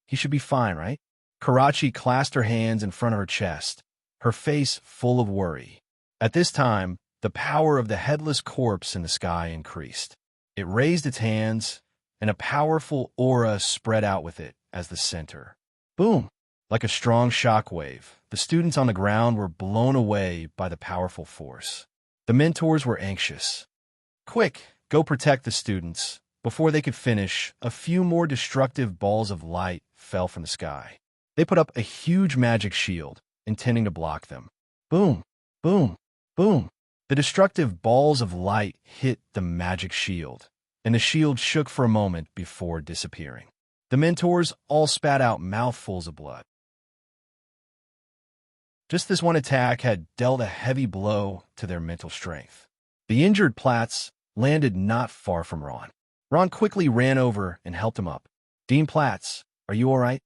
He should be fine, right? Karachi clasped her hands in front of her chest, her face full of worry. At this time, the power of the headless corpse in the sky increased. It raised its hands, and a powerful aura spread out with it as the center. Boom! Like a strong shockwave, the students on the ground were blown away by the powerful force. The mentors were anxious. Quick, go protect the students. Before they could finish, a few more destructive balls of light fell from the sky. They put up a huge magic shield, intending to block them. Boom! Boom! Boom! The destructive balls of light hit the magic shield, and the shield shook for a moment before disappearing. The mentors all spat out mouthfuls of blood. Just this one attack had dealt a heavy blow to their mental strength. The injured Platts landed not far from Ron. Ron quickly ran over and helped him up. Dean Platts, are you all right?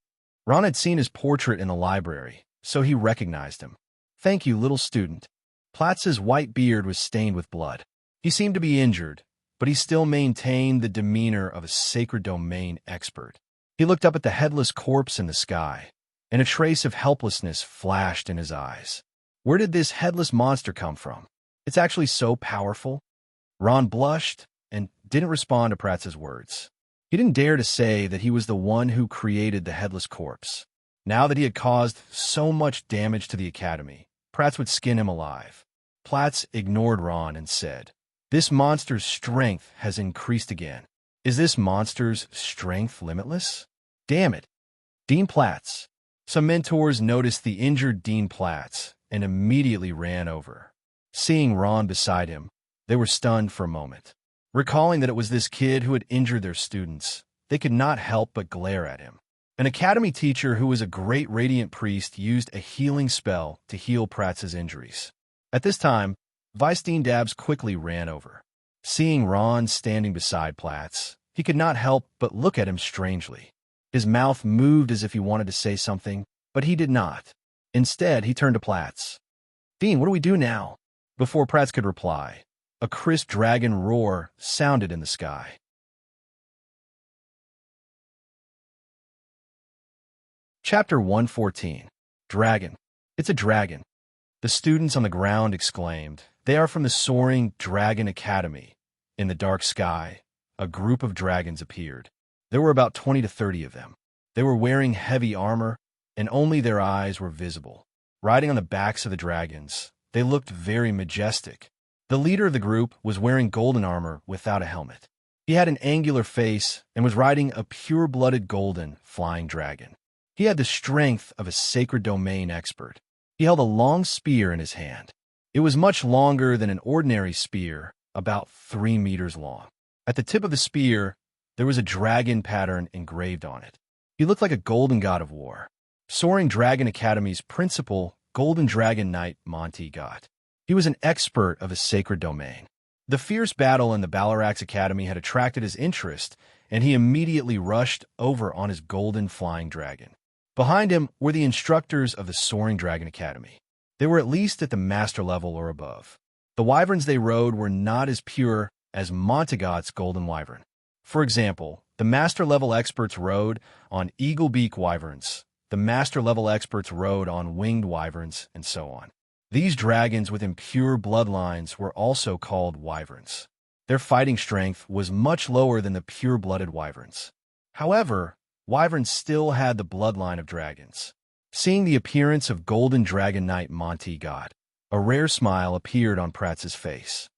Ron had seen his portrait in the library, so he recognized him. Thank you, little student. Platts's white beard was stained with blood. He seemed to be injured, but he still maintained the demeanor of a sacred domain expert. He looked up at the headless corpse in the sky, and a trace of helplessness flashed in his eyes. Where did this headless monster come from? It's actually so powerful. Ron blushed and didn't respond to Pratt's words. He didn't dare to say that he was the one who created the headless corpse. Now that he had caused so much damage to the academy, Pratt would skin him alive. Platts ignored Ron and said, This monster's strength has increased again. Is this monster's strength limitless? Damn it. Dean Platts. Some mentors noticed the injured Dean Platts and immediately ran over. Seeing Ron beside him, they were stunned for a moment. Recalling that it was this kid who had injured their students, they could not help but glare at him. An academy teacher who was a great radiant priest used a healing spell to heal Pratt's injuries. At this time, Vice Dean Dabbs quickly ran over. Seeing Ron standing beside Platts, he could not help but look at him strangely. His mouth moved as if he wanted to say something, but he did not. Instead, he turned to Platts. "Dean, what do we do now?" Before Platts could reply, a crisp dragon roar sounded in the sky. Chapter 114. Dragon. It's a dragon. The students on the ground exclaimed. They are from the soaring Dragon Academy. In the dark sky, a group of dragons appeared. There were about 20 to 30 of them. They were wearing heavy armor, and only their eyes were visible. Riding on the backs of the dragons, they looked very majestic. The leader of the group was wearing golden armor without a helmet. He had an angular face and was riding a pure-blooded golden flying dragon. He had the strength of a sacred domain expert. He held a long spear in his hand. It was much longer than an ordinary spear, about 3 meters long. At the tip of the spear, there was a dragon pattern engraved on it. He looked like a golden god of war. Soaring Dragon Academy's principal, Golden Dragon Knight Monty Gott. He was an expert of a sacred domain. The fierce battle in the Balarax Academy had attracted his interest, and he immediately rushed over on his golden flying dragon. Behind him were the instructors of the Soaring Dragon Academy. They were at least at the master level or above. The wyverns they rode were not as pure as Montagott's golden wyvern. For example, the master-level experts rode on eagle-beak wyverns, the master-level experts rode on winged wyverns, and so on. These dragons with impure bloodlines were also called wyverns. Their fighting strength was much lower than the pure-blooded wyverns. However, wyverns still had the bloodline of dragons. Seeing the appearance of Golden Dragon Knight Monty Gott, a rare smile appeared on Pratz's face.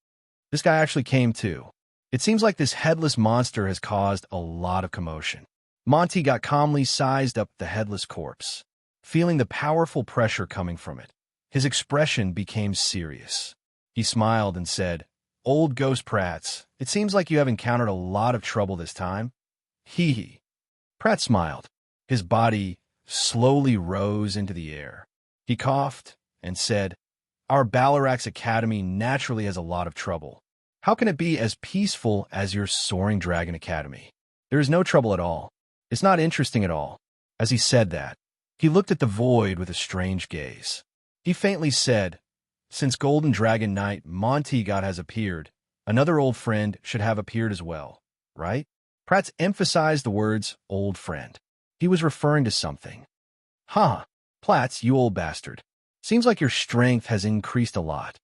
This guy actually came too. It seems like this headless monster has caused a lot of commotion. Monty Gott calmly sized up the headless corpse. Feeling the powerful pressure coming from it, his expression became serious. He smiled and said, "Old Ghost Pratz, it seems like you have encountered a lot of trouble this time." Hee hee. Pratt smiled. His body slowly rose into the air. He coughed and said, "Our Balarax Academy naturally has a lot of trouble. How can it be as peaceful as your Soaring Dragon Academy? There is no trouble at all. It's not interesting at all." As he said that, he looked at the void with a strange gaze. He faintly said, "Since Golden Dragon Knight Monty Gott has appeared, another old friend should have appeared as well, right?" Pratt emphasized the words, "old friend." He was referring to something. "Huh, Platts, you old bastard. Seems like your strength has increased a lot."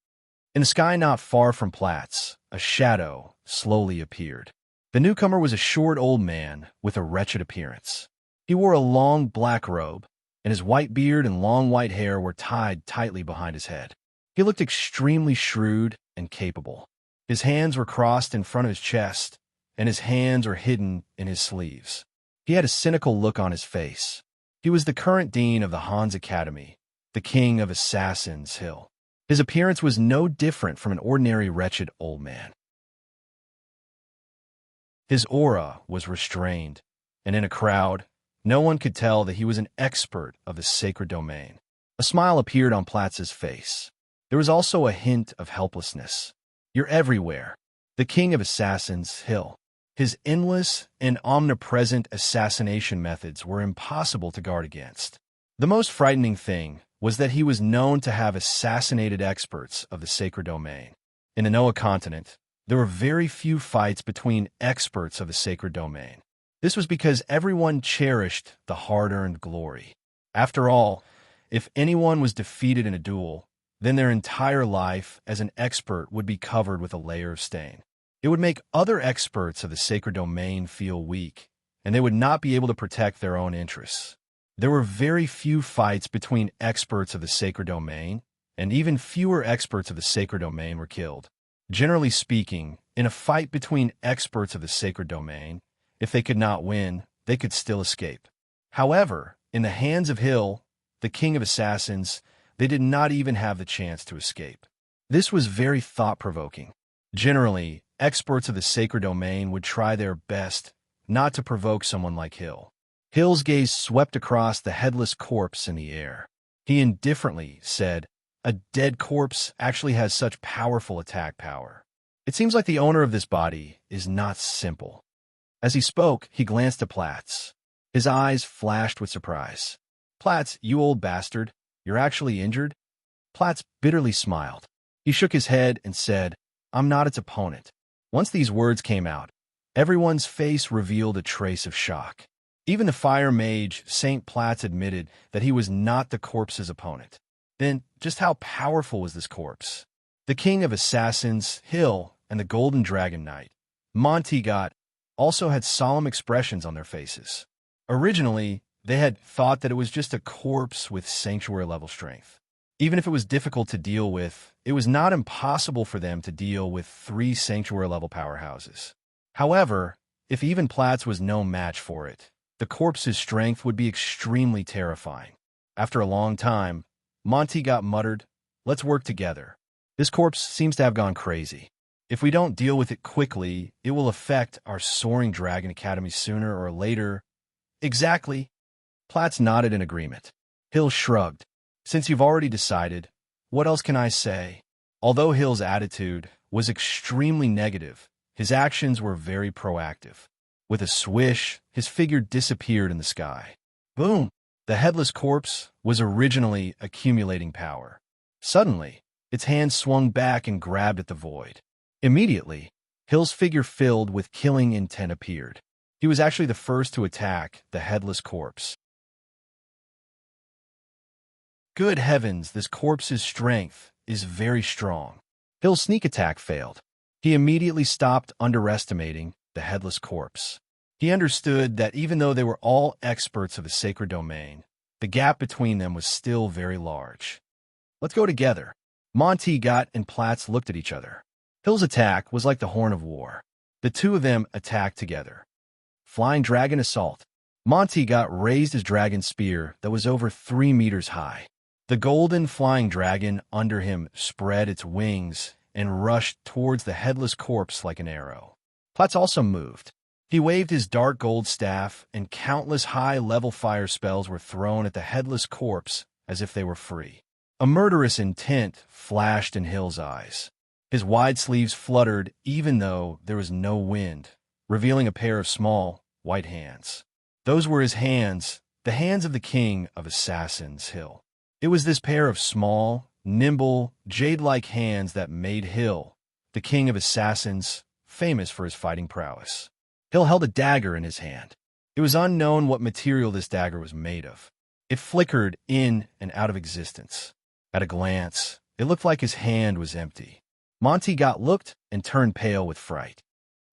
In the sky not far from Platts, a shadow slowly appeared. The newcomer was a short old man with a wretched appearance. He wore a long black robe, and his white beard and long white hair were tied tightly behind his head. He looked extremely shrewd and capable. His hands were crossed in front of his chest, and his hands were hidden in his sleeves. He had a cynical look on his face. He was the current dean of the Hans Academy, the king of Assassin's Hill. His appearance was no different from an ordinary wretched old man. His aura was restrained, and in a crowd, no one could tell that he was an expert of the sacred domain. A smile appeared on Platz's face. There was also a hint of helplessness. "You're everywhere. The king of Assassin's Hill." His endless and omnipresent assassination methods were impossible to guard against. The most frightening thing was that he was known to have assassinated experts of the sacred domain. In the Noah continent, there were very few fights between experts of the sacred domain. This was because everyone cherished the hard-earned glory. After all, if anyone was defeated in a duel, then their entire life as an expert would be covered with a layer of stain. It would make other experts of the sacred domain feel weak, and they would not be able to protect their own interests. There were very few fights between experts of the sacred domain, and even fewer experts of the sacred domain were killed. Generally speaking, in a fight between experts of the sacred domain, if they could not win, they could still escape. However, in the hands of Hill, the king of assassins, they did not even have the chance to escape. This was very thought-provoking. Generally, experts of the sacred domain would try their best not to provoke someone like Hill. Hill's gaze swept across the headless corpse in the air. He indifferently said, "A dead corpse actually has such powerful attack power. It seems like the owner of this body is not simple." As he spoke, he glanced at Platz. His eyes flashed with surprise. "Platz, you old bastard, you're actually injured?" Platz bitterly smiled. He shook his head and said, "I'm not its opponent." Once these words came out, everyone's face revealed a trace of shock. Even the fire mage, Saint Platz, admitted that he was not the corpse's opponent. Then, just how powerful was this corpse? The king of assassins, Hill, and the golden dragon knight, Montegot, also had solemn expressions on their faces. Originally, they had thought that it was just a corpse with sanctuary-level strength. Even if it was difficult to deal with, it was not impossible for them to deal with 3 sanctuary-level powerhouses. However, if even Platz was no match for it, the corpse's strength would be extremely terrifying. After a long time, Montegot muttered, "Let's work together. This corpse seems to have gone crazy. If we don't deal with it quickly, it will affect our soaring Dragon Academy sooner or later." "Exactly." Platz nodded in agreement. Hill shrugged. "Since you've already decided, what else can I say?" Although Hill's attitude was extremely negative, his actions were very proactive. With a swish, his figure disappeared in the sky. Boom! The headless corpse was originally accumulating power. Suddenly, its hand swung back and grabbed at the void. Immediately, Hill's figure filled with killing intent appeared. He was actually the first to attack the headless corpse. Good heavens, this corpse's strength is very strong. Hill's sneak attack failed. He immediately stopped underestimating the headless corpse. He understood that even though they were all experts of the sacred domain, the gap between them was still very large. "Let's go together." Montegot and Platz looked at each other. Hill's attack was like the horn of war. The two of them attacked together. Flying Dragon Assault. Montegot raised his dragon spear that was over 3 meters high. The golden flying dragon under him spread its wings and rushed towards the headless corpse like an arrow. Platz also moved. He waved his dark gold staff, and countless high-level fire spells were thrown at the headless corpse as if they were free. A murderous intent flashed in Hill's eyes. His wide sleeves fluttered even though there was no wind, revealing a pair of small, white hands. Those were his hands, the hands of the king of assassins, Hill. It was this pair of small, nimble, jade-like hands that made Hill, the king of assassins, famous for his fighting prowess. Hill held a dagger in his hand. It was unknown what material this dagger was made of. It flickered in and out of existence. At a glance, it looked like his hand was empty. Montegot looked and turned pale with fright.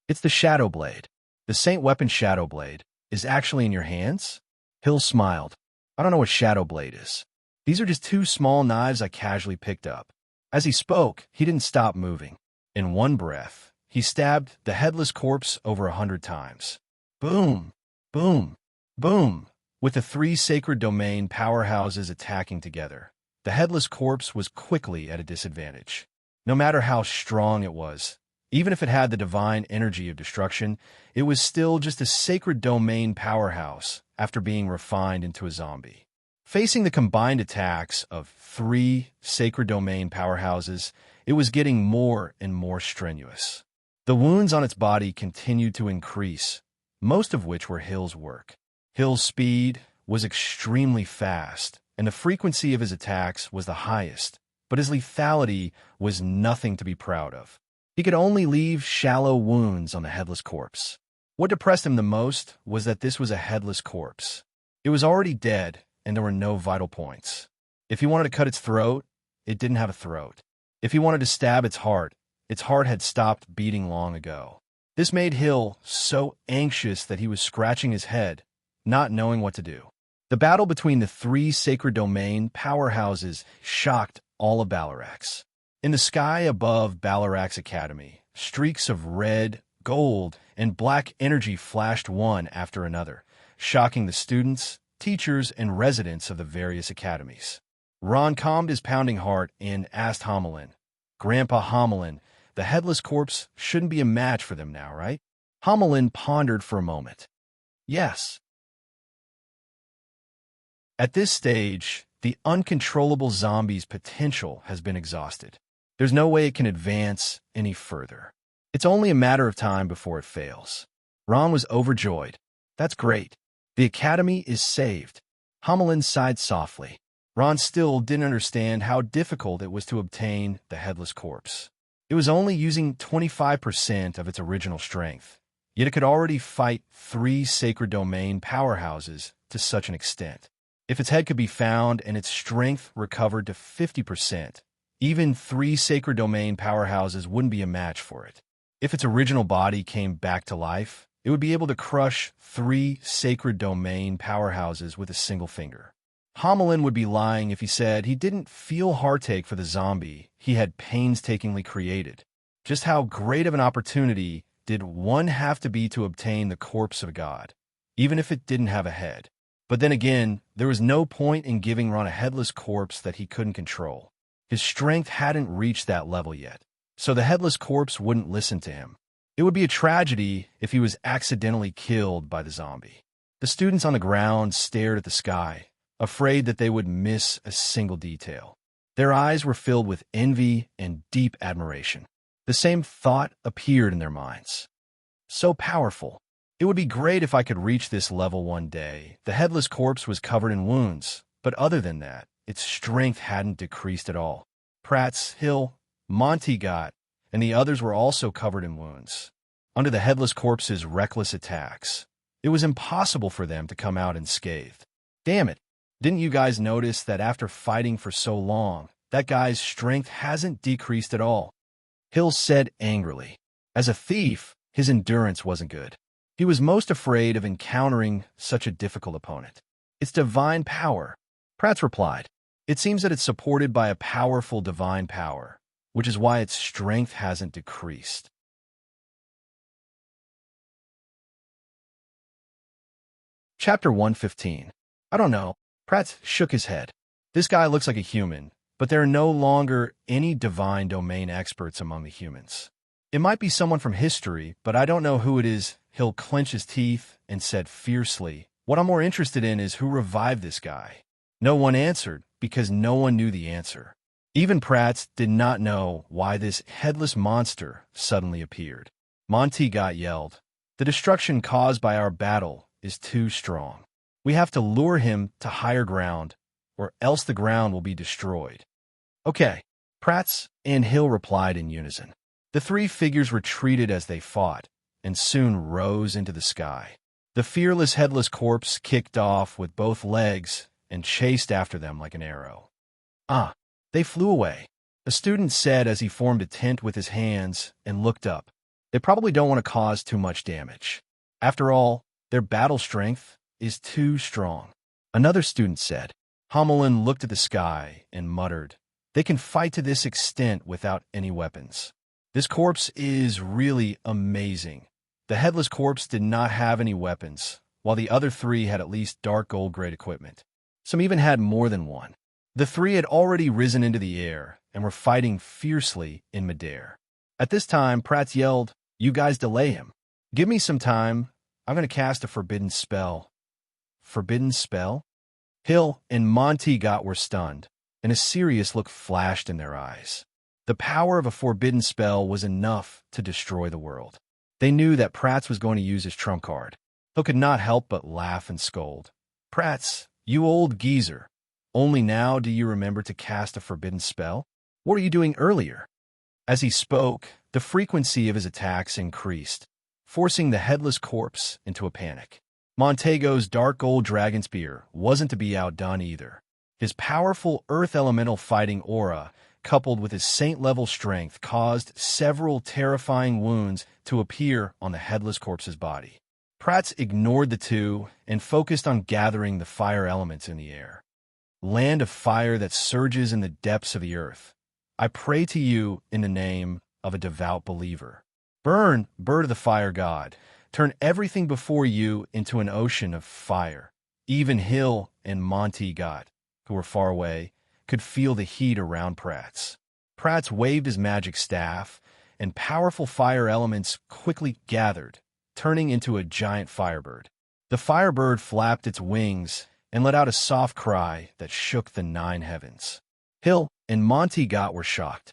"It's the Shadow Blade. The Saint Weapon Shadow Blade is actually in your hands?" Hill smiled. "I don't know what Shadow Blade is. These are just 2 small knives I casually picked up." As he spoke, he didn't stop moving. In one breath, he stabbed the headless corpse over 100 times. Boom! Boom! Boom! With the 3 sacred domain powerhouses attacking together, the headless corpse was quickly at a disadvantage. No matter how strong it was, even if it had the divine energy of destruction, it was still just a sacred domain powerhouse after being refined into a zombie. Facing the combined attacks of 3 sacred domain powerhouses, it was getting more and more strenuous. The wounds on its body continued to increase, most of which were Hill's work. Hill's speed was extremely fast, and the frequency of his attacks was the highest, but his lethality was nothing to be proud of. He could only leave shallow wounds on the headless corpse. What depressed him the most was that this was a headless corpse. It was already dead, and there were no vital points. If he wanted to cut its throat, it didn't have a throat. If he wanted to stab its heart had stopped beating long ago. This made Hill so anxious that he was scratching his head, not knowing what to do. The battle between the 3 sacred domain powerhouses shocked all of Balarax. In the sky above Balarax Academy, streaks of red, gold, and black energy flashed one after another, shocking the students teachers, and residents of the various academies. Ron calmed his pounding heart and asked Hamelin, "Grandpa Hamelin, the headless corpse shouldn't be a match for them now, right?" Hamelin pondered for a moment. Yes. At this stage, the uncontrollable zombie's potential has been exhausted. There's no way it can advance any further. It's only a matter of time before it fails. Ron was overjoyed. That's great. The academy is saved. Hamelin sighed softly. Ron still didn't understand how difficult it was to obtain the headless corpse. It was only using 25% of its original strength, yet it could already fight 3 sacred domain powerhouses to such an extent. If its head could be found and its strength recovered to 50%, even 3 sacred domain powerhouses wouldn't be a match for it. If its original body came back to life, it would be able to crush 3 sacred domain powerhouses with a single finger. Hamelin would be lying if he said he didn't feel heartache for the zombie he had painstakingly created. Just how great of an opportunity did one have to be to obtain the corpse of a god, even if it didn't have a head? But then again, there was no point in giving Ron a headless corpse that he couldn't control. His strength hadn't reached that level yet, so the headless corpse wouldn't listen to him. It would be a tragedy if he was accidentally killed by the zombie. The students on the ground stared at the sky, afraid that they would miss a single detail. Their eyes were filled with envy and deep admiration. The same thought appeared in their minds. So powerful. It would be great if I could reach this level one day. The headless corpse was covered in wounds, but other than that, its strength hadn't decreased at all. Pratt's, Hill, Montegot, and the others were also covered in wounds. Under the headless corpse's reckless attacks, it was impossible for them to come out unscathed. Damn it, didn't you guys notice that after fighting for so long, that guy's strength hasn't decreased at all? Hill said angrily. As a thief, his endurance wasn't good. He was most afraid of encountering such a difficult opponent. It's divine power. Pratt replied. It seems that it's supported by a powerful divine power, which is why its strength hasn't decreased. Chapter 115. I don't know. Pratt shook his head. This guy looks like a human, but there are no longer any divine domain experts among the humans. It might be someone from history, but I don't know who it is. Hill clenched his teeth and said fiercely, "What I'm more interested in is who revived this guy." No one answered, because no one knew the answer. Even Pratt did not know why this headless monster suddenly appeared. Montegot yelled, "The destruction caused by our battle is too strong. We have to lure him to higher ground, or else the ground will be destroyed." Okay, Pratt and Hill replied in unison. The 3 figures retreated as they fought, and soon rose into the sky. The fearless headless corpse kicked off with both legs and chased after them like an arrow. Ah, they flew away, a student said as he formed a tent with his hands and looked up. They probably don't want to cause too much damage. After all, their battle strength is too strong. Another student said. Hamelin looked at the sky and muttered, "They can fight to this extent without any weapons. This corpse is really amazing." The headless corpse did not have any weapons, while the other 3 had at least dark gold-grade equipment. Some even had more than one. The 3 had already risen into the air and were fighting fiercely in midair. At this time, Pratt yelled, "You guys delay him. Give me some time. I'm going to cast a forbidden spell." Forbidden spell? Hill and Montegot were stunned, and a serious look flashed in their eyes. The power of a forbidden spell was enough to destroy the world. They knew that Pratt was going to use his trump card. Hill could not help but laugh and scold. "Pratt, you old geezer. Only now do you remember to cast a forbidden spell? What were you doing earlier?" As he spoke, the frequency of his attacks increased, forcing the headless corpse into a panic. Montego's dark gold dragon spear wasn't to be outdone either. His powerful earth elemental fighting aura, coupled with his saint-level strength, caused several terrifying wounds to appear on the headless corpse's body. Pratt ignored the 2 and focused on gathering the fire elements in the air. Land of fire that surges in the depths of the earth, I pray to you in the name of a devout believer. Burn, bird of the fire god. Turn everything before you into an ocean of fire, Even Hill and Monty Gott, who were far away, could feel the heat around Pratt's. Pratt waved his magic staff, and powerful fire elements quickly gathered, turning into a giant firebird. The firebird flapped its wings and let out a soft cry that shook the 9 heavens. Hill and Monty Gott were shocked.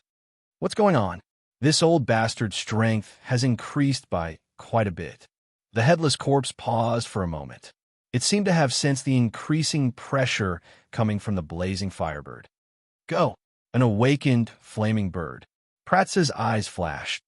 What's going on? This old bastard's strength has increased by quite a bit. The headless corpse paused for a moment. It seemed to have sensed the increasing pressure coming from the blazing firebird. Go! An awakened, flaming bird. Pratt's eyes flashed.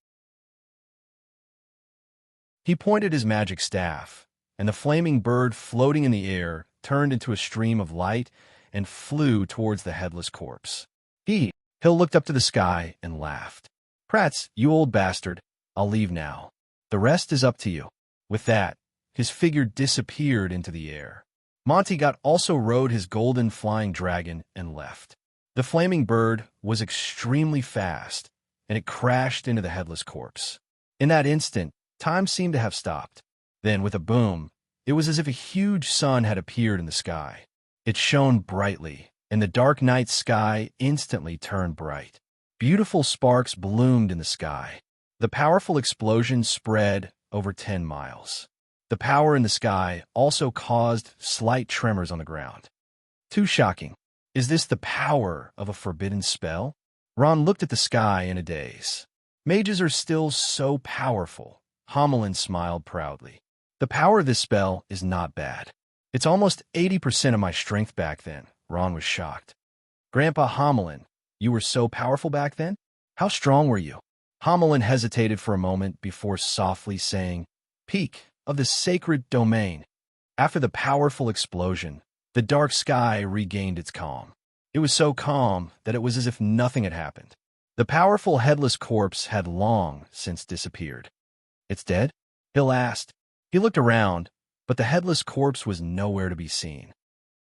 He pointed his magic staff, and the flaming bird floating in the air turned into a stream of light and flew towards the headless corpse. Hill looked up to the sky and laughed. Pratt, you old bastard, I'll leave now. The rest is up to you. With that, his figure disappeared into the air. Monty Gott also rode his golden flying dragon and left. The flaming bird was extremely fast, and it crashed into the headless corpse. In that instant, time seemed to have stopped. Then, with a boom, it was as if a huge sun had appeared in the sky. It shone brightly, and the dark night sky instantly turned bright. Beautiful sparks bloomed in the sky. The powerful explosion spread over 10 miles. The power in the sky also caused slight tremors on the ground. Too shocking. Is this the power of a forbidden spell? Ron looked at the sky in a daze. Mages are still so powerful. Homelin smiled proudly. The power of this spell is not bad. It's almost 80% of my strength back then. Ron was shocked. Grandpa Homelin, you were so powerful back then? How strong were you? Homelin hesitated for a moment before softly saying, Peak of the sacred domain. After the powerful explosion, the dark sky regained its calm. It was so calm that it was as if nothing had happened. The powerful headless corpse had long since disappeared. It's dead? Hill asked. He looked around, but the headless corpse was nowhere to be seen.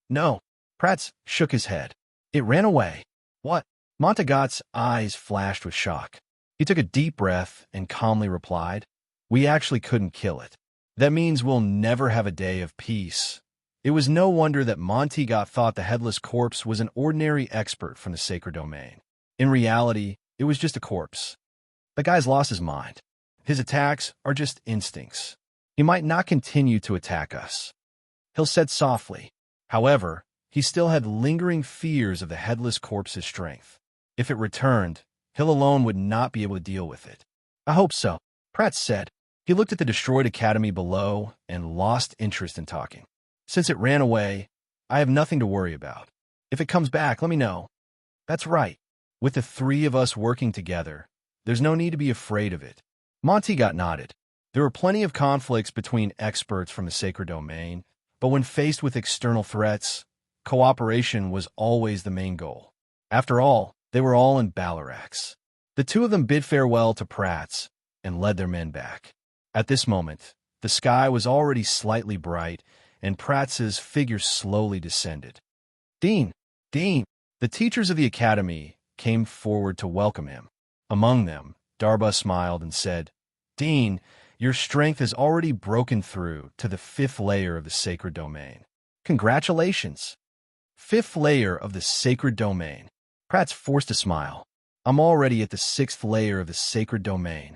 No. Pratt shook his head. It ran away. What? Monty Gott's eyes flashed with shock. He took a deep breath and calmly replied, We actually couldn't kill it. That means we'll never have a day of peace. It was no wonder that Monty Gott thought the headless corpse was an ordinary expert from the sacred domain. In reality, it was just a corpse. The guy's lost his mind. His attacks are just instincts. He might not continue to attack us. Hill said softly. However, he still had lingering fears of the headless corpse's strength. If it returned, Hill alone would not be able to deal with it. I hope so, Pratt said. He looked at the destroyed academy below and lost interest in talking. Since it ran away, I have nothing to worry about. If it comes back, let me know. That's right. With the 3 of us working together, there's no need to be afraid of it. Monty Gott nodded. There were plenty of conflicts between experts from the sacred domain, but when faced with external threats, cooperation was always the main goal. After all, they were all in Balarax. The 2 of them bid farewell to Pratt's and led their men back. At this moment, the sky was already slightly bright, and Pratt's figure slowly descended. Dean! The teachers of the academy came forward to welcome him. Among them, Darba smiled and said, Dean, your strength has already broken through to the 5th layer of the sacred domain. Congratulations! 5th layer of the sacred domain. Pratt forced a smile. I'm already at the 6th layer of the sacred domain.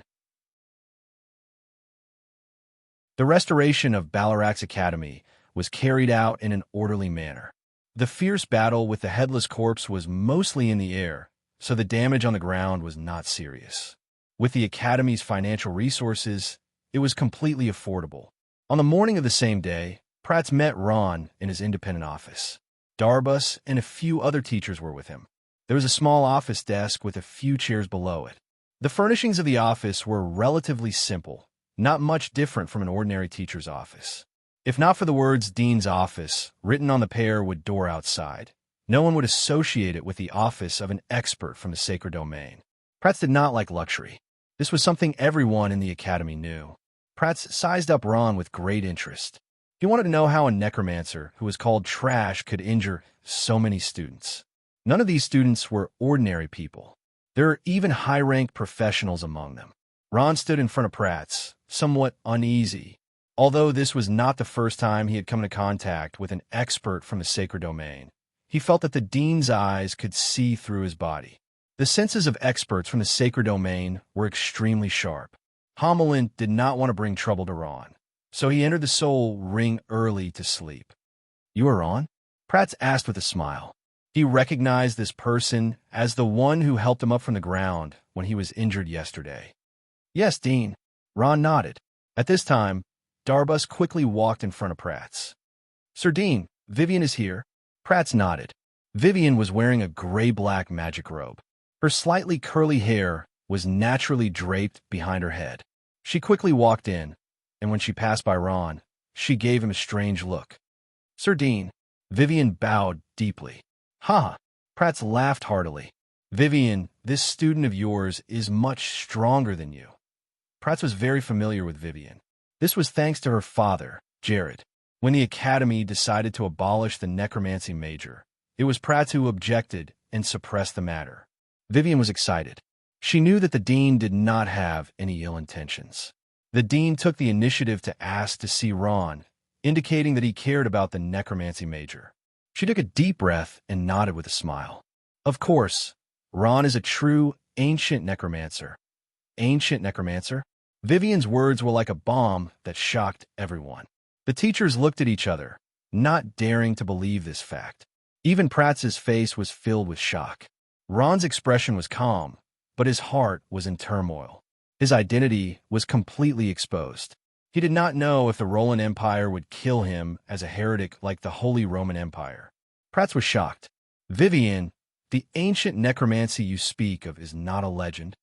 The restoration of Balarax Academy was carried out in an orderly manner. The fierce battle with the headless corpse was mostly in the air, so the damage on the ground was not serious. With the Academy's financial resources, it was completely affordable. On the morning of the same day, Pratt met Ron in his independent office. Darbus and a few other teachers were with him. There was a small office desk with a few chairs below it. The furnishings of the office were relatively simple, not much different from an ordinary teacher's office. If not for the words Dean's office written on the pair with door outside, no one would associate it with the office of an expert from the sacred domain. Pratt did not like luxury. This was something everyone in the academy knew. Pratt sized up Ron with great interest. He wanted to know how a necromancer who was called trash could injure so many students. None of these students were ordinary people. There are even high-ranked professionals among them. Ron stood in front of Pratt, somewhat uneasy. Although this was not the first time he had come into contact with an expert from the sacred domain, he felt that the dean's eyes could see through his body. The senses of experts from the sacred domain were extremely sharp. Homelin did not want to bring trouble to Ron, so he entered the soul ring early to sleep. "You are Ron?" Prats asked with a smile. He recognized this person as the one who helped him up from the ground when he was injured yesterday. "Yes, Dean." Ron nodded. At this time, Darbus quickly walked in front of Prats. "Sir Dean, Vivian is here." Prats nodded. Vivian was wearing a gray-black magic robe. Her slightly curly hair was naturally draped behind her head. She quickly walked in, and when she passed by Ron, she gave him a strange look. "Sir Dean." Vivian bowed deeply. "Ha!" Prats laughed heartily. "Vivian, this student of yours is much stronger than you." Prats was very familiar with Vivian. This was thanks to her father, Jared. When the Academy decided to abolish the necromancy major, it was Prats who objected and suppressed the matter. Vivian was excited. She knew that the dean did not have any ill intentions. The dean took the initiative to ask to see Ron, indicating that he cared about the necromancy major. She took a deep breath and nodded with a smile. Of course, Ron is a true ancient necromancer. Ancient necromancer? Vivian's words were like a bomb that shocked everyone. The teachers looked at each other, not daring to believe this fact. Even Prats's face was filled with shock. Ron's expression was calm, but his heart was in turmoil. His identity was completely exposed. He did not know if the Roman Empire would kill him as a heretic like the Holy Roman Empire. Prats was shocked. "Vivian, the ancient necromancy you speak of is not a legend."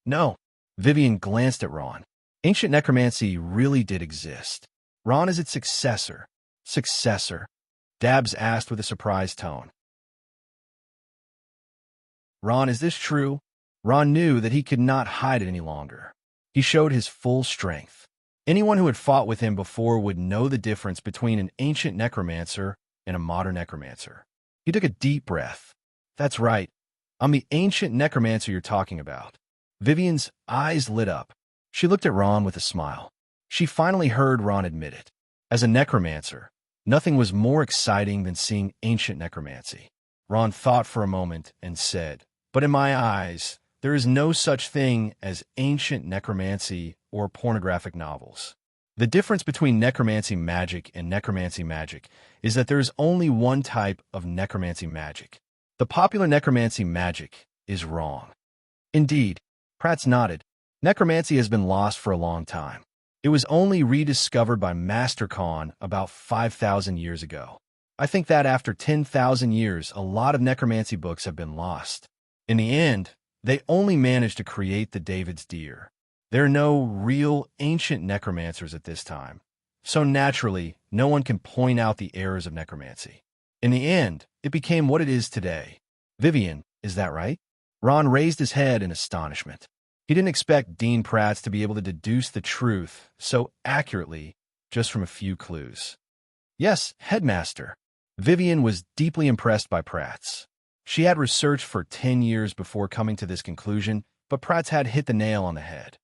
"No." Vivian glanced at Ron. "Ancient necromancy really did exist. Ron is its successor." "Successor?" Dabbs asked with a surprised tone. "Ron, is this true?" Ron knew that he could not hide it any longer. He showed his full strength. Anyone who had fought with him before would know the difference between an ancient necromancer and a modern necromancer. He took a deep breath. "That's right. I'm the ancient necromancer you're talking about." Vivian's eyes lit up. She looked at Ron with a smile. She finally heard Ron admit it. As a necromancer, nothing was more exciting than seeing ancient necromancy. Ron thought for a moment and said, "But in my eyes, there is no such thing as ancient necromancy or pornographic novels. The difference between necromancy magic and necromancy magic is that there is only one type of necromancy magic. The popular necromancy magic is wrong." "Indeed." Prats nodded. "Necromancy has been lost for a long time. It was only rediscovered by Master Khan about 5,000 years ago. I think that after 10,000 years, a lot of necromancy books have been lost. In the end, they only managed to create the David's Deer. There are no real ancient necromancers at this time, so naturally, no one can point out the errors of necromancy. In the end, it became what it is today." "Vivian, is that right?" Ron raised his head in astonishment. He didn't expect Dean Prats to be able to deduce the truth so accurately just from a few clues. "Yes, Headmaster." Vivian was deeply impressed by Prats. She had researched for 10 years before coming to this conclusion, but Prats had hit the nail on the head.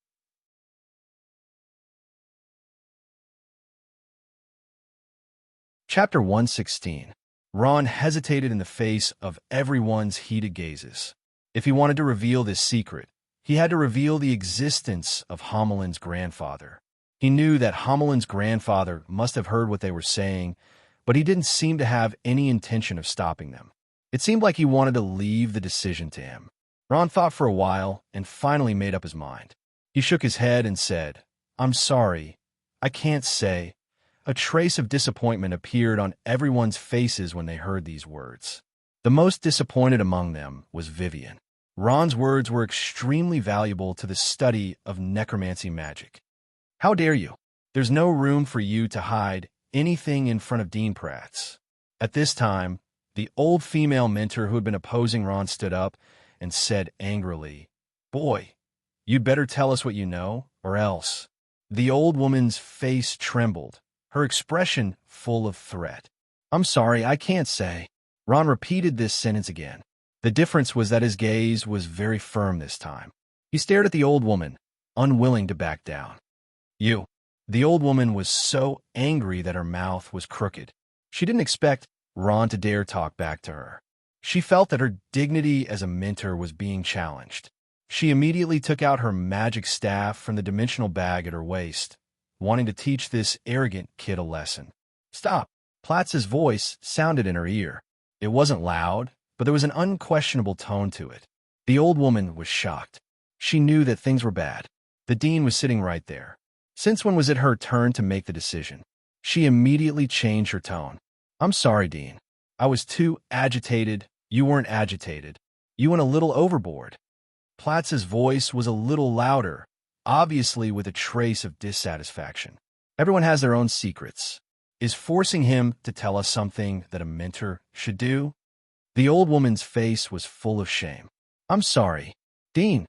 Chapter 116. Ron hesitated in the face of everyone's heated gazes. If he wanted to reveal this secret, he had to reveal the existence of Homelin's grandfather. He knew that Homelin's grandfather must have heard what they were saying, but he didn't seem to have any intention of stopping them. It seemed like he wanted to leave the decision to him. Ron thought for a while and finally made up his mind. He shook his head and said, "I'm sorry. I can't say." A trace of disappointment appeared on everyone's faces when they heard these words. The most disappointed among them was Vivian. Ron's words were extremely valuable to the study of necromancy magic. "How dare you? There's no room for you to hide anything in front of Dean Prats." At this time, the old female mentor who had been opposing Ron stood up and said angrily, "Boy, you'd better tell us what you know, or else." The old woman's face trembled, her expression full of threat. "I'm sorry, I can't say." Ron repeated this sentence again. The difference was that his gaze was very firm this time. He stared at the old woman, unwilling to back down. "You." The old woman was so angry that her mouth was crooked. She didn't expect Ron to dare talk back to her. She felt that her dignity as a mentor was being challenged. She immediately took out her magic staff from the dimensional bag at her waist, wanting to teach this arrogant kid a lesson. "Stop!" Platz's voice sounded in her ear. It wasn't loud, but there was an unquestionable tone to it. The old woman was shocked. She knew that things were bad. The dean was sitting right there. Since when was it her turn to make the decision? She immediately changed her tone. "I'm sorry, Dean. I was too agitated. You weren't agitated. You went a little overboard." Platz's voice was a little louder, obviously with a trace of dissatisfaction. "Everyone has their own secrets. Is forcing him to tell us something that a mentor should do?" The old woman's face was full of shame. "I'm sorry, Dean."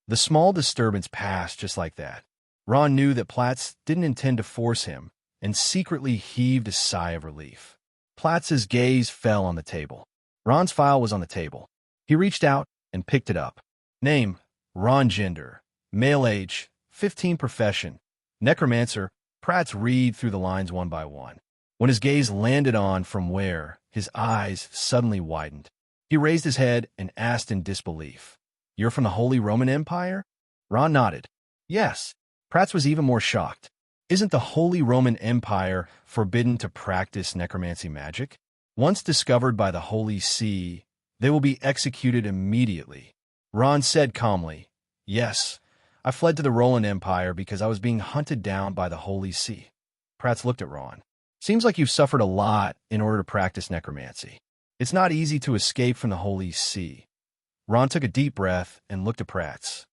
The small disturbance passed just like that. Ron knew that Platz didn't intend to force him, and secretly heaved a sigh of relief. Platz's gaze fell on the table. Ron's file was on the table. He reached out and picked it up. Name, Ron. Gender, male. Age, 15. Profession, necromancer. Pratt read through the lines one by one. When his gaze landed on "from where," his eyes suddenly widened. He raised his head and asked in disbelief, "You're from the Holy Roman Empire?" Ron nodded. "Yes." Pratt was even more shocked. Isn't the Holy Roman Empire forbidden to practice necromancy magic? Once discovered by the Holy See, they will be executed immediately. Ron said calmly, "Yes, I fled to the Roman Empire because I was being hunted down by the Holy See." Pratt looked at Ron. "Seems like you've suffered a lot in order to practice necromancy. It's not easy to escape from the Holy See." Ron took a deep breath and looked at Pratt.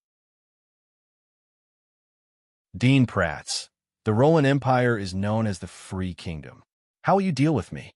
"Dean Pratt, the Roman Empire is known as the Free Kingdom. How will you deal with me?"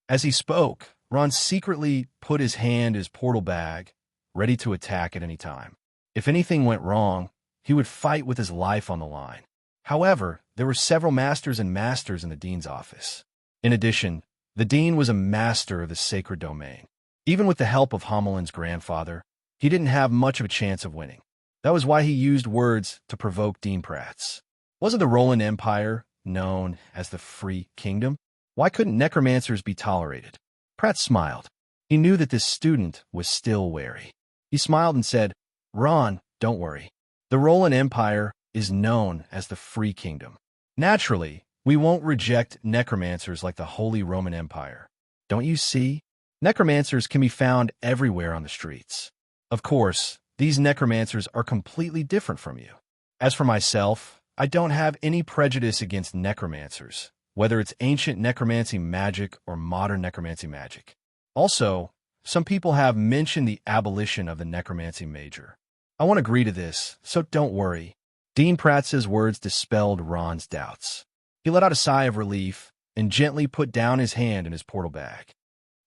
As he spoke, Ron secretly put his hand in his portal bag, ready to attack at any time. If anything went wrong, he would fight with his life on the line. However, there were several masters and masters in the dean's office. In addition, the dean was a master of the sacred domain. Even with the help of Homelin's grandfather, he didn't have much of a chance of winning. That was why he used words to provoke Dean Pratt. Wasn't the Roman Empire known as the Free Kingdom? Why couldn't necromancers be tolerated? Pratt smiled. He knew that this student was still wary. He smiled and said, "Ron, don't worry. The Roman Empire is known as the Free Kingdom. Naturally, we won't reject necromancers like the Holy Roman Empire. Don't you see? Necromancers can be found everywhere on the streets. Of course, these necromancers are completely different from you. As for myself, I don't have any prejudice against necromancers, whether it's ancient necromancy magic or modern necromancy magic. Also, some people have mentioned the abolition of the necromancy major. I won't agree to this, so don't worry." Dean Pratt's words dispelled Ron's doubts. He let out a sigh of relief and gently put down his hand in his portal bag.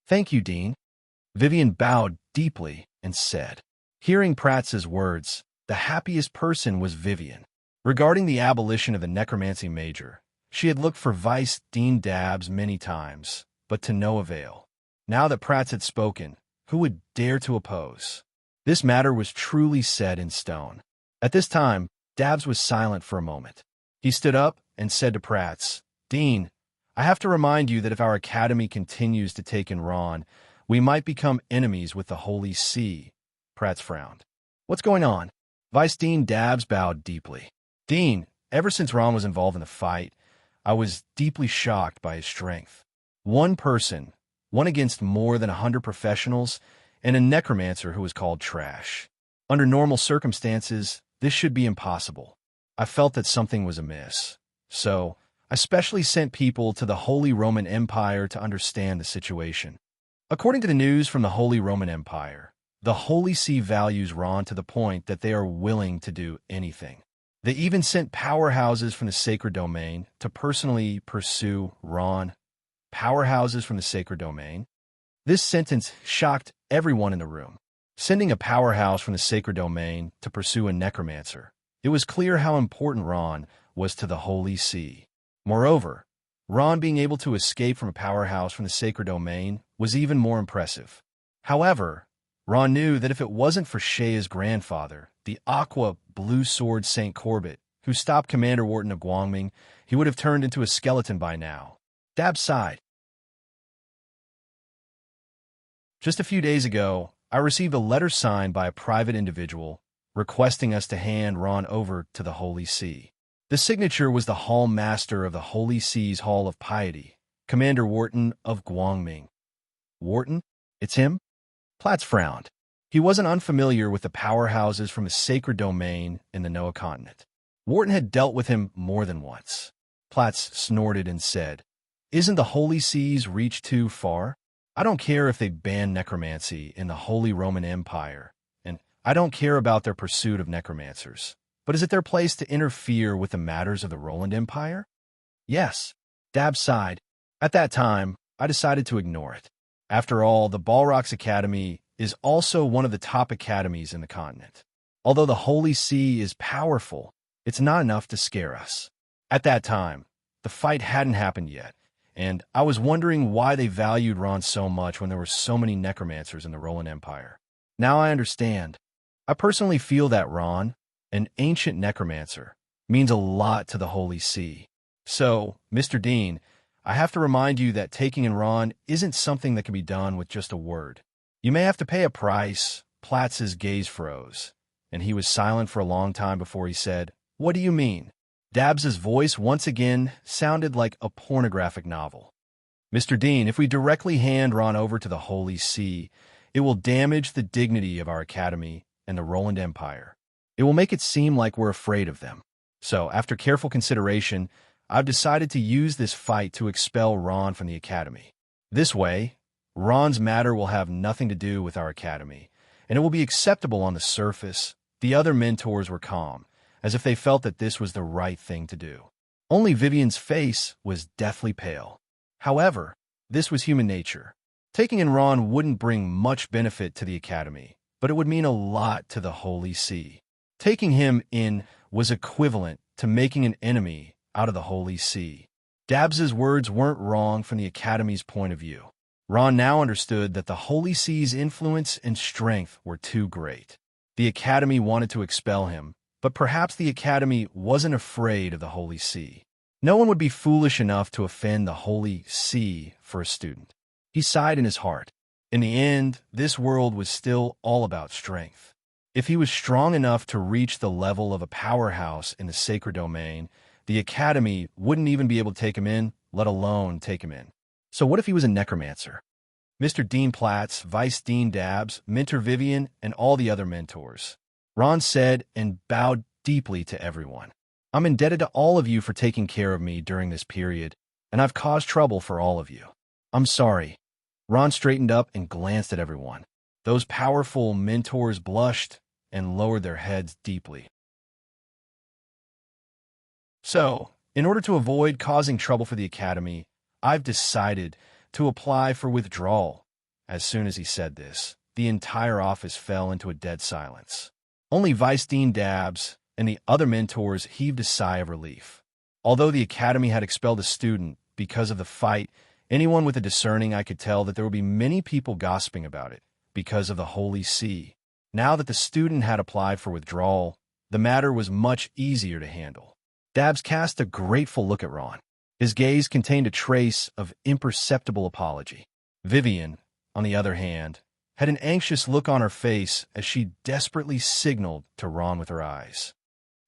"Thank you, Dean." Vivian bowed deeply and said. Hearing Pratt's words, the happiest person was Vivian. Regarding the abolition of the necromancy major, she had looked for Vice Dean Dabbs many times, but to no avail. Now that Pratt had spoken, who would dare to oppose? This matter was truly set in stone. At this time, Dabbs was silent for a moment. He stood up and said to Pratt, "Dean, I have to remind you that if our academy continues to take in Ron, we might become enemies with the Holy See." Pratt frowned. "What's going on?" Vice Dean Dabbs bowed deeply. "Dean, ever since Ron was involved in the fight, I was deeply shocked by his strength. One person, one against more than 100 professionals, and a necromancer who was called trash. Under normal circumstances, this should be impossible. I felt that something was amiss. So, I specially sent people to the Holy Roman Empire to understand the situation. According to the news from the Holy Roman Empire, the Holy See values Ron to the point that they are willing to do anything. They even sent powerhouses from the sacred domain to personally pursue Ron." Powerhouses from the sacred domain? This sentence shocked everyone in the room. Sending a powerhouse from the sacred domain to pursue a necromancer. It was clear how important Ron was to the Holy See. Moreover, Ron being able to escape from a powerhouse from the sacred domain was even more impressive. However, Ron knew that if it wasn't for Shea's grandfather, the Aqua Blue Sword St. Corbett, who stopped Commander Wharton of Guangming, he would have turned into a skeleton by now. Dab sighed. Just a few days ago, I received a letter signed by a private individual requesting us to hand Ron over to the Holy See. The signature was the Hall Master of the Holy See's Hall of Piety, Commander Wharton of Guangming. Wharton? It's him? Platts frowned. He wasn't unfamiliar with the powerhouses from his sacred domain in the Noah continent. Wharton had dealt with him more than once. Platts snorted and said, "Isn't the Holy See's reach too far? I don't care if they ban necromancy in the Holy Roman Empire, and I don't care about their pursuit of necromancers. But is it their place to interfere with the matters of the Roland Empire?" Yes. Dab sighed. At that time, I decided to ignore it. After all, the Balrog's Academy is also one of the top academies in the continent. Although the Holy See is powerful, it's not enough to scare us. At that time, the fight hadn't happened yet, and I was wondering why they valued Ron so much when there were so many necromancers in the Roland Empire. Now I understand. I personally feel that Ron, an ancient necromancer, means a lot to the Holy See. So, Mr. Dean, I have to remind you that taking in Ron isn't something that can be done with just a word. You may have to pay a price. Platts's gaze froze, and he was silent for a long time before he said, "What do you mean?" Dabbs's voice once again sounded like a pornographic novel. "Mr. Dean, if we directly hand Ron over to the Holy See, it will damage the dignity of our academy and the Roland Empire. It will make it seem like we're afraid of them. So, after careful consideration, I've decided to use this fight to expel Ron from the academy. This way, Ron's matter will have nothing to do with our academy, and it will be acceptable on the surface." The other mentors were calm, as if they felt that this was the right thing to do. Only Vivian's face was deathly pale. However, this was human nature. Taking in Ron wouldn't bring much benefit to the academy, but it would mean a lot to the Holy See. Taking him in was equivalent to making an enemy out of the Holy See. Dabbs's words weren't wrong from the academy's point of view. Ron now understood that the Holy See's influence and strength were too great. The academy wanted to expel him, but perhaps the academy wasn't afraid of the Holy See. No one would be foolish enough to offend the Holy See for a student. He sighed in his heart. In the end, this world was still all about strength. If he was strong enough to reach the level of a powerhouse in the sacred domain, the academy wouldn't even be able to take him in, let alone take him in. So what if he was a necromancer? Mr. Dean Platts, Vice Dean Dabbs, Mentor Vivian, and all the other mentors. Ron said and bowed deeply to everyone. "I'm indebted to all of you for taking care of me during this period, and I've caused trouble for all of you. I'm sorry." Ron straightened up and glanced at everyone. Those powerful mentors blushed and lowered their heads deeply. "So, in order to avoid causing trouble for the academy, I've decided to apply for withdrawal." As soon as he said this, the entire office fell into a dead silence. Only Vice Dean Dabbs and the other mentors heaved a sigh of relief. Although the academy had expelled a student because of the fight, anyone with a discerning eye could tell that there would be many people gossiping about it because of the Holy See. Now that the student had applied for withdrawal, the matter was much easier to handle. Dabbs cast a grateful look at Ron. His gaze contained a trace of imperceptible apology. Vivian, on the other hand, had an anxious look on her face as she desperately signaled to Ron with her eyes.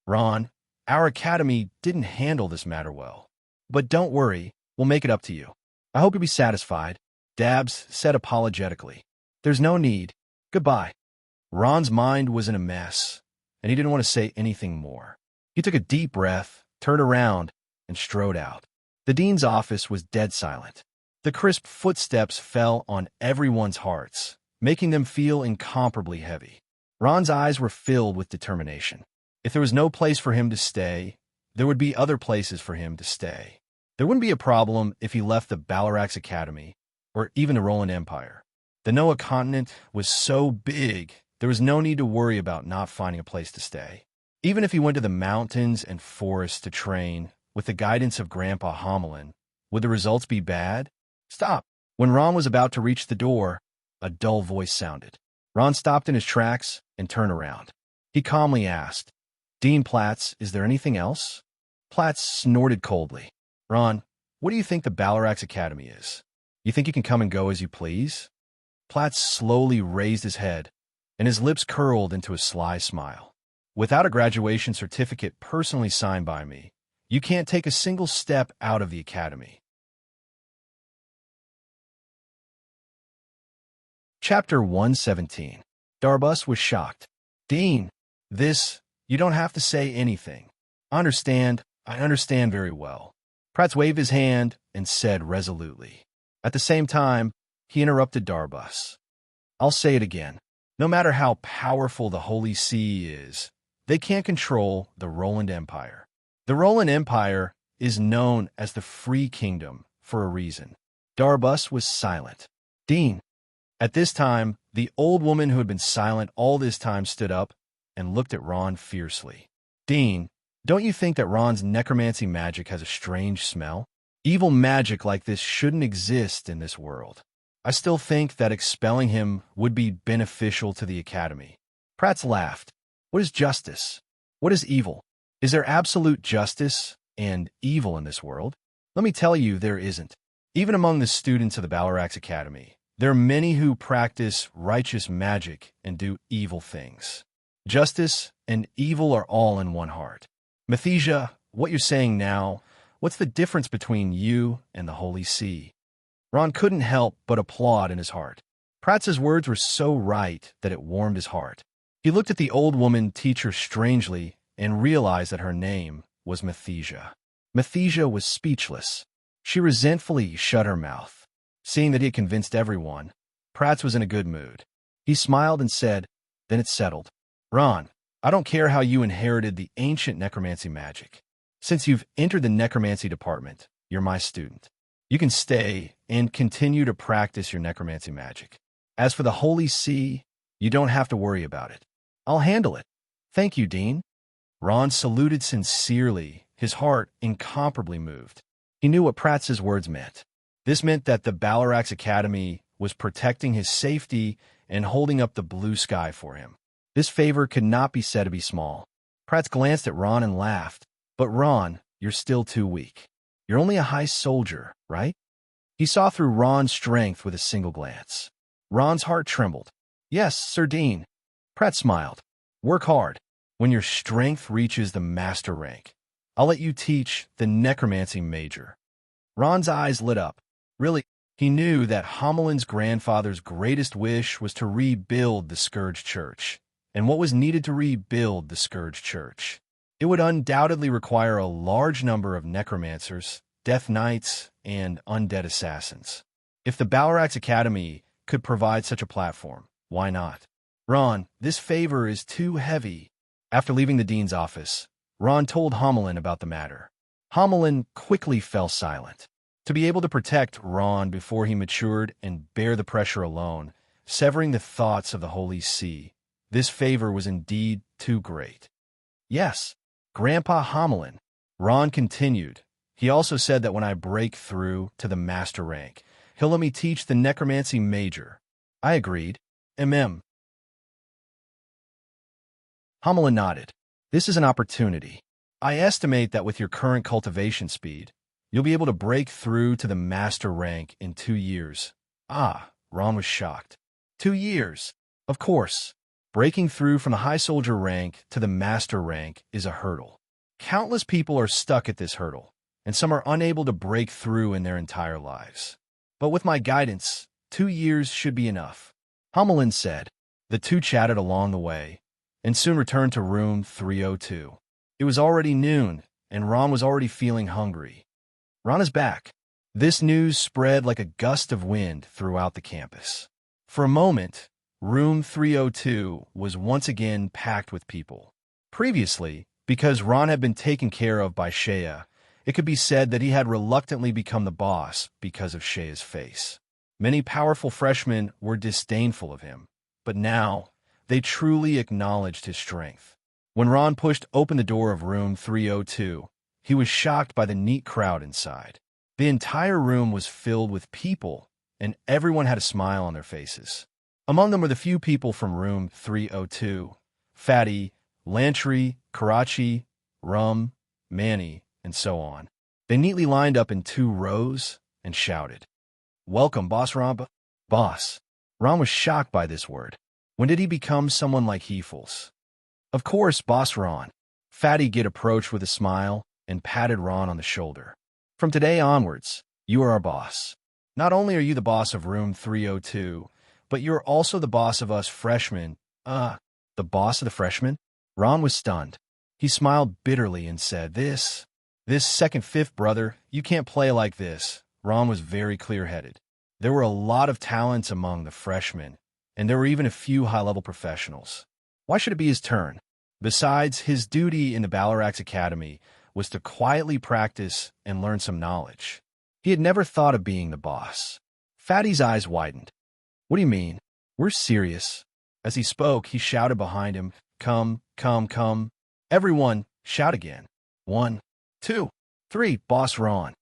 "Ron, our academy didn't handle this matter well. But don't worry, we'll make it up to you. I hope you'll be satisfied," Dabbs said apologetically. "There's no need. Goodbye." Ron's mind was in a mess, and he didn't want to say anything more. He took a deep breath, turned around, and strode out. The dean's office was dead silent. The crisp footsteps fell on everyone's hearts, making them feel incomparably heavy. Ron's eyes were filled with determination. If there was no place for him to stay, there would be other places for him to stay. There wouldn't be a problem if he left the Balrog's Academy, or even the Roland Empire. The Noah continent was so big, there was no need to worry about not finding a place to stay. Even if he went to the mountains and forests to train, with the guidance of Grandpa Homelin, would the results be bad? Stop! When Ron was about to reach the door, a dull voice sounded. Ron stopped in his tracks and turned around. He calmly asked, Dean Platts, is there anything else? Platts snorted coldly. Ron, what do you think the Balarax Academy is? You think you can come and go as you please? Platts slowly raised his head, and his lips curled into a sly smile. Without a graduation certificate personally signed by me, you can't take a single step out of the academy. Chapter 117. Darbus was shocked. Dean, you don't have to say anything. I understand very well. Pratt waved his hand and said resolutely. At the same time, he interrupted Darbus. I'll say it again. No matter how powerful the Holy See is, they can't control the Roland Empire. The Roland Empire is known as the Free Kingdom for a reason. Darbus was silent. Dean. At this time, the old woman who had been silent all this time stood up and looked at Ron fiercely. Dean, don't you think that Ron's necromancy magic has a strange smell? Evil magic like this shouldn't exist in this world. I still think that expelling him would be beneficial to the Academy. Pratt laughed. What is justice? What is evil? Is there absolute justice and evil in this world? Let me tell you, there isn't. Even among the students of the Balarax Academy, there are many who practice righteous magic and do evil things. Justice and evil are all in one heart. Mathesia, what you're saying now, what's the difference between you and the Holy See? Ron couldn't help but applaud in his heart. Pratt's words were so right that it warmed his heart. He looked at the old woman teacher strangely and realized that her name was Mathesia. Mathesia was speechless. She resentfully shut her mouth. Seeing that he had convinced everyone, Pratt was in a good mood. He smiled and said, then it's settled. Ron, I don't care how you inherited the ancient necromancy magic. Since you've entered the necromancy department, you're my student. You can stay and continue to practice your necromancy magic. As for the Holy See, you don't have to worry about it. I'll handle it. Thank you, Dean. Ron saluted sincerely, his heart incomparably moved. He knew what Pratt's words meant. This meant that the Balarax Academy was protecting his safety and holding up the blue sky for him. This favor could not be said to be small. Pratt glanced at Ron and laughed. But Ron, you're still too weak. You're only a high soldier, right? He saw through Ron's strength with a single glance. Ron's heart trembled. Yes, Sir Dean. Pratt smiled. Work hard. When your strength reaches the master rank, I'll let you teach the necromancy major. Ron's eyes lit up. Really, he knew that Homeland's grandfather's greatest wish was to rebuild the Scourge Church. And what was needed to rebuild the Scourge Church? It would undoubtedly require a large number of necromancers, death knights, and undead assassins. If the Balarax Academy could provide such a platform, why not? Ron, this favor is too heavy. After leaving the dean's office, Ron told Homeland about the matter. Homeland quickly fell silent. To be able to protect Ron before he matured and bear the pressure alone, severing the thoughts of the Holy See, this favor was indeed too great. Yes, Grandpa Homeland, Ron continued. He also said that when I break through to the master rank, he'll let me teach the necromancy major. I agreed. Homeland nodded. This is an opportunity. I estimate that with your current cultivation speed, you'll be able to break through to the master rank in 2 years. Ron was shocked. 2 years? Of course. Breaking through from the high soldier rank to the master rank is a hurdle. Countless people are stuck at this hurdle, and some are unable to break through in their entire lives. But with my guidance, 2 years should be enough. Homeland said. The two chatted along the way, and soon returned to room 302. It was already noon, and Ron was already feeling hungry. Ron is back. This news spread like a gust of wind throughout the campus. For a moment, room 302 was once again packed with people. Previously, because Ron had been taken care of by Shea, it could be said that he had reluctantly become the boss because of Shea's face. Many powerful freshmen were disdainful of him, but now they truly acknowledged his strength. When Ron pushed open the door of room 302, he was shocked by the neat crowd inside. The entire room was filled with people, and everyone had a smile on their faces. Among them were the few people from room 302, Fatty, Lantry, Karachi, Rum, Manny, and so on. They neatly lined up in 2 rows and shouted, "Welcome, Boss Ron." Boss. Ron was shocked by this word. When did he become someone like Heefles? Of course, Boss Ron. Fatty Gid approached with a smile and patted Ron on the shoulder. From today onwards, you are our boss. Not only are you the boss of room 302, but you're also the boss of us freshmen. The boss of the freshmen? Ron was stunned. He smiled bitterly and said, This second fifth, brother, you can't play like this. Ron was very clear-headed. There were a lot of talents among the freshmen, and there were even a few high-level professionals. Why should it be his turn? Besides, his duty in the Balarax Academy was to quietly practice and learn some knowledge. He had never thought of being the boss. Fatty's eyes widened. What do you mean? We're serious. As he spoke, he shouted behind him, Come, come, come. Everyone, shout again. 1, 2, 3, Boss Ron.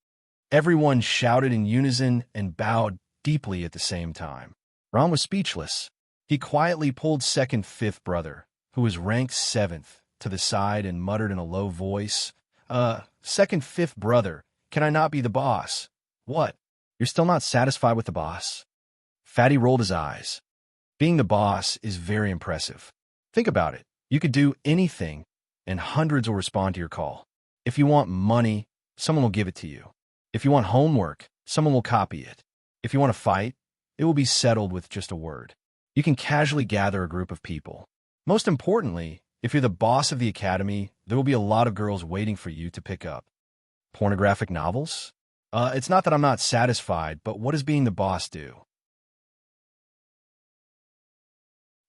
Everyone shouted in unison and bowed deeply at the same time. Ron was speechless. He quietly pulled second fifth brother, who was ranked 7th, to the side and muttered in a low voice, Second fifth brother, can I not be the boss? What? You're still not satisfied with the boss? Fatty rolled his eyes. Being the boss is very impressive. Think about it. You could do anything, and hundreds will respond to your call. If you want money, someone will give it to you. If you want homework, someone will copy it. If you want to fight, it will be settled with just a word. You can casually gather a group of people. Most importantly, if you're the boss of the academy, there will be a lot of girls waiting for you to pick up. Pornographic novels? It's not that I'm not satisfied, but what does being the boss do?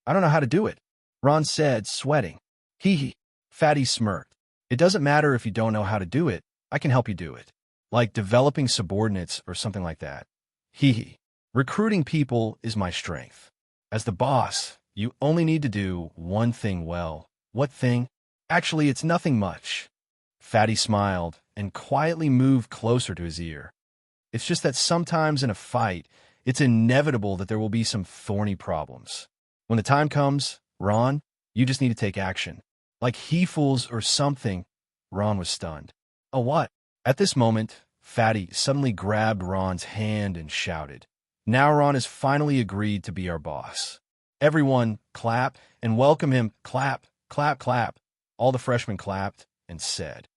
I don't know how to do it, Ron said, sweating. Hee. Fatty smirked. It doesn't matter if you don't know how to do it. I can help you do it. Like developing subordinates or something like that. Hee. Recruiting people is my strength. As the boss, you only need to do one thing well. What thing? Actually, it's nothing much. Fatty smiled and quietly moved closer to his ear. It's just that sometimes in a fight, it's inevitable that there will be some thorny problems. When the time comes, Ron, you just need to take action. Like Heefles or something. Ron was stunned. Oh, what? At this moment, Fatty suddenly grabbed Ron's hand and shouted, Now Ron has finally agreed to be our boss. Everyone, clap and welcome him. Clap, clap, clap. All the freshmen clapped and said,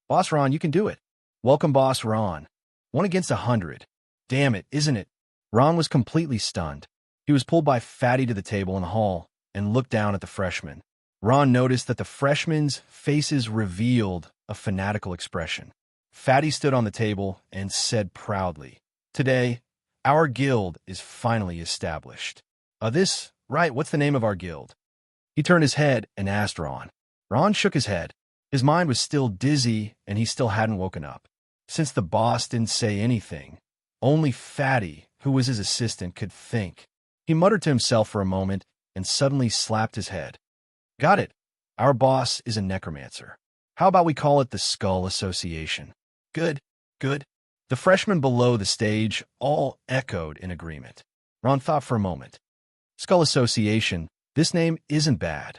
Boss Ron, you can do it. Welcome, Boss Ron. 1 against 100. Damn it, isn't it? Ron was completely stunned. He was pulled by Fatty to the table in the hall and looked down at the freshmen. Ron noticed that the freshmen's faces revealed a fanatical expression. Fatty stood on the table and said proudly, Today, our guild is finally established. Right, what's the name of our guild? He turned his head and asked Ron. Ron shook his head. His mind was still dizzy and he still hadn't woken up. Since the boss didn't say anything, only Fatty, who was his assistant, could think. He muttered to himself for a moment and suddenly slapped his head. Got it. Our boss is a necromancer. How about we call it the Skull Association? Good, good. The freshmen below the stage all echoed in agreement. Ron thought for a moment. Skull Association, this name isn't bad.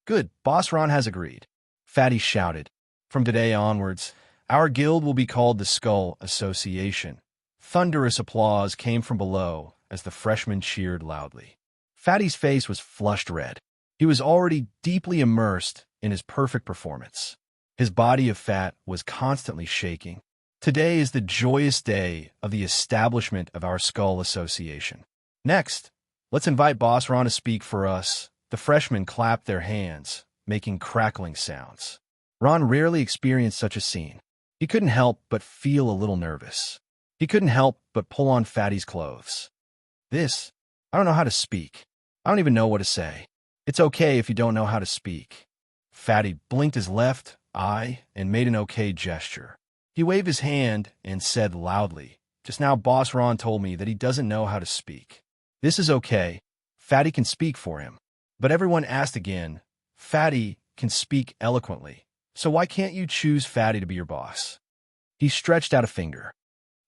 Good, Boss Ron has agreed. Fatty shouted. From today onwards, our guild will be called the Skull Association. Thunderous applause came from below as the freshmen cheered loudly. Fatty's face was flushed red. He was already deeply immersed in his perfect performance. His body of fat was constantly shaking. Today is the joyous day of the establishment of our Skull Association. Next, let's invite Boss Ron to speak for us. The freshmen clapped their hands, making crackling sounds. Ron rarely experienced such a scene. He couldn't help but feel a little nervous. He couldn't help but pull on Fatty's clothes. I don't know how to speak. I don't even know what to say. It's okay if you don't know how to speak. Fatty blinked his left eye and made an okay gesture. He waved his hand and said loudly, Just now Boss Ron told me that he doesn't know how to speak. This is okay. Fatty can speak for him. But everyone asked again, Fatty can speak eloquently. So why can't you choose Fatty to be your boss? He stretched out a finger.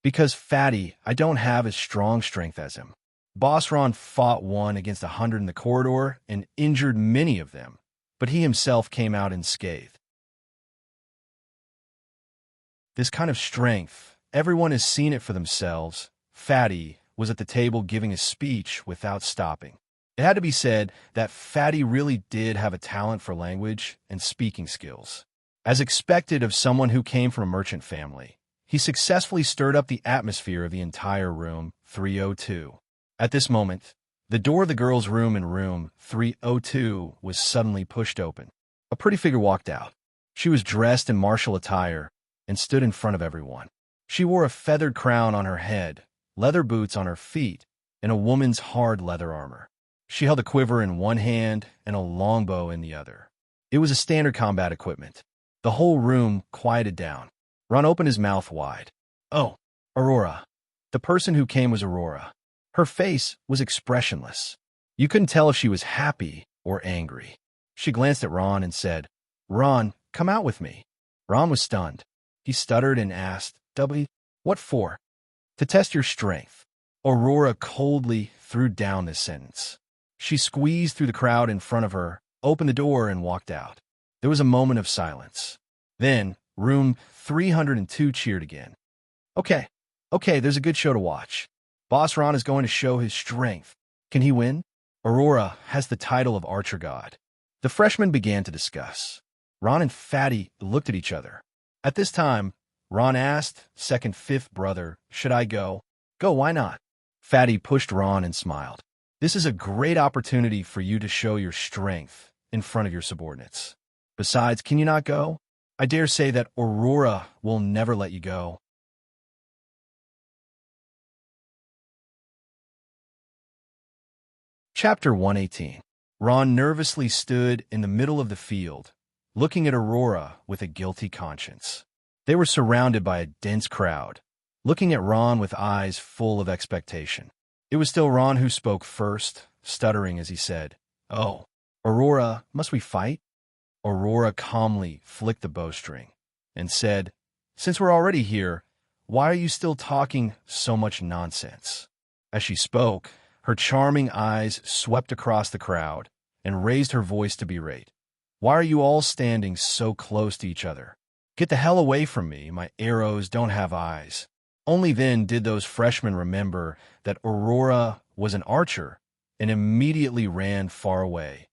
Because Fatty, I don't have as strong strength as him. Boss Ron fought 1 against 100 in the corridor and injured many of them, but he himself came out unscathed. This kind of strength, everyone has seen it for themselves. Fatty was at the table giving a speech without stopping. It had to be said that Fatty really did have a talent for language and speaking skills. As expected of someone who came from a merchant family, he successfully stirred up the atmosphere of the entire room 302. At this moment, the door of the girls' room in room 302 was suddenly pushed open. A pretty figure walked out. She was dressed in martial attire and stood in front of everyone. She wore a feathered crown on her head, leather boots on her feet, and a woman's hard leather armor. She held a quiver in one hand and a longbow in the other. It was a standard combat equipment. The whole room quieted down. Ron opened his mouth wide. Oh, Aurora. The person who came was Aurora. Her face was expressionless. You couldn't tell if she was happy or angry. She glanced at Ron and said, "Ron, come out with me." Ron was stunned. He stuttered and asked, "What for?" "To test your strength." Aurora coldly threw down this sentence. She squeezed through the crowd in front of her, opened the door, and walked out. There was a moment of silence. Then, room 302 cheered again. Okay, there's a good show to watch. Boss Ron is going to show his strength. Can he win? Aurora has the title of Archer God. The freshmen began to discuss. Ron and Fatty looked at each other. At this time, Ron asked, second fifth brother, "Should I go?" "Go, why not?" Fatty pushed Ron and smiled. "This is a great opportunity for you to show your strength in front of your subordinates. Besides, can you not go? I dare say that Aurora will never let you go." Chapter 118. Ron nervously stood in the middle of the field, looking at Aurora with a guilty conscience. They were surrounded by a dense crowd, looking at Ron with eyes full of expectation. It was still Ron who spoke first, stuttering as he said, "Oh, Aurora, must we fight?" Aurora calmly flicked the bowstring and said, "Since we're already here, why are you still talking so much nonsense?" As she spoke, her charming eyes swept across the crowd and raised her voice to berate. "Why are you all standing so close to each other? Get the hell away from me, my arrows don't have eyes." Only then did those freshmen remember that Aurora was an archer and immediately ran far away,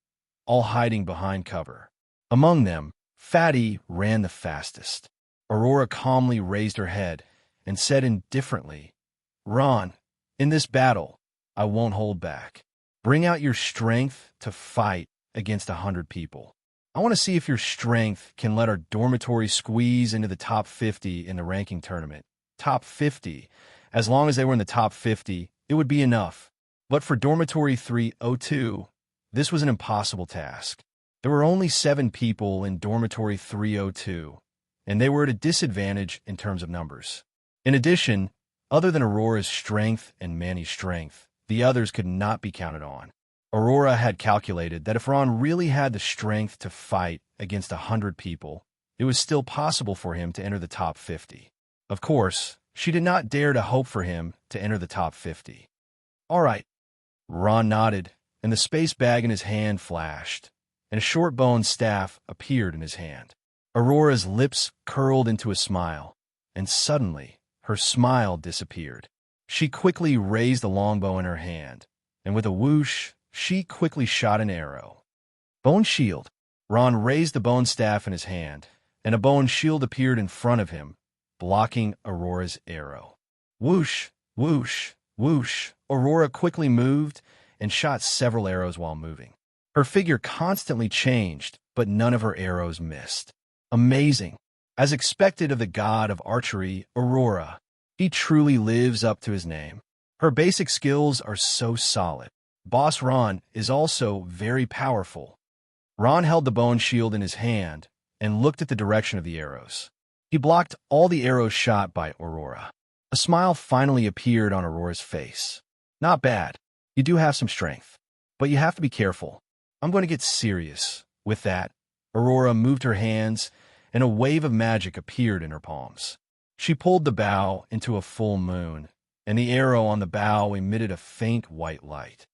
all hiding behind cover. Among them, Fatty ran the fastest. Aurora calmly raised her head and said indifferently, "Ron, in this battle, I won't hold back. Bring out your strength to fight against 100 people. I want to see if your strength can let our dormitory squeeze into the top 50 in the ranking tournament. Top 50. As long as they were in the top 50, it would be enough. But for dormitory 302, this was an impossible task. There were only 7 people in dormitory 302, and they were at a disadvantage in terms of numbers. In addition, other than Aurora's strength and Manny's strength, the others could not be counted on. Aurora had calculated that if Ron really had the strength to fight against 100 people, it was still possible for him to enter the top 50. Of course, she did not dare to hope for him to enter the top 50. "All right." Ron nodded, and the space bag in his hand flashed, and a short bone staff appeared in his hand. Aurora's lips curled into a smile, and suddenly her smile disappeared. She quickly raised the longbow in her hand, and with a whoosh, she quickly shot an arrow. Bone shield. Ron raised the bone staff in his hand, and a bone shield appeared in front of him, blocking Aurora's arrow. Whoosh, whoosh, whoosh. Aurora quickly moved and shot several arrows while moving. Her figure constantly changed, but none of her arrows missed. Amazing. As expected of the god of archery, Aurora, he truly lives up to his name. Her basic skills are so solid. Boss Ron is also very powerful. Ron held the bone shield in his hand and looked at the direction of the arrows. He blocked all the arrows shot by Aurora. A smile finally appeared on Aurora's face. "Not bad. You do have some strength. But you have to be careful. I'm going to get serious." With that, Aurora moved her hands, and a wave of magic appeared in her palms. She pulled the bow into a full moon, and the arrow on the bow emitted a faint white light.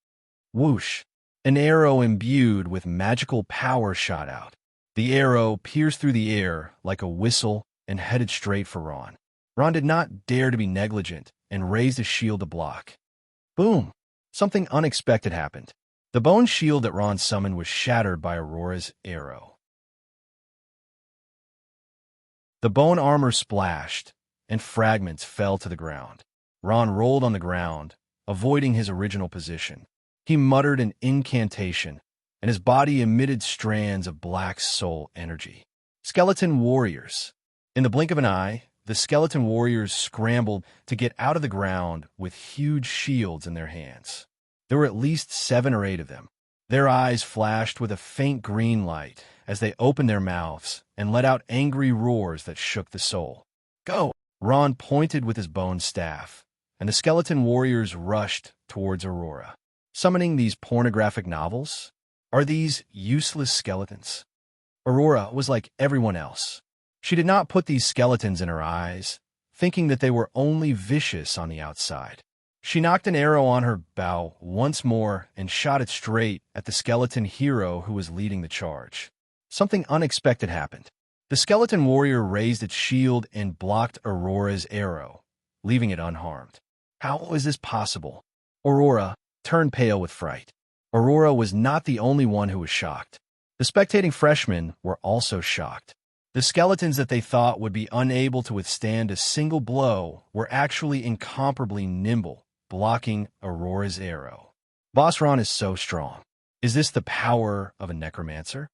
Whoosh! An arrow imbued with magical power shot out. The arrow pierced through the air like a whistle and headed straight for Ron. Ron did not dare to be negligent and raised his shield to block. Boom! Something unexpected happened. The bone shield that Ron summoned was shattered by Aurora's arrow. The bone armor splashed, and fragments fell to the ground. Ron rolled on the ground, avoiding his original position. He muttered an incantation, and his body emitted strands of black soul energy. Skeleton warriors. In the blink of an eye, the skeleton warriors scrambled to get out of the ground with huge shields in their hands. There were at least 7 or 8 of them. Their eyes flashed with a faint green light as they opened their mouths and let out angry roars that shook the soul. Go! Ron pointed with his bone staff, and the skeleton warriors rushed towards Aurora. Summoning these pornographic novels? Are these useless skeletons? Aurora was like everyone else. She did not put these skeletons in her eyes, thinking that they were only vicious on the outside. She knocked an arrow on her bow once more and shot it straight at the skeleton hero who was leading the charge. Something unexpected happened. The skeleton warrior raised its shield and blocked Aurora's arrow, leaving it unharmed. How was this possible? Aurora turned pale with fright. Aurora was not the only one who was shocked. The spectating freshmen were also shocked. The skeletons that they thought would be unable to withstand a single blow were actually incomparably nimble, blocking Aurora's arrow. Boss Ron is so strong. Is this the power of a necromancer?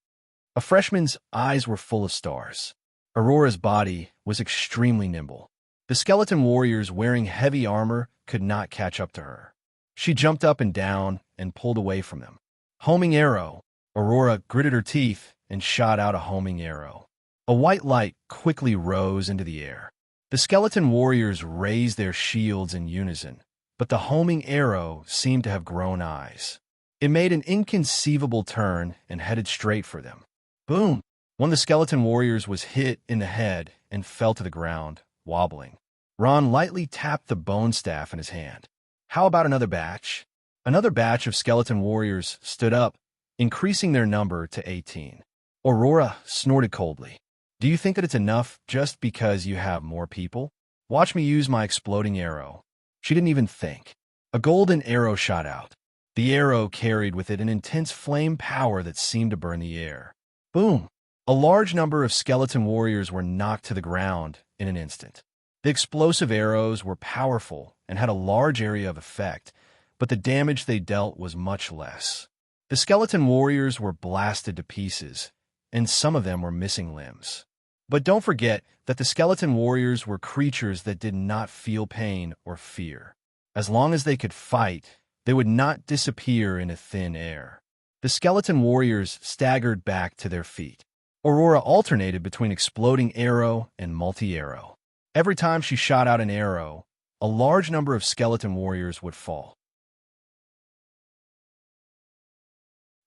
A freshman's eyes were full of stars. Aurora's body was extremely nimble. The skeleton warriors wearing heavy armor could not catch up to her. She jumped up and down and pulled away from them. Homing arrow. Aurora gritted her teeth and shot out a homing arrow. A white light quickly rose into the air. The skeleton warriors raised their shields in unison, but the homing arrow seemed to have grown eyes. It made an inconceivable turn and headed straight for them. Boom! One of the skeleton warriors was hit in the head and fell to the ground, wobbling. Ron lightly tapped the bone staff in his hand. How about another batch? Another batch of skeleton warriors stood up, increasing their number to 18. Aurora snorted coldly. Do you think that it's enough just because you have more people? Watch me use my exploding arrow. She didn't even think. A golden arrow shot out. The arrow carried with it an intense flame power that seemed to burn the air. Boom! A large number of skeleton warriors were knocked to the ground in an instant. The explosive arrows were powerful and had a large area of effect, but the damage they dealt was much less. The skeleton warriors were blasted to pieces, and some of them were missing limbs. But don't forget that the skeleton warriors were creatures that did not feel pain or fear. As long as they could fight, they would not disappear in a thin air. The skeleton warriors staggered back to their feet. Aurora alternated between exploding arrow and multi-arrow. Every time she shot out an arrow, a large number of skeleton warriors would fall.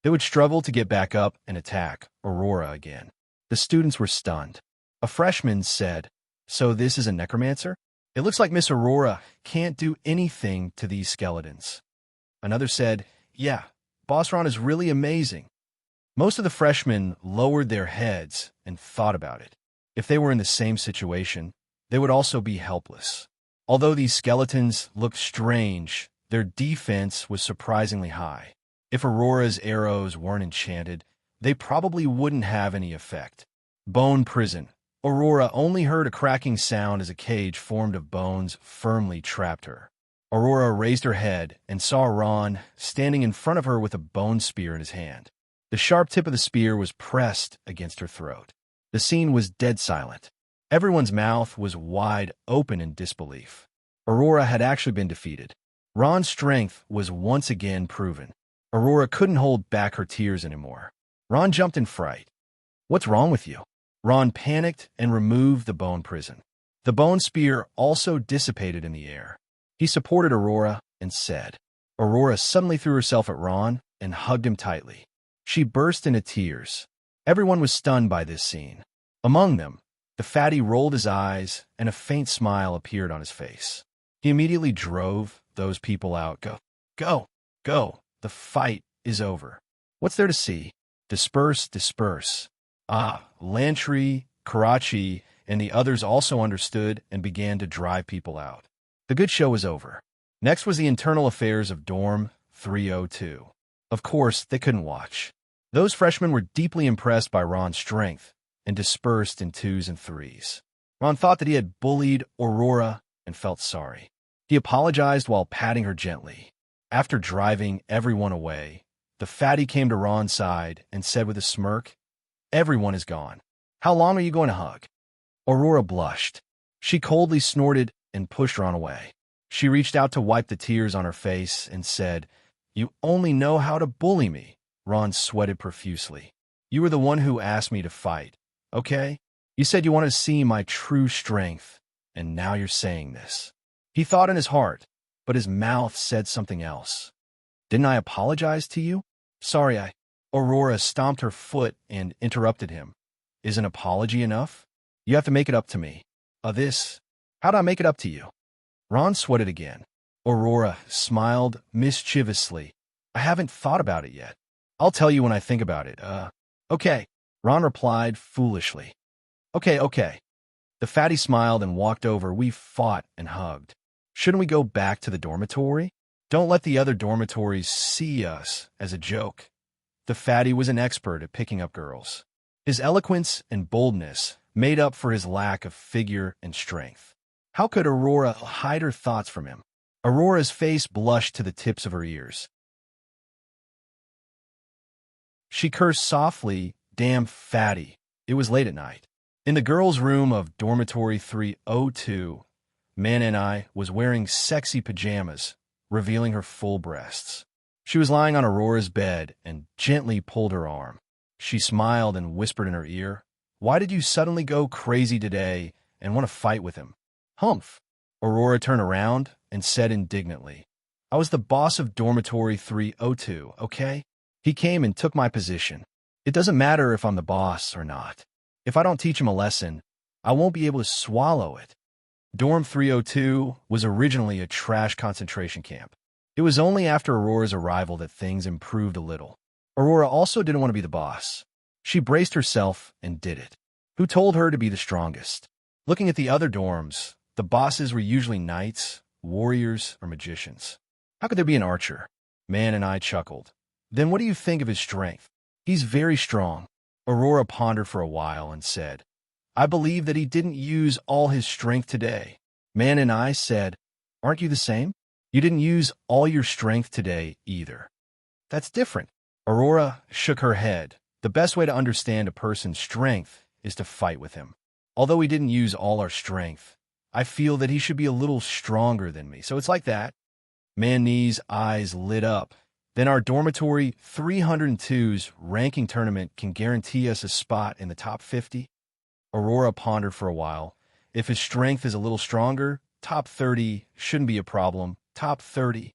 They would struggle to get back up and attack Aurora again. The students were stunned. A freshman said, "So this is a necromancer? It looks like Miss Aurora can't do anything to these skeletons." Another said, "Yeah, Boss Ron is really amazing." Most of the freshmen lowered their heads and thought about it. If they were in the same situation, they would also be helpless. Although these skeletons looked strange, their defense was surprisingly high. If Aurora's arrows weren't enchanted, they probably wouldn't have any effect. Bone prison. Aurora only heard a cracking sound as a cage formed of bones firmly trapped her. Aurora raised her head and saw Ron standing in front of her with a bone spear in his hand. The sharp tip of the spear was pressed against her throat. The scene was dead silent. Everyone's mouth was wide open in disbelief. Aurora had actually been defeated. Ron's strength was once again proven. Aurora couldn't hold back her tears anymore. Ron jumped in fright. "What's wrong with you?" Ron panicked and removed the bone prison. The bone spear also dissipated in the air. He supported Aurora and said. Aurora suddenly threw herself at Ron and hugged him tightly. She burst into tears. Everyone was stunned by this scene. Among them, the fatty rolled his eyes and a faint smile appeared on his face. He immediately drove those people out. Go, go, go. The fight is over. What's there to see? Disperse, disperse. Lantry, Karachi, and the others also understood and began to drive people out. The good show was over. Next was the internal affairs of Dorm 302. Of course, they couldn't watch. Those freshmen were deeply impressed by Ron's strength and dispersed in twos and threes. Ron thought that he had bullied Aurora and felt sorry. He apologized while patting her gently. After driving everyone away, the fatty came to Ron's side and said with a smirk, "Everyone is gone. How long are you going to hug?" Aurora blushed. She coldly snorted and pushed Ron away. She reached out to wipe the tears on her face and said, "You only know how to bully me." Ron sweated profusely. "You were the one who asked me to fight, okay? You said you wanted to see my true strength, and now you're saying this." He thought in his heart, but his mouth said something else. "Didn't I apologize to you?" "Sorry, Aurora stomped her foot and interrupted him. "Is an apology enough? You have to make it up to me." How'd I make it up to you?" Ron sweated again. Aurora smiled mischievously. "I haven't thought about it yet. I'll tell you when I think about it. Okay." Ron replied foolishly. Okay. The fatty smiled and walked over. "We fought and hugged. Shouldn't we go back to the dormitory? Don't let the other dormitories see us as a joke." The fatty was an expert at picking up girls. His eloquence and boldness made up for his lack of figure and strength. How could Aurora hide her thoughts from him? Aurora's face blushed to the tips of her ears. She cursed softly, "Damn fatty." It was late at night. In the girls' room of dormitory 302, Man and I was wearing sexy pajamas, revealing her full breasts. She was lying on Aurora's bed and gently pulled her arm. She smiled and whispered in her ear, "Why did you suddenly go crazy today and want to fight with him?" "Humph." Aurora turned around and said indignantly, "I was the boss of dormitory 302, okay? He came and took my position. It doesn't matter if I'm the boss or not. If I don't teach him a lesson, I won't be able to swallow it." Dorm 302 was originally a trash concentration camp. It was only after Aurora's arrival that things improved a little. Aurora also didn't want to be the boss. She braced herself and did it. Who told her to be the strongest? Looking at the other dorms, the bosses were usually knights, warriors, or magicians. How could there be an archer? Man and I chuckled. "Then what do you think of his strength?" "He's very strong." Aurora pondered for a while and said, "I believe that he didn't use all his strength today." Man and I said, "Aren't you the same? You didn't use all your strength today either." "That's different." Aurora shook her head. "The best way to understand a person's strength is to fight with him. Although we didn't use all our strength, I feel that he should be a little stronger than me. So it's like that." Manny's eyes lit up. "Then our dormitory 302's ranking tournament can guarantee us a spot in the top 50? Aurora pondered for a while. "If his strength is a little stronger, top 30 shouldn't be a problem. Top 30.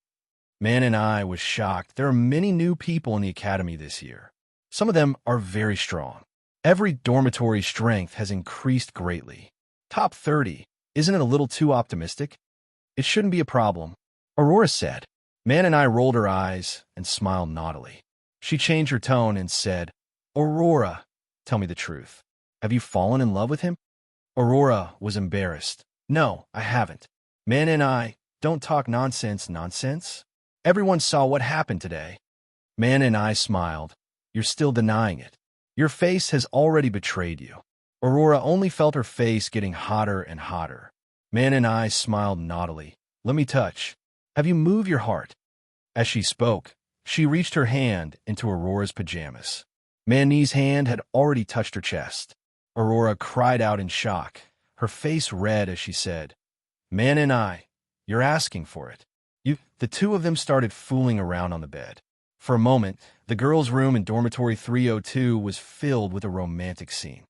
Man and I was shocked. There are many new people in the academy this year. Some of them are very strong. Every dormitory strength has increased greatly. Top 30. Isn't it a little too optimistic?" "It shouldn't be a problem," Aurora said. Man and I rolled her eyes and smiled naughtily. She changed her tone and said, "Aurora, tell me the truth. Have you fallen in love with him?" Aurora was embarrassed. "No, I haven't." Man and I, "Don't talk nonsense. Everyone saw what happened today." Man and I smiled. "You're still denying it. Your face has already betrayed you." Aurora only felt her face getting hotter and hotter. Man and I smiled naughtily. "Let me touch. Have you moved your heart?" As she spoke, she reached her hand into Aurora's pajamas. Manny's hand had already touched her chest. Aurora cried out in shock, her face red as she said, "Man and I, you're asking for it." The two of them started fooling around on the bed. For a moment, the girls' room in dormitory 302 was filled with a romantic scene.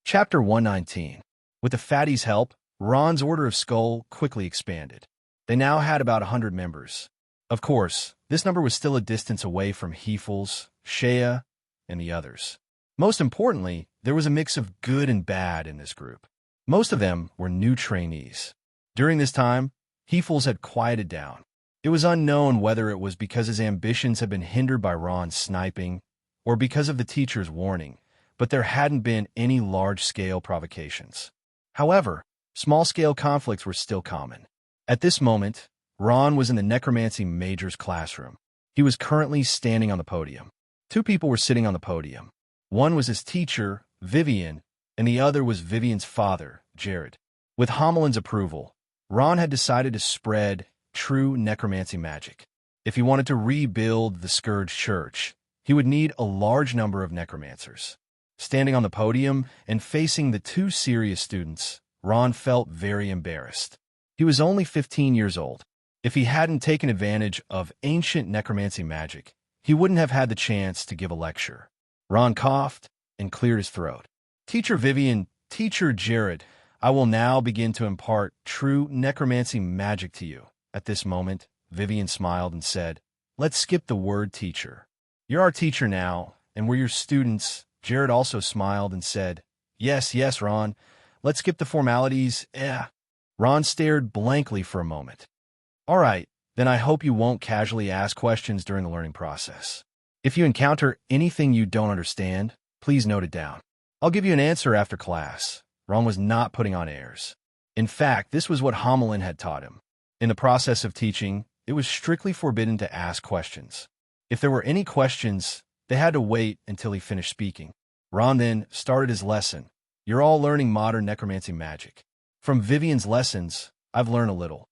Chapter 119. With the fatty's help, Ron's Order of Skull quickly expanded. They now had about 100 members. Of course, this number was still a distance away from Hefels, Shea, and the others. Most importantly, there was a mix of good and bad in this group. Most of them were new trainees. During this time, Heefles had quieted down. It was unknown whether it was because his ambitions had been hindered by Ron's sniping or because of the teacher's warning, but there hadn't been any large-scale provocations. However, small-scale conflicts were still common. At this moment, Ron was in the necromancy major's classroom. He was currently standing on the podium. Two people were sitting on the podium. One was his teacher, Vivian, and the other was Vivian's father, Jared. With Homeland's approval, Ron had decided to spread true necromancy magic. If he wanted to rebuild the Scourge Church, he would need a large number of necromancers. Standing on the podium and facing the two serious students, Ron felt very embarrassed. He was only 15 years old. If he hadn't taken advantage of ancient necromancy magic, he wouldn't have had the chance to give a lecture. Ron coughed and cleared his throat. Teacher Vivian, Teacher Jared, I will now begin to impart true necromancy magic to you. At this moment, Vivian smiled and said, let's skip the word teacher. You're our teacher now, and we're your students. Jared also smiled and said, yes, Ron. Let's skip the formalities. Ron stared blankly for a moment. All right, then I hope you won't casually ask questions during the learning process. If you encounter anything you don't understand, please note it down. I'll give you an answer after class. Ron was not putting on airs. In fact, this was what Homeland had taught him. In the process of teaching, it was strictly forbidden to ask questions. If there were any questions, they had to wait until he finished speaking. Ron then started his lesson. You're all learning modern necromancy magic. From Vivian's lessons, I've learned a little.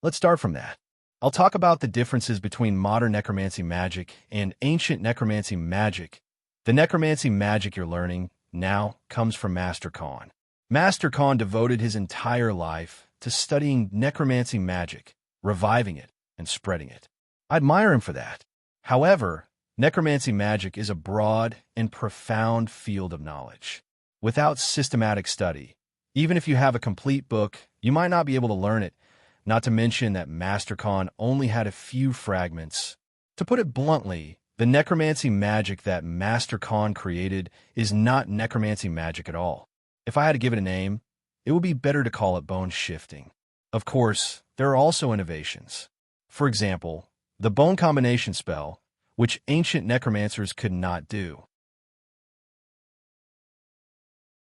Let's start from that. I'll talk about the differences between modern necromancy magic and ancient necromancy magic. The necromancy magic you're learning now comes from Master Khan. Master Khan devoted his entire life to studying necromancy magic, reviving it, and spreading it. I admire him for that. However, necromancy magic is a broad and profound field of knowledge. Without systematic study, even if you have a complete book, you might not be able to learn it, not to mention that Master Khan only had a few fragments. To put it bluntly, the necromancy magic that Master Khan created is not necromancy magic at all. If I had to give it a name, it would be better to call it bone shifting. Of course, there are also innovations. For example, the bone combination spell, which ancient necromancers could not do.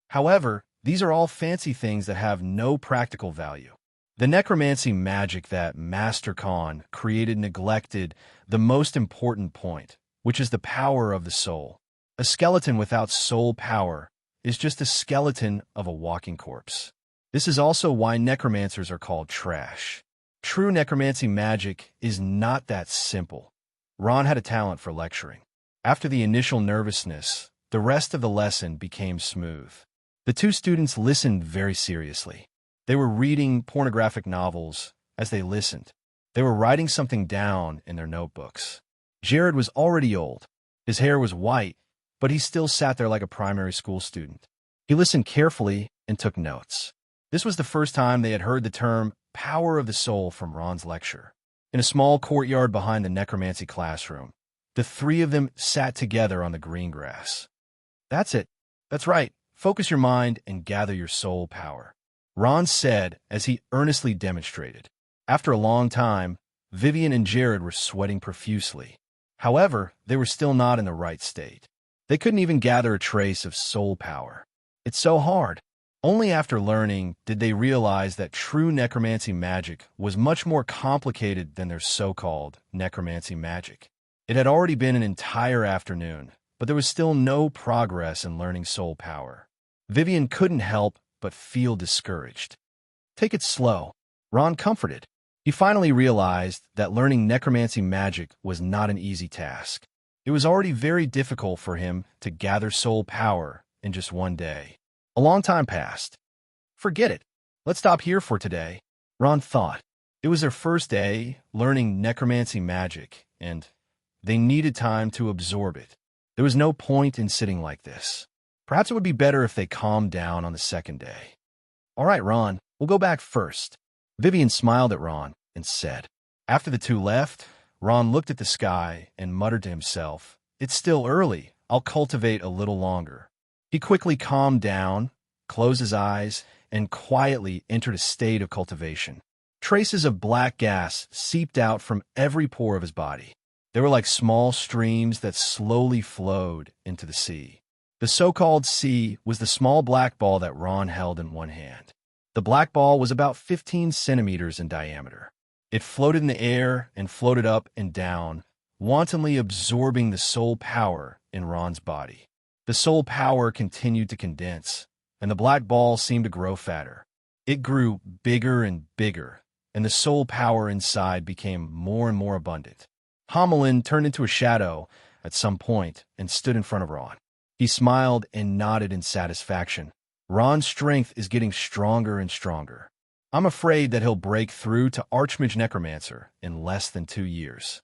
However, these are all fancy things that have no practical value. The necromancy magic that Master Khan created neglected the most important point, which is the power of the soul. A skeleton without soul power is just a skeleton of a walking corpse. This is also why necromancers are called trash. True necromancy magic is not that simple. Ron had a talent for lecturing. After the initial nervousness, the rest of the lesson became smooth. The two students listened very seriously. They were reading pornographic novels as they listened. They were writing something down in their notebooks. Jared was already old. His hair was white, but he still sat there like a primary school student. He listened carefully and took notes. This was the first time they had heard the term power of the soul from Ron's lecture. In a small courtyard behind the necromancy classroom, the three of them sat together on the green grass. That's it. That's right. Focus your mind and gather your soul power, Ron said as he earnestly demonstrated. After a long time, Vivian and Jared were sweating profusely. However, they were still not in the right state. They couldn't even gather a trace of soul power. It's so hard. Only after learning did they realize that true necromancy magic was much more complicated than their so-called necromancy magic. It had already been an entire afternoon, but there was still no progress in learning soul power. Vivian couldn't help but feel discouraged. Take it slow, Ron comforted. He finally realized that learning necromancy magic was not an easy task. It was already very difficult for him to gather soul power in just one day. A long time passed. Forget it. Let's stop here for today, Ron thought. It was their first day learning necromancy magic, and they needed time to absorb it. There was no point in sitting like this. Perhaps it would be better if they calmed down on the second day. All right, Ron, we'll go back first. Vivian smiled at Ron and said. After the two left, Ron looked at the sky and muttered to himself, "It's still early. I'll cultivate a little longer." He quickly calmed down, closed his eyes, and quietly entered a state of cultivation. Traces of black gas seeped out from every pore of his body. They were like small streams that slowly flowed into the sea. The so-called sea was the small black ball that Ron held in one hand. The black ball was about 15 centimeters in diameter. It floated in the air and floated up and down, wantonly absorbing the soul power in Ron's body. The soul power continued to condense, and the black ball seemed to grow fatter. It grew bigger and bigger, and the soul power inside became more and more abundant. Hamelin turned into a shadow at some point and stood in front of Ron. He smiled and nodded in satisfaction. Ron's strength is getting stronger and stronger. I'm afraid that he'll break through to Archmage Necromancer in less than 2 years.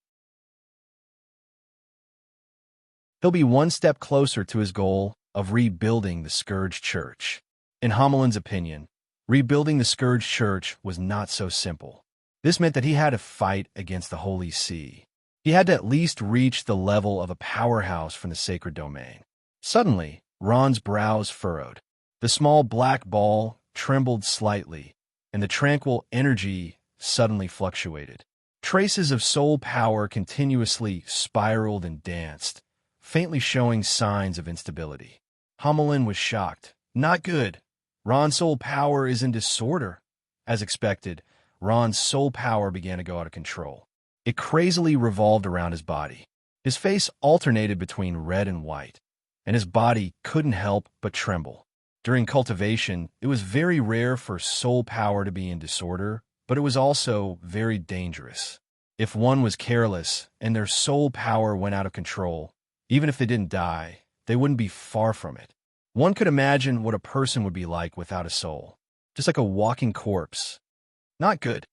He'll be one step closer to his goal of rebuilding the Scourge Church. In Hamelin's opinion, rebuilding the Scourge Church was not so simple. This meant that he had to fight against the Holy See. He had to at least reach the level of a powerhouse from the Sacred Domain. Suddenly, Ron's brows furrowed. The small black ball trembled slightly, and the tranquil energy suddenly fluctuated. Traces of soul power continuously spiraled and danced, faintly showing signs of instability. Hamelin was shocked. Not good. Ron's soul power is in disorder. As expected, Ron's soul power began to go out of control. It crazily revolved around his body. His face alternated between red and white, and his body couldn't help but tremble. During cultivation, it was very rare for soul power to be in disorder, but it was also very dangerous. If one was careless and their soul power went out of control, even if they didn't die, they wouldn't be far from it. One could imagine what a person would be like without a soul, just like a walking corpse. Not good.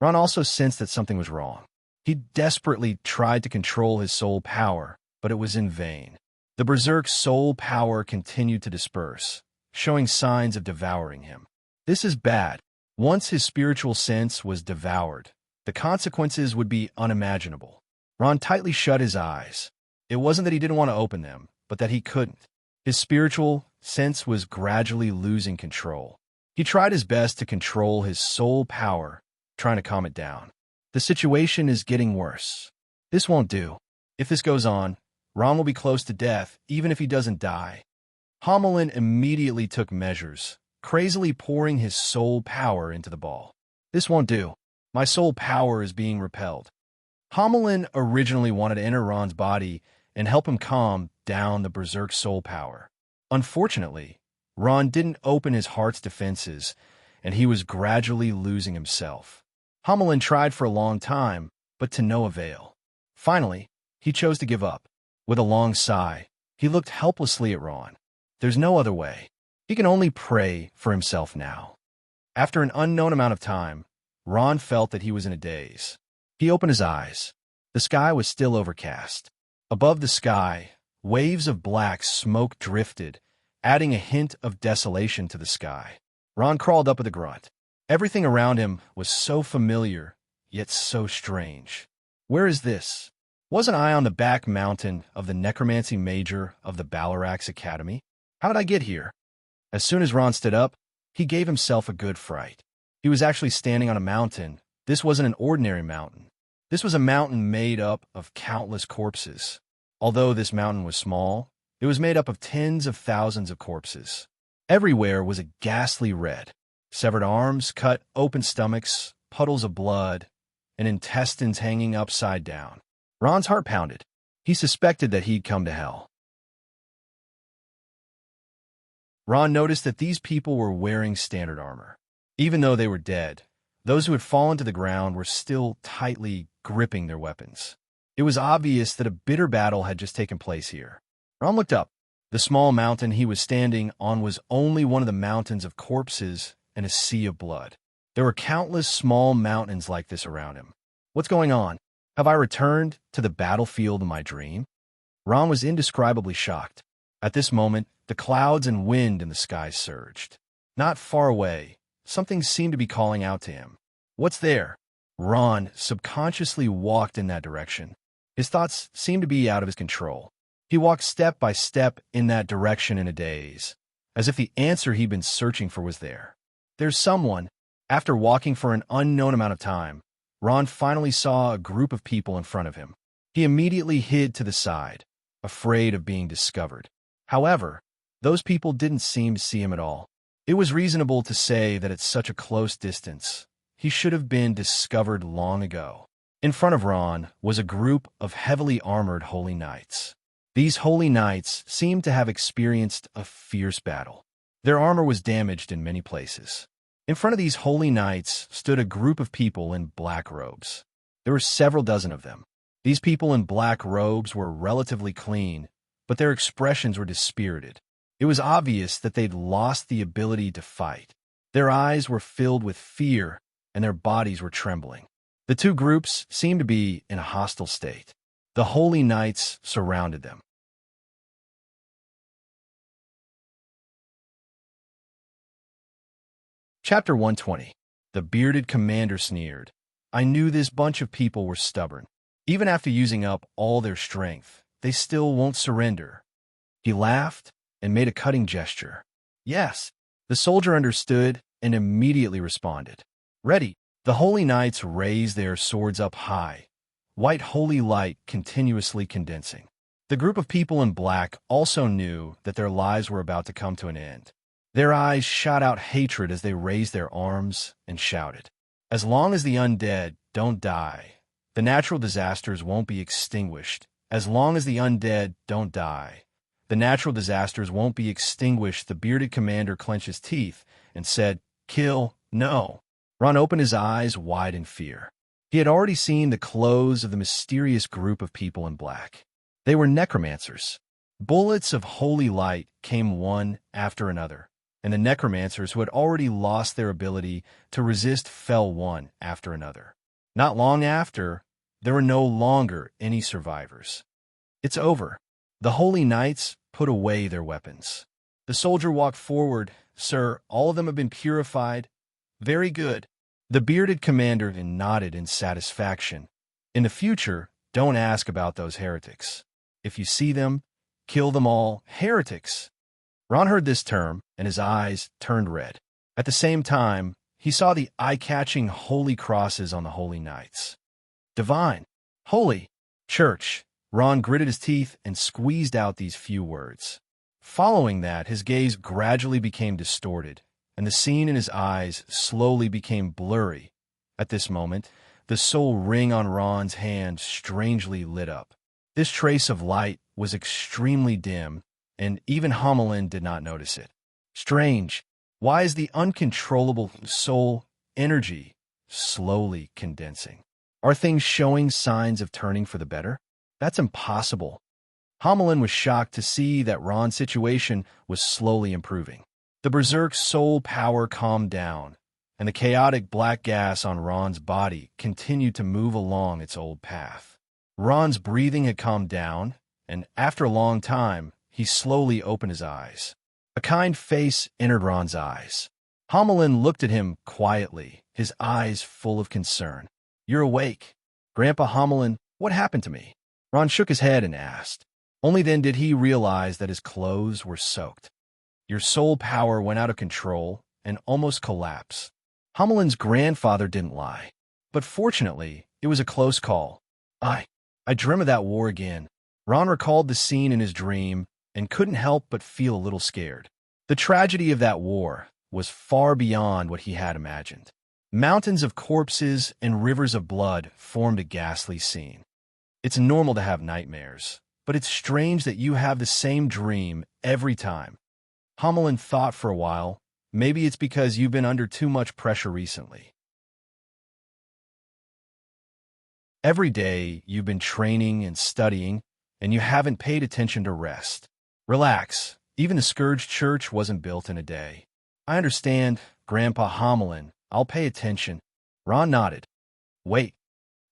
Ron also sensed that something was wrong. He desperately tried to control his soul power, but it was in vain. The berserk soul power continued to disperse, showing signs of devouring him. This is bad. Once his spiritual sense was devoured, the consequences would be unimaginable. Ron tightly shut his eyes. It wasn't that he didn't want to open them, but that he couldn't. His spiritual sense was gradually losing control. He tried his best to control his soul power, trying to calm it down. The situation is getting worse. This won't do. If this goes on, Ron will be close to death, even if he doesn't die. Hamelin immediately took measures, crazily pouring his soul power into the ball. This won't do. My soul power is being repelled. Hamelin originally wanted to enter Ron's body and help him calm down the berserk soul power. Unfortunately, Ron didn't open his heart's defenses, and he was gradually losing himself. Hamelin tried for a long time, but to no avail. Finally, he chose to give up. With a long sigh, he looked helplessly at Ron. There's no other way. He can only pray for himself now. After an unknown amount of time, Ron felt that he was in a daze. He opened his eyes. The sky was still overcast. Above the sky, waves of black smoke drifted, adding a hint of desolation to the sky. Ron crawled up with a grunt. Everything around him was so familiar, yet so strange. Where is this? Wasn't I on the back mountain of the necromancy major of the Balarax Academy? How did I get here? As soon as Ron stood up, he gave himself a good fright. He was actually standing on a mountain. This wasn't an ordinary mountain. This was a mountain made up of countless corpses. Although this mountain was small, it was made up of tens of thousands of corpses. Everywhere was a ghastly red. Severed arms, cut open stomachs, puddles of blood, and intestines hanging upside down. Ron's heart pounded. He suspected that he'd come to hell. Ron noticed that these people were wearing standard armor. Even though they were dead, those who had fallen to the ground were still tightly gripping their weapons. It was obvious that a bitter battle had just taken place here. Ron looked up. The small mountain he was standing on was only one of the mountains of corpses and a sea of blood. There were countless small mountains like this around him. What's going on? Have I returned to the battlefield in my dream? Ron was indescribably shocked. At this moment, the clouds and wind in the sky surged. Not far away, something seemed to be calling out to him. What's there? Ron subconsciously walked in that direction. His thoughts seemed to be out of his control. He walked step by step in that direction in a daze, as if the answer he'd been searching for was there. There's someone. After walking for an unknown amount of time, Ron finally saw a group of people in front of him. He immediately hid to the side, afraid of being discovered. However, those people didn't seem to see him at all. It was reasonable to say that at such a close distance, he should have been discovered long ago. In front of Ron was a group of heavily armored holy knights. These holy knights seemed to have experienced a fierce battle. Their armor was damaged in many places. In front of these holy knights stood a group of people in black robes. There were several dozen of them. These people in black robes were relatively clean, but their expressions were dispirited. It was obvious that they'd lost the ability to fight. Their eyes were filled with fear, and their bodies were trembling. The two groups seemed to be in a hostile state. The holy knights surrounded them. Chapter 120. The bearded commander sneered. I knew this bunch of people were stubborn. Even after using up all their strength, they still won't surrender. He laughed and made a cutting gesture. Yes, the soldier understood and immediately responded. Ready. The holy knights raised their swords up high, white holy light continuously condensing. The group of people in black also knew that their lives were about to come to an end. Their eyes shot out hatred as they raised their arms and shouted, as long as the undead don't die, the natural disasters won't be extinguished. As long as the undead don't die, the natural disasters won't be extinguished. The bearded commander clenched his teeth and said, Kill, no. Ron opened his eyes wide in fear. He had already seen the clothes of the mysterious group of people in black. They were necromancers. Bullets of holy light came one after another, and the necromancers who had already lost their ability to resist fell one after another. Not long after, there were no longer any survivors. It's over. The holy knights put away their weapons. The soldier walked forward. Sir, all of them have been purified. Very good. The bearded commander nodded in satisfaction. In the future, don't ask about those heretics. If you see them, kill them all. Heretics. Ron heard this term, and his eyes turned red. At the same time, he saw the eye-catching holy crosses on the holy knights. Divine, holy, church. Ron gritted his teeth and squeezed out these few words. Following that, his gaze gradually became distorted, and the scene in his eyes slowly became blurry. At this moment, the soul ring on Ron's hand strangely lit up. This trace of light was extremely dim, and even Hamelin did not notice it. Strange. Why is the uncontrollable soul energy slowly condensing? Are things showing signs of turning for the better? That's impossible. Hamelin was shocked to see that Ron's situation was slowly improving. The berserk soul power calmed down, and the chaotic black gas on Ron's body continued to move along its old path. Ron's breathing had calmed down, and after a long time, he slowly opened his eyes. A kind face entered Ron's eyes. Hamelin looked at him quietly, his eyes full of concern. You're awake. Grandpa Hamelin, what happened to me? Ron shook his head and asked. Only then did he realize that his clothes were soaked. Your soul power went out of control and almost collapsed. Hamelin's grandfather didn't lie. But fortunately, it was a close call. I dream of that war again. Ron recalled the scene in his dream and couldn't help but feel a little scared. The tragedy of that war was far beyond what he had imagined. Mountains of corpses and rivers of blood formed a ghastly scene. It's normal to have nightmares, but it's strange that you have the same dream every time. Hamelin thought for a while. Maybe it's because you've been under too much pressure recently. Every day you've been training and studying, and you haven't paid attention to rest. Relax. Even the Scourge Church wasn't built in a day. I understand, Grandpa Hamelin. I'll pay attention. Ron nodded. Wait.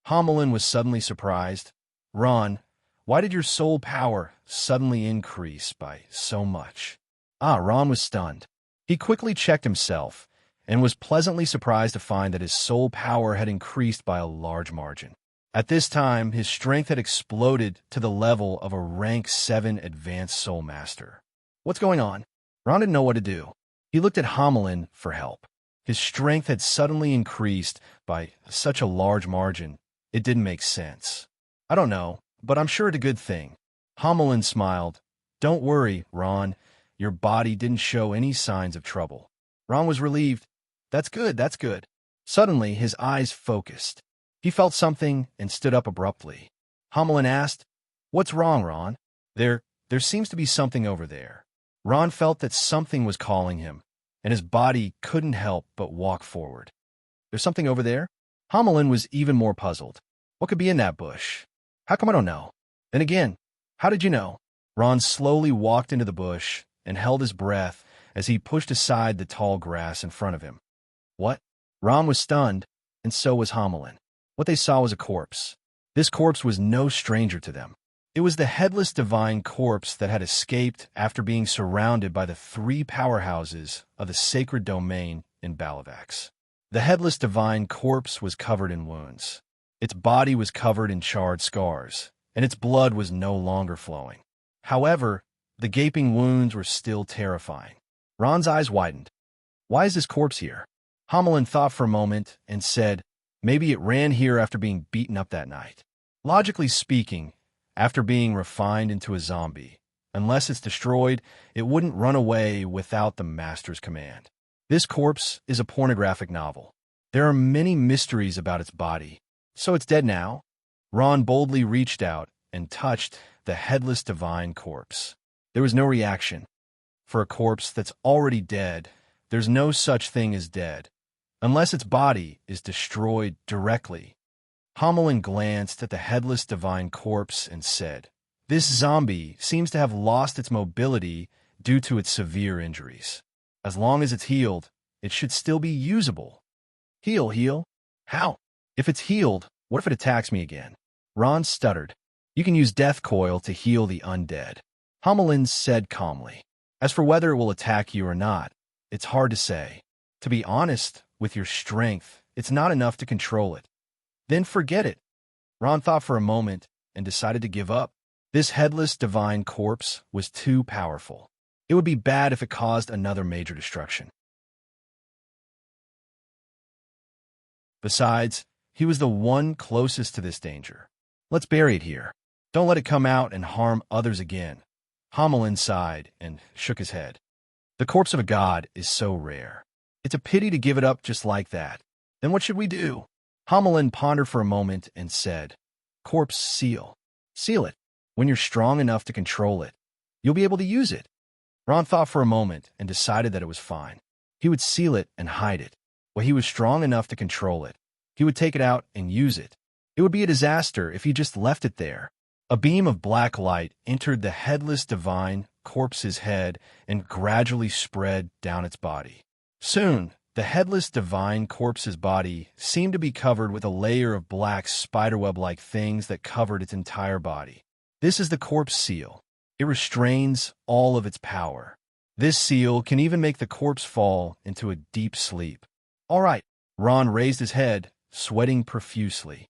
Hamelin was suddenly surprised. Ron, why did your soul power suddenly increase by so much? Ron was stunned. He quickly checked himself and was pleasantly surprised to find that his soul power had increased by a large margin. At this time, his strength had exploded to the level of a rank 7 advanced soul master. What's going on? Ron didn't know what to do. He looked at Hamelin for help. His strength had suddenly increased by such a large margin, it didn't make sense. I don't know, but I'm sure it's a good thing. Homolin smiled. Don't worry, Ron. Your body didn't show any signs of trouble. Ron was relieved. That's good, that's good. Suddenly, his eyes focused. He felt something and stood up abruptly. Homolin asked, What's wrong, Ron? There seems to be something over there. Ron felt that something was calling him, and his body couldn't help but walk forward. There's something over there? Homolin was even more puzzled. What could be in that bush? How come I don't know? Then again, how did you know? Ron slowly walked into the bush and held his breath as he pushed aside the tall grass in front of him. What? Ron was stunned, and so was Homolin. What they saw was a corpse. This corpse was no stranger to them. It was the headless divine corpse that had escaped after being surrounded by the three powerhouses of the sacred domain in Balavax. The headless divine corpse was covered in wounds. Its body was covered in charred scars, and its blood was no longer flowing. However, the gaping wounds were still terrifying. Ron's eyes widened. Why is this corpse here? Homolin thought for a moment and said, Maybe it ran here after being beaten up that night. Logically speaking, after being refined into a zombie, unless it's destroyed, it wouldn't run away without the master's command. This corpse is a pornographic novel. There are many mysteries about its body. So it's dead now? Ron boldly reached out and touched the headless divine corpse. There was no reaction. For a corpse that's already dead, there's no such thing as dead, unless its body is destroyed directly. Homolin glanced at the headless divine corpse and said, This zombie seems to have lost its mobility due to its severe injuries. As long as it's healed, it should still be usable. Heal? How? If it's healed, what if it attacks me again? Ron stuttered. You can use Death Coil to heal the undead. Homolin said calmly. As for whether it will attack you or not, it's hard to say. To be honest, with your strength, it's not enough to control it. Then forget it. Ron thought for a moment and decided to give up. This headless divine corpse was too powerful. It would be bad if it caused another major destruction. Besides, he was the one closest to this danger. Let's bury it here. Don't let it come out and harm others again. Homolin sighed and shook his head. The corpse of a god is so rare. It's a pity to give it up just like that. Then what should we do? Homolin pondered for a moment and said, Corpse seal. Seal it. When you're strong enough to control it, you'll be able to use it. Ron thought for a moment and decided that it was fine. He would seal it and hide it. When he was strong enough to control it, he would take it out and use it. It would be a disaster if he just left it there. A beam of black light entered the headless divine corpse's head and gradually spread down its body. Soon, the headless divine corpse's body seemed to be covered with a layer of black spiderweb-like things that covered its entire body. This is the corpse seal. It restrains all of its power. This seal can even make the corpse fall into a deep sleep. All right. Ron raised his head, sweating profusely.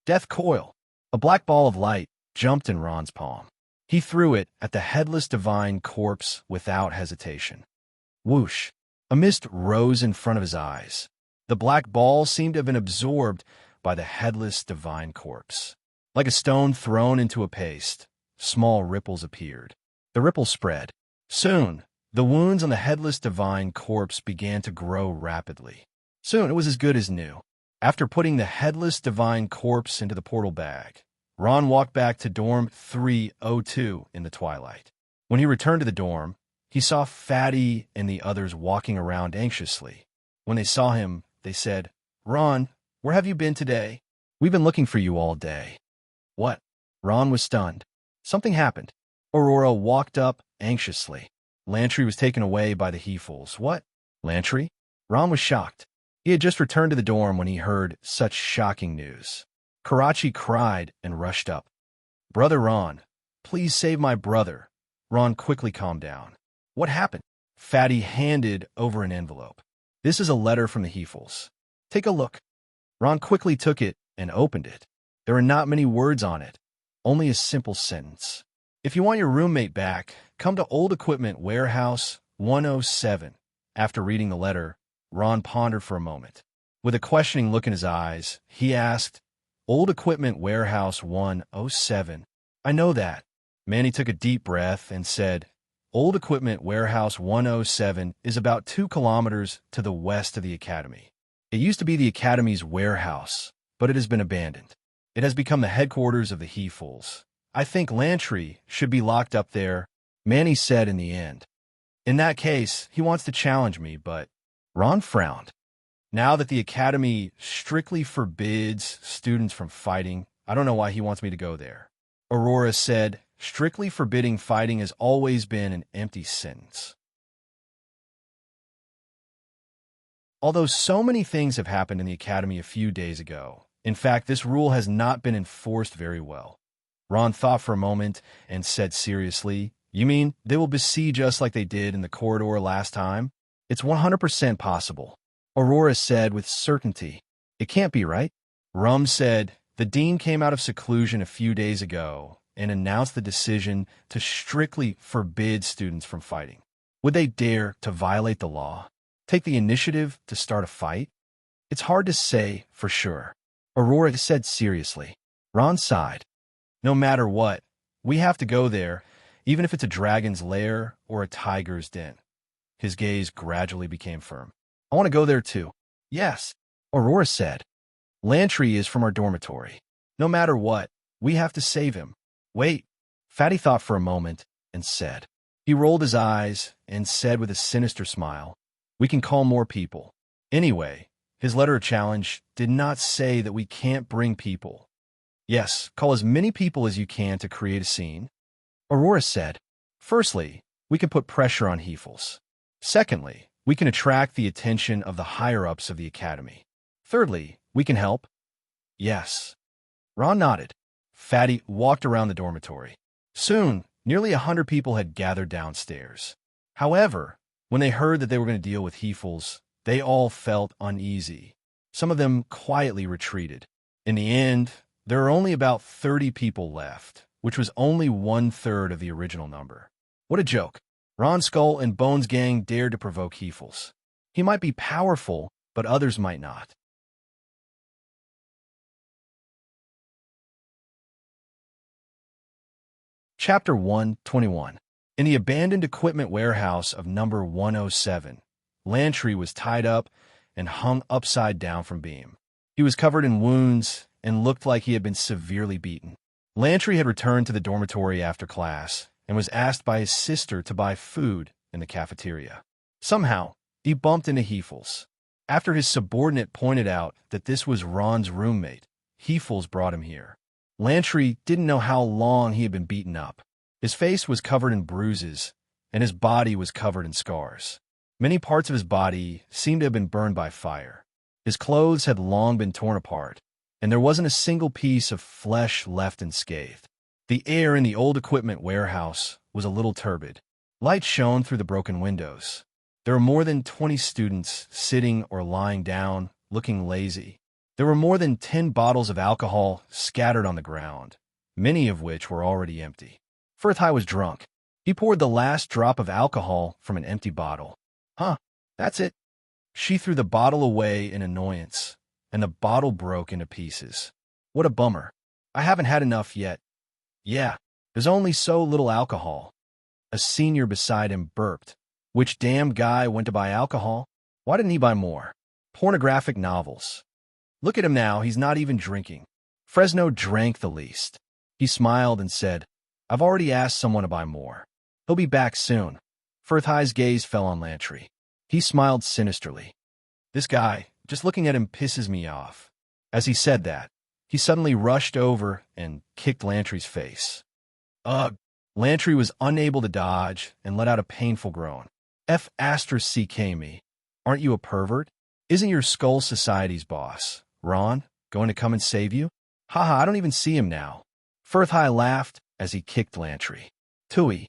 Death Coil. A black ball of light jumped in Ron's palm. He threw it at the headless divine corpse without hesitation. Whoosh! A mist rose in front of his eyes. The black ball seemed to have been absorbed by the headless divine corpse. Like a stone thrown into a paste, small ripples appeared. The ripples spread. Soon, the wounds on the headless divine corpse began to grow rapidly. Soon, it was as good as new. After putting the headless divine corpse into the portal bag, Ron walked back to dorm 302 in the twilight. When he returned to the dorm, he saw Fatty and the others walking around anxiously. When they saw him, they said, Ron, where have you been today? We've been looking for you all day. What? Ron was stunned. Something happened. Aurora walked up anxiously. Lantry was taken away by the Heefles. What? Lantry? Ron was shocked. He had just returned to the dorm when he heard such shocking news. Karachi cried and rushed up. Brother Ron, please save my brother. Ron quickly calmed down. What happened? Fatty handed over an envelope. This is a letter from the Heefles. Take a look. Ron quickly took it and opened it. There are not many words on it, only a simple sentence. If you want your roommate back, come to Old Equipment Warehouse 107. After reading the letter, Ron pondered for a moment. With a questioning look in his eyes, he asked, "Old Equipment Warehouse 107. I know that." Manny took a deep breath and said, "Old Equipment Warehouse 107 is about 2 kilometers to the west of the Academy. It used to be the Academy's warehouse, but it has been abandoned. It has become the headquarters of the He-Fools. I think Lantry should be locked up there," Manny said in the end. "In that case, he wants to challenge me, but—" Ron frowned. "Now that the Academy strictly forbids students from fighting, I don't know why he wants me to go there." Aurora said, "Strictly forbidding fighting has always been an empty sentence." Although so many things have happened in the Academy a few days ago, in fact, this rule has not been enforced very well. Ron thought for a moment and said seriously, "You mean they will besiege us like they did in the corridor last time?" "It's 100% possible," Aurora said with certainty. "It can't be, right?" Rum said, "The dean came out of seclusion a few days ago and announced the decision to strictly forbid students from fighting. Would they dare to violate the law? Take the initiative to start a fight? It's hard to say for sure," Aurora said seriously. Ron sighed. "No matter what, we have to go there, even if it's a dragon's lair or a tiger's den." His gaze gradually became firm. "I want to go there too." "Yes," Aurora said. "Lantry is from our dormitory. No matter what, we have to save him." "Wait." Fatty thought for a moment and said. He rolled his eyes and said with a sinister smile, "We can call more people. Anyway, his letter of challenge did not say that we can't bring people." "Yes, call as many people as you can to create a scene," Aurora said. "Firstly, we can put pressure on He-Fools. Secondly, we can attract the attention of the higher-ups of the Academy. Thirdly, we can help." "Yes." Ron nodded. Fatty walked around the dormitory. Soon, nearly 100 people had gathered downstairs. However, when they heard that they were going to deal with He-Fools, they all felt uneasy. Some of them quietly retreated. In the end, there are only about 30 people left, which was only 1/3 of the original number. What a joke. Ron Skull and Bones Gang dared to provoke He-Fools. He might be powerful, but others might not. Chapter 121. In the abandoned equipment warehouse of number 107, Lantry was tied up and hung upside down from beam. He was covered in wounds and looked like he had been severely beaten. Lantry had returned to the dormitory after class and was asked by his sister to buy food in the cafeteria. Somehow, he bumped into He-Fools. After his subordinate pointed out that this was Ron's roommate, He-Fools brought him here. Lantry didn't know how long he had been beaten up. His face was covered in bruises, and his body was covered in scars. Many parts of his body seemed to have been burned by fire. His clothes had long been torn apart, and there wasn't a single piece of flesh left unscathed. The air in the old equipment warehouse was a little turbid. Light shone through the broken windows. There were more than 20 students sitting or lying down, looking lazy. There were more than 10 bottles of alcohol scattered on the ground, many of which were already empty. Firthai was drunk. He poured the last drop of alcohol from an empty bottle. "Huh, that's it." She threw the bottle away in annoyance, and the bottle broke into pieces. "What a bummer. I haven't had enough yet." "Yeah, there's only so little alcohol." A senior beside him burped. "Which damn guy went to buy alcohol? Why didn't he buy more? Pornographic novels. Look at him now, he's not even drinking." Fresno drank the least. He smiled and said, "I've already asked someone to buy more. He'll be back soon." Firthai's gaze fell on Lantry. He smiled sinisterly. "This guy, just looking at him pisses me off." As he said that, he suddenly rushed over and kicked Lantry's face. Ugh! Lantry was unable to dodge and let out a painful groan. "F***ck me. Aren't you a pervert? Isn't your Skull Society's boss, Ron, going to come and save you? Haha, I don't even see him now." Firthai laughed as he kicked Lantry. "Tooey."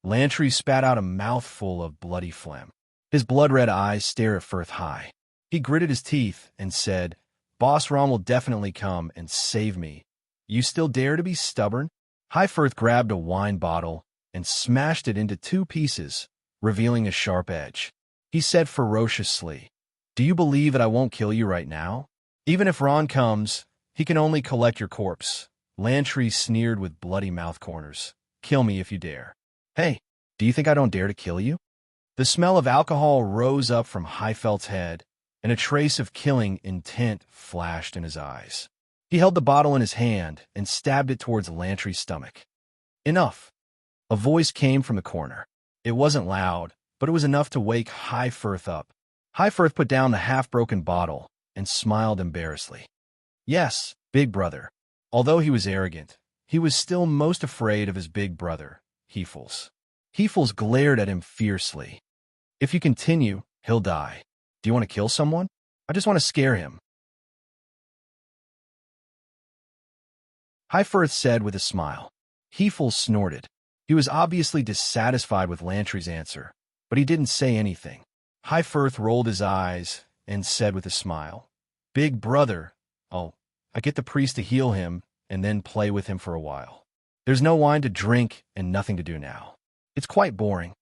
Lantry spat out a mouthful of bloody phlegm. His blood-red eyes stared at Firthai. He gritted his teeth and said, "Boss Ron will definitely come and save me. You still dare to be stubborn?" Firth grabbed a wine bottle and smashed it into 2 pieces, revealing a sharp edge. He said ferociously, Do you believe that I won't kill you right now? Even if Ron comes, he can only collect your corpse. Lantry sneered with bloody mouth corners. Kill me if you dare. Hey, do you think I don't dare to kill you? The smell of alcohol rose up from Heifeld's head, and a trace of killing intent flashed in his eyes. He held the bottle in his hand and stabbed it towards Lantry's stomach. Enough. A voice came from the corner. It wasn't loud, but it was enough to wake Highfirth up. Highfirth put down the half-broken bottle and smiled embarrassedly. Yes, big brother. Although he was arrogant, he was still most afraid of his big brother, Hefels. Hefels glared at him fiercely. If you continue, he'll die. Do you want to kill someone? I just want to scare him. Highfirth said with a smile. Hefels snorted. He was obviously dissatisfied with Lantry's answer, but he didn't say anything. Highfirth rolled his eyes and said with a smile, Big brother, I get the priest to heal him and then play with him for a while. There's no wine to drink and nothing to do now. It's quite boring.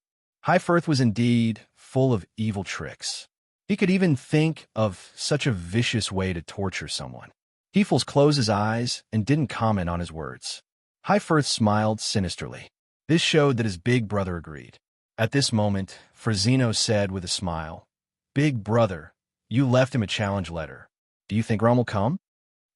Highfirth was indeed full of evil tricks. He could even think of such a vicious way to torture someone. Hefels closed his eyes and didn't comment on his words. Highfirth smiled sinisterly. This showed that his big brother agreed. At this moment, Frazino said with a smile, Big brother, you left him a challenge letter. Do you think Ron will come?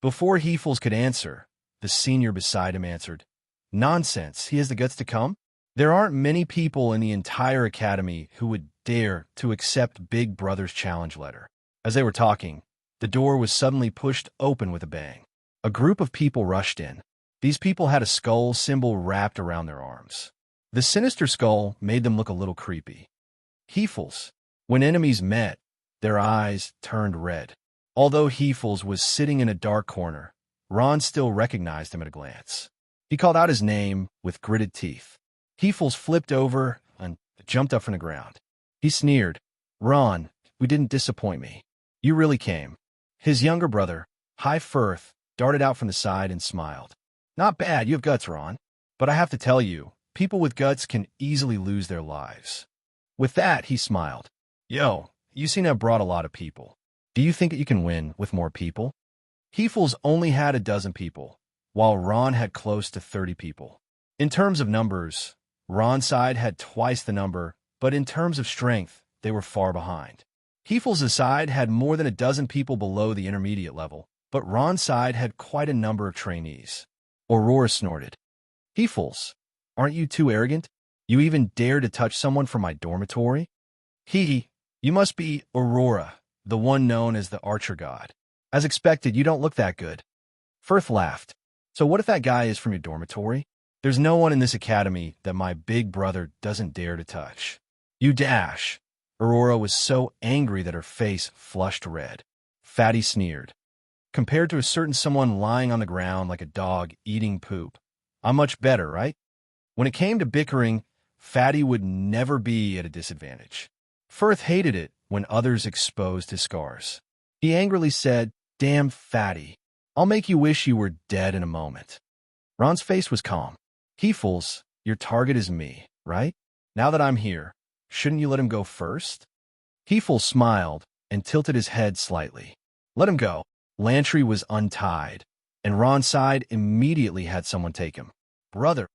Before Hefels could answer, the senior beside him answered, Nonsense, he has the guts to come? There aren't many people in the entire academy who would dare to accept Big Brother's challenge letter. As they were talking, the door was suddenly pushed open with a bang. A group of people rushed in. These people had a skull symbol wrapped around their arms. The sinister skull made them look a little creepy. Hefels. When enemies met, their eyes turned red. Although Hefels was sitting in a dark corner, Ron still recognized him at a glance. He called out his name with gritted teeth. Hefels flipped over and jumped up from the ground. He sneered, Ron, we didn't disappoint me. You really came. His younger brother, Highfirth, darted out from the side and smiled. Not bad, you have guts, Ron. But I have to tell you, people with guts can easily lose their lives. With that, he smiled. Yo, you seem to have brought a lot of people. Do you think that you can win with more people? Hefels only had a dozen people, while Ron had close to 30 people. In terms of numbers, Ron's side had twice the number, but in terms of strength, they were far behind. Hefels' side had more than a dozen people below the intermediate level, but Ron's side had quite a number of trainees. Aurora snorted. Hefels, aren't you too arrogant? You even dare to touch someone from my dormitory? You must be Aurora, the one known as the Archer God. As expected, you don't look that good. Firth laughed. So what if that guy is from your dormitory? There's no one in this academy that my big brother doesn't dare to touch. You dash. Aurora was so angry that her face flushed red. Fatty sneered. Compared to a certain someone lying on the ground like a dog eating poop, I'm much better, right? When it came to bickering, Fatty would never be at a disadvantage. Firth hated it when others exposed his scars. He angrily said, Damn Fatty, I'll make you wish you were dead in a moment. Ron's face was calm. Hefels, your target is me, right? Now that I'm here, shouldn't you let him go first? Hefels smiled and tilted his head slightly. Let him go. Lantry was untied, and Ron's side immediately had someone take him. Brother.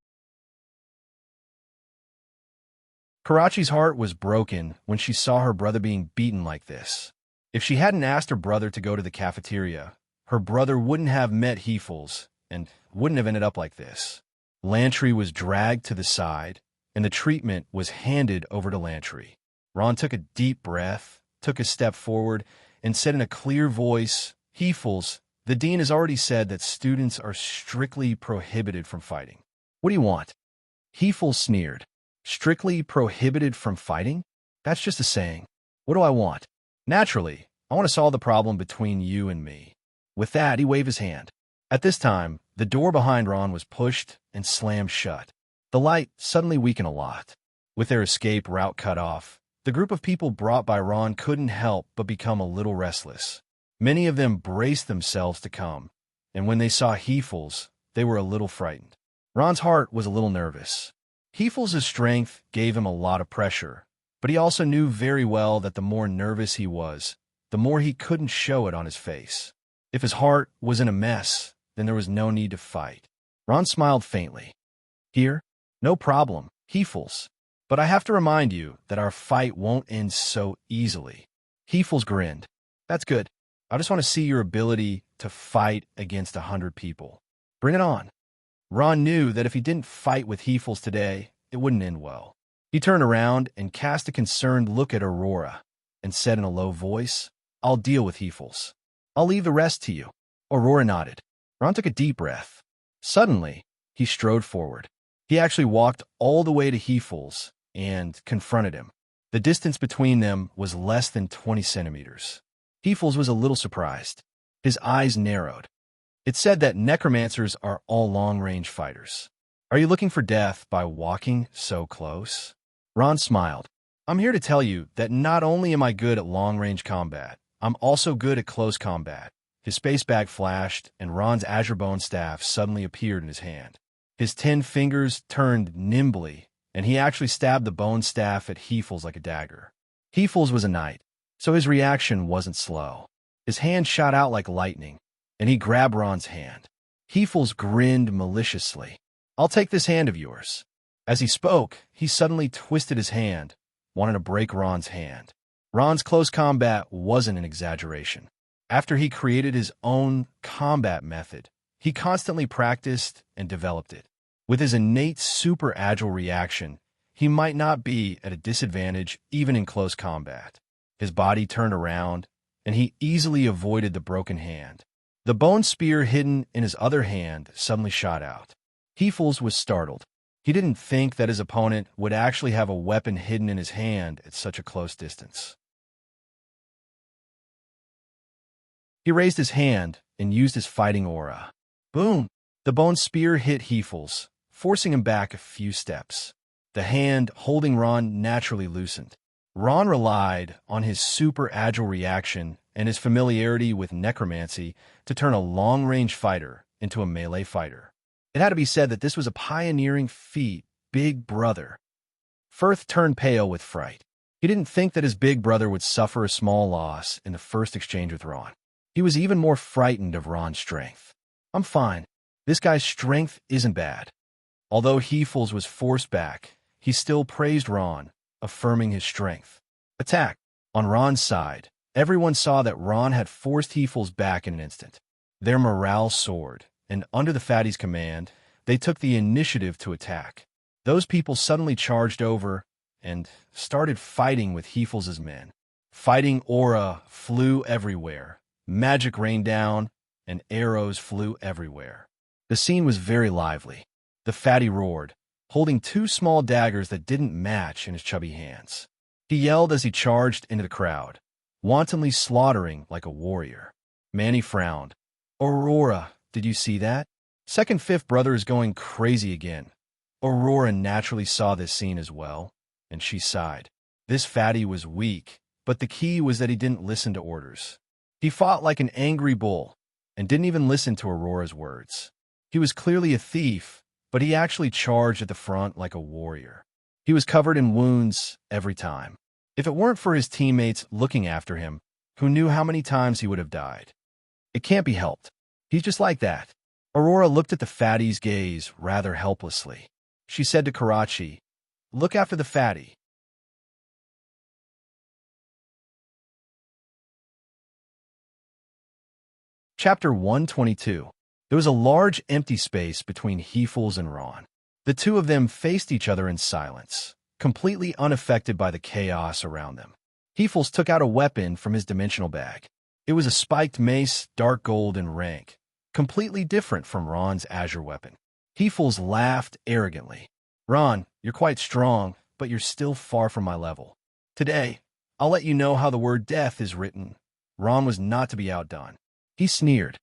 Karachi's heart was broken when she saw her brother being beaten like this. If she hadn't asked her brother to go to the cafeteria, her brother wouldn't have met Hefels and wouldn't have ended up like this. Lantry was dragged to the side, and the treatment was handed over to Lantry. Ron took a deep breath, took a step forward, and said in a clear voice, Hefels, the dean has already said that students are strictly prohibited from fighting. What do you want? Hefels sneered. Strictly prohibited from fighting? That's just a saying. What do I want? Naturally, I want to solve the problem between you and me. With that, he waved his hand. At this time, the door behind Ron was pushed and slammed shut. The light suddenly weakened a lot. With their escape route cut off, the group of people brought by Ron couldn't help but become a little restless. Many of them braced themselves to come, and when they saw Hefels, they were a little frightened. Ron's heart was a little nervous. Hefels' strength gave him a lot of pressure, but he also knew very well that the more nervous he was, the more he couldn't show it on his face. If his heart was in a mess, then there was no need to fight. Ron smiled faintly. Here? No problem, Heefles. But I have to remind you that our fight won't end so easily. Heefles grinned. That's good. I just want to see your ability to fight against 100 people. Bring it on. Ron knew that if he didn't fight with Heefles today, it wouldn't end well. He turned around and cast a concerned look at Aurora and said in a low voice, I'll deal with Heefles. I'll leave the rest to you. Aurora nodded. Ron took a deep breath. Suddenly, he strode forward. He actually walked all the way to Heefles and confronted him. The distance between them was less than 20 centimeters. Heefles was a little surprised. His eyes narrowed. It said that necromancers are all long-range fighters. Are you looking for death by walking so close? Ron smiled. I'm here to tell you that not only am I good at long-range combat, I'm also good at close combat. His space bag flashed, and Ron's azure bone staff suddenly appeared in his hand. His 10 fingers turned nimbly, and he actually stabbed the bone staff at Heefles like a dagger. Heefles was a knight, so his reaction wasn't slow. His hand shot out like lightning, and he grabbed Ron's hand. Heefles grinned maliciously. I'll take this hand of yours. As he spoke, he suddenly twisted his hand, wanting to break Ron's hand. Ron's close combat wasn't an exaggeration. After he created his own combat method, he constantly practiced and developed it. With his innate super agile reaction, he might not be at a disadvantage even in close combat. His body turned around, and he easily avoided the broken hand. The bone spear hidden in his other hand suddenly shot out. Heefles was startled. He didn't think that his opponent would actually have a weapon hidden in his hand at such a close distance. He raised his hand and used his fighting aura. Boom! The bone spear hit Heefles, forcing him back a few steps. The hand holding Ron naturally loosened. Ron relied on his super agile reaction and his familiarity with necromancy to turn a long-range fighter into a melee fighter. It had to be said that this was a pioneering feat, Big Brother. Firth turned pale with fright. He didn't think that his big brother would suffer a small loss in the first exchange with Ron. He was even more frightened of Ron's strength. I'm fine. This guy's strength isn't bad. Although Heefles was forced back, he still praised Ron, affirming his strength. Attack. On Ron's side, everyone saw that Ron had forced Heefles back in an instant. Their morale soared, and under the fatty's command, they took the initiative to attack. Those people suddenly charged over and started fighting with Heefles' men. Fighting aura flew everywhere. Magic rained down, and arrows flew everywhere. The scene was very lively. The fatty roared, holding 2 small daggers that didn't match in his chubby hands. He yelled as he charged into the crowd, wantonly slaughtering like a warrior. Manny frowned. Aurora, did you see that? Second Fifth Brother is going crazy again. Aurora naturally saw this scene as well, and she sighed. This fatty was weak, but the key was that he didn't listen to orders. He fought like an angry bull and didn't even listen to Aurora's words. He was clearly a thief, but he actually charged at the front like a warrior. He was covered in wounds every time. If it weren't for his teammates looking after him, who knew how many times he would have died. It can't be helped. He's just like that. Aurora looked at the fatty's gaze rather helplessly. She said to Karachi, "Look after the fatty." Chapter 122. There was a large empty space between Heefles and Ron. The two of them faced each other in silence, completely unaffected by the chaos around them. Heefles took out a weapon from his dimensional bag. It was a spiked mace, dark gold in rank, completely different from Ron's azure weapon. Heefles laughed arrogantly. Ron, you're quite strong, but you're still far from my level. Today, I'll let you know how the word death is written. Ron was not to be outdone. He sneered.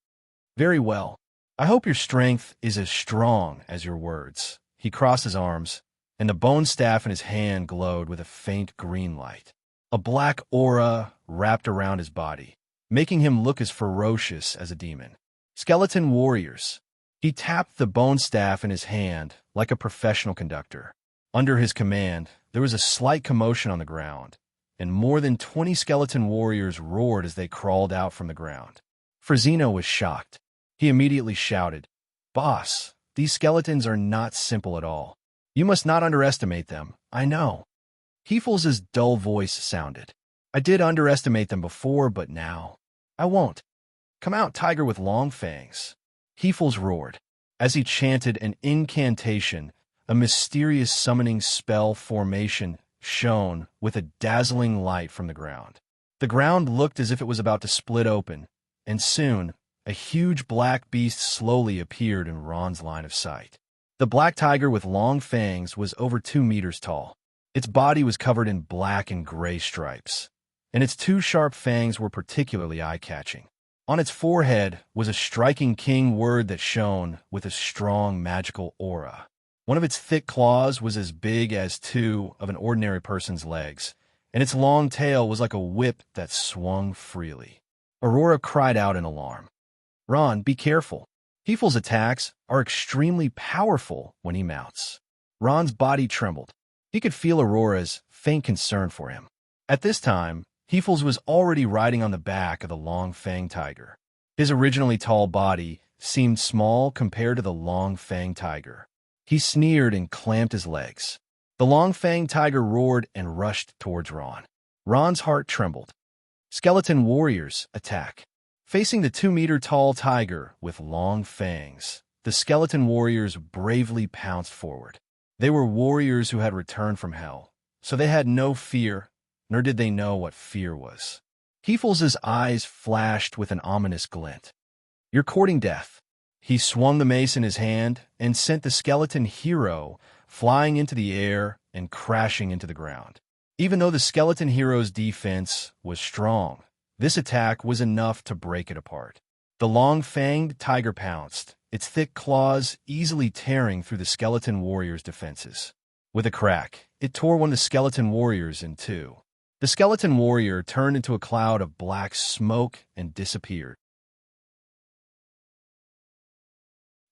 Very well. I hope your strength is as strong as your words. He crossed his arms, and the bone staff in his hand glowed with a faint green light. A black aura wrapped around his body, making him look as ferocious as a demon. Skeleton warriors. He tapped the bone staff in his hand like a professional conductor. Under his command, there was a slight commotion on the ground, and more than 20 skeleton warriors roared as they crawled out from the ground. Frazino was shocked. He immediately shouted, "Boss, these skeletons are not simple at all. You must not underestimate them, I know." Hefels's dull voice sounded. "I did underestimate them before, but now I won't. Come out, tiger with long fangs." Hefels roared. As he chanted an incantation, a mysterious summoning spell formation shone with a dazzling light from the ground. The ground looked as if it was about to split open, and soon a huge black beast slowly appeared in Ron's line of sight. The black tiger with long fangs was over 2 meters tall. Its body was covered in black and gray stripes, and its 2 sharp fangs were particularly eye-catching. On its forehead was a striking king word that shone with a strong magical aura. One of its thick claws was as big as 2 of an ordinary person's legs, and its long tail was like a whip that swung freely. Aurora cried out in alarm. "Ron, be careful. Hefels's attacks are extremely powerful when he mounts." Ron's body trembled. He could feel Aurora's faint concern for him. At this time, Hefels was already riding on the back of the long-fanged tiger. His originally tall body seemed small compared to the long-fanged tiger. He sneered and clamped his legs. The long-fanged tiger roared and rushed towards Ron. Ron's heart trembled. Skeleton warriors attack. Facing the 2-meter-tall tiger with long fangs, the skeleton warriors bravely pounced forward. They were warriors who had returned from hell, so they had no fear, nor did they know what fear was. Hefels's eyes flashed with an ominous glint. "You're courting death." He swung the mace in his hand and sent the skeleton hero flying into the air and crashing into the ground. Even though the skeleton hero's defense was strong, this attack was enough to break it apart. The long-fanged tiger pounced, its thick claws easily tearing through the skeleton warrior's defenses. With a crack, it tore one of the skeleton warriors in 2. The skeleton warrior turned into a cloud of black smoke and disappeared.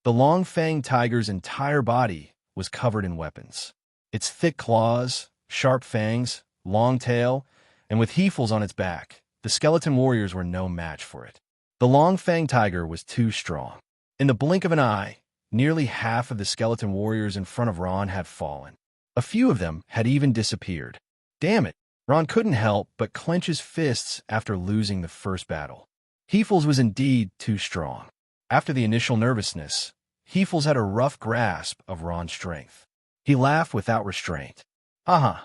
The long-fanged tiger's entire body was covered in weapons. Its thick claws, sharp fangs, long tail, and with Hefels on its back, the skeleton warriors were no match for it. The long-fanged tiger was too strong. In the blink of an eye, nearly half of the skeleton warriors in front of Ron had fallen. A few of them had even disappeared. Damn it! Ron couldn't help but clench his fists after losing the first battle. Hefels was indeed too strong. After the initial nervousness, Hefels had a rough grasp of Ron's strength. He laughed without restraint. "Haha,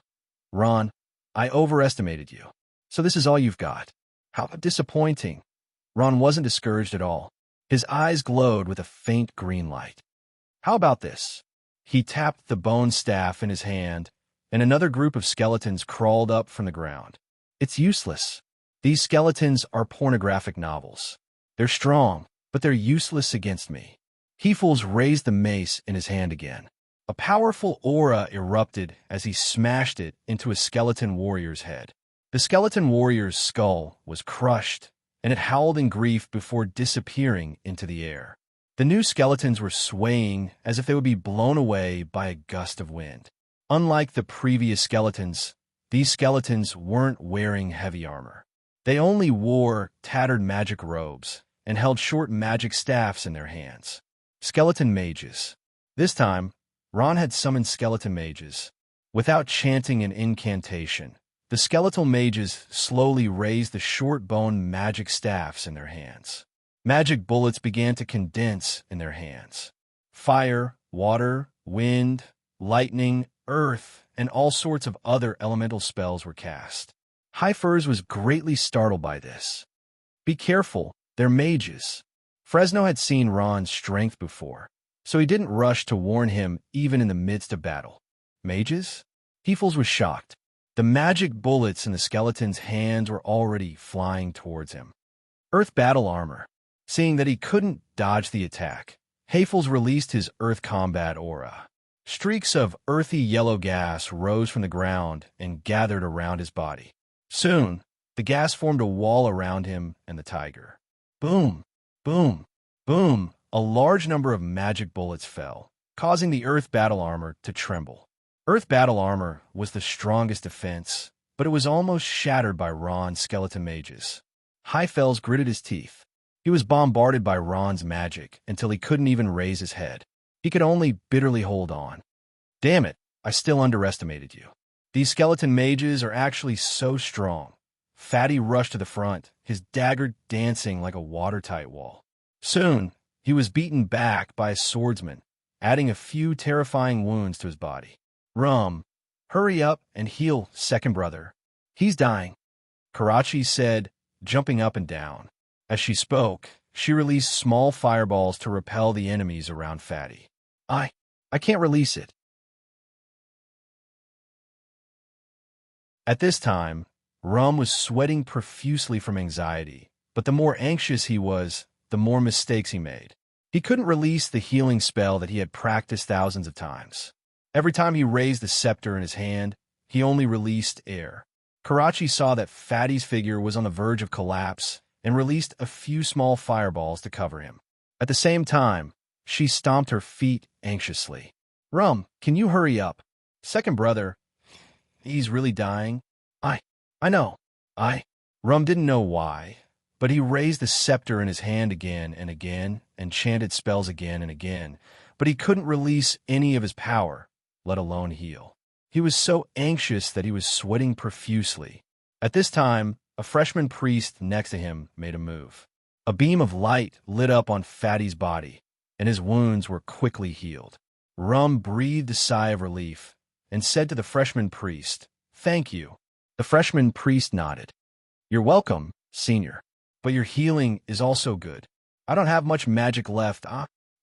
Ron, I overestimated you. So this is all you've got. How disappointing." Ron wasn't discouraged at all. His eyes glowed with a faint green light. "How about this?" He tapped the bone staff in his hand, and another group of skeletons crawled up from the ground. "It's useless. These skeletons are pornographic novels. They're strong, but they're useless against me." Hefels raised the mace in his hand again. A powerful aura erupted as he smashed it into a skeleton warrior's head. The skeleton warrior's skull was crushed, and it howled in grief before disappearing into the air. The new skeletons were swaying as if they would be blown away by a gust of wind. Unlike the previous skeletons, these skeletons weren't wearing heavy armor. They only wore tattered magic robes and held short magic staffs in their hands. Skeleton mages. This time, Ron had summoned skeleton mages. Without chanting an incantation, the skeletal mages slowly raised the short bone magic staffs in their hands. Magic bullets began to condense in their hands. Fire, water, wind, lightning, earth, and all sorts of other elemental spells were cast. Hyphers was greatly startled by this. "Be careful, they're mages." Fresno had seen Ron's strength before, so he didn't rush to warn him even in the midst of battle. Mages? Hefels was shocked. The magic bullets in the skeleton's hands were already flying towards him. Earth battle armor. Seeing that he couldn't dodge the attack, Hefels released his earth combat aura. Streaks of earthy yellow gas rose from the ground and gathered around his body. Soon, the gas formed a wall around him and the tiger. Boom, boom, boom. A large number of magic bullets fell, causing the earth battle armor to tremble. Earth battle armor was the strongest defense, but it was almost shattered by Ron's skeleton mages. Hyfels gritted his teeth. He was bombarded by Ron's magic until he couldn't even raise his head. He could only bitterly hold on. Damn it, I still underestimated you. These skeleton mages are actually so strong. Fatty rushed to the front, his dagger dancing like a watertight wall. Soon, he was beaten back by a swordsman, adding a few terrifying wounds to his body. Rum, hurry up and heal, second brother. He's dying, Karachi said, jumping up and down. As she spoke, she released small fireballs to repel the enemies around Fatty. I can't release it. At this time, Rum was sweating profusely from anxiety, but the more anxious he was, the more mistakes he made. He couldn't release the healing spell that he had practiced thousands of times. Every time he raised the scepter in his hand, he only released air. Karachi saw that Fatty's figure was on the verge of collapse and released a few small fireballs to cover him. At the same time, she stomped her feet anxiously. Rum, can you hurry up? Second brother, he's really dying. I know. Rum didn't know why, but he raised the scepter in his hand again and again and chanted spells again and again, but he couldn't release any of his power, let alone heal. He was so anxious that he was sweating profusely. At this time, a freshman priest next to him made a move. A beam of light lit up on Fatty's body, and his wounds were quickly healed. Rum breathed a sigh of relief and said to the freshman priest, "Thank you." The freshman priest nodded. "You're welcome, senior. But your healing is also good. I don't have much magic left,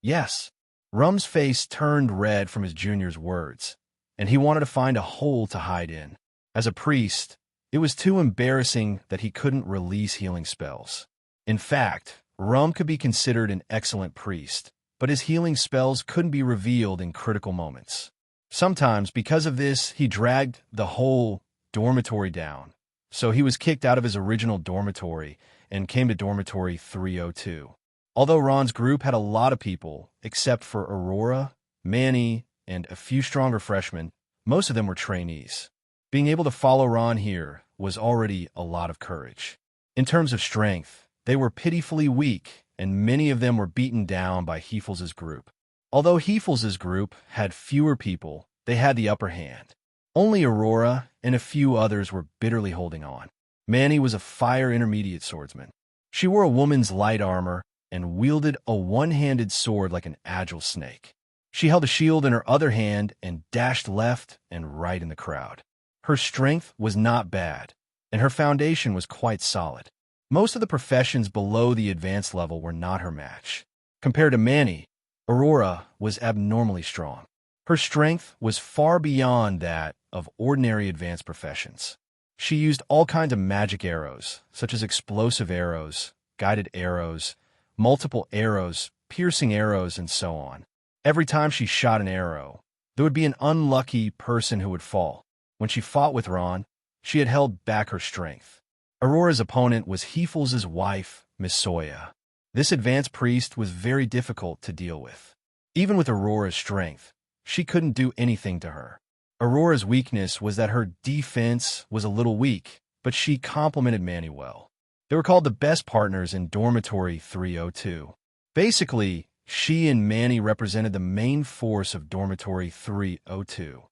Yes." Rum's face turned red from his junior's words, and he wanted to find a hole to hide in. As a priest, it was too embarrassing that he couldn't release healing spells. In fact, Rum could be considered an excellent priest, but his healing spells couldn't be revealed in critical moments. Sometimes, because of this, he dragged the whole dormitory down, so he was kicked out of his original dormitory and came to dormitory 302. Although Ron's group had a lot of people, except for Aurora, Manny, and a few stronger freshmen, most of them were trainees. Being able to follow Ron here was already a lot of courage. In terms of strength, they were pitifully weak, and many of them were beaten down by Hefels's group. Although Hefels's group had fewer people, they had the upper hand. Only Aurora and a few others were bitterly holding on. Manny was a fire intermediate swordsman. She wore a woman's light armor and wielded a one-handed sword like an agile snake. She held a shield in her other hand and dashed left and right in the crowd. Her strength was not bad, and her foundation was quite solid. Most of the professions below the advanced level were not her match. Compared to Manny, Aurora was abnormally strong. Her strength was far beyond that of ordinary advanced professions. She used all kinds of magic arrows, such as explosive arrows, guided arrows, multiple arrows, piercing arrows, and so on. Every time she shot an arrow, there would be an unlucky person who would fall. When she fought with Ron, she had held back her strength. Aurora's opponent was Hefels's wife, Miss Soya. This advanced priest was very difficult to deal with. Even with Aurora's strength, she couldn't do anything to her. Aurora's weakness was that her defense was a little weak, but she complemented Manny well. They were called the best partners in dormitory 302. Basically, she and Manny represented the main force of dormitory 302.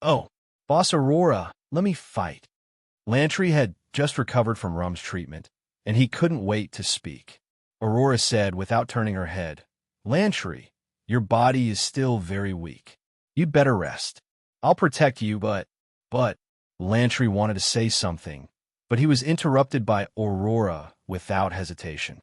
"Oh, Boss Aurora, let me fight." Lantry had just recovered from Rum's treatment, and he couldn't wait to speak. Aurora said without turning her head, "Lantry, your body is still very weak. You'd better rest. I'll protect you, but... Lantry wanted to say something, but he was interrupted by Aurora without hesitation.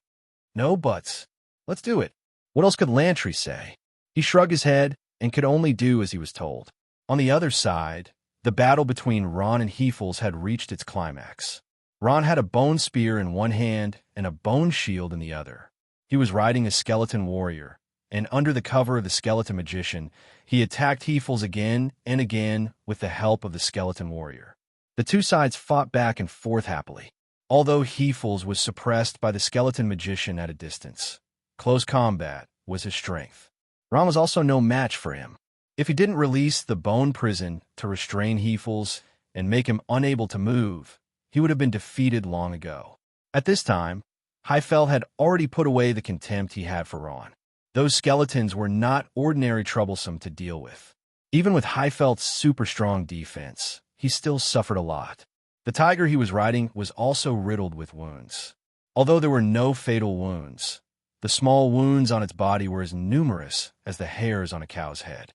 "No buts. Let's do it." What else could Lantry say? He shrugged his head and could only do as he was told. On the other side, the battle between Ron and Hefels had reached its climax. Ron had a bone spear in one hand and a bone shield in the other. He was riding a skeleton warrior, and under the cover of the skeleton magician, he attacked Hefels again and again with the help of the skeleton warrior. The two sides fought back and forth happily. Although Hefels was suppressed by the skeleton magician at a distance, close combat was his strength. Ron was also no match for him. If he didn't release the bone prison to restrain Hefels and make him unable to move, he would have been defeated long ago. At this time, Heifel had already put away the contempt he had for Ron. Those skeletons were not ordinary troublesome to deal with. Even with Heifel's super-strong defense, he still suffered a lot. The tiger he was riding was also riddled with wounds. Although there were no fatal wounds, the small wounds on its body were as numerous as the hairs on a cow's head.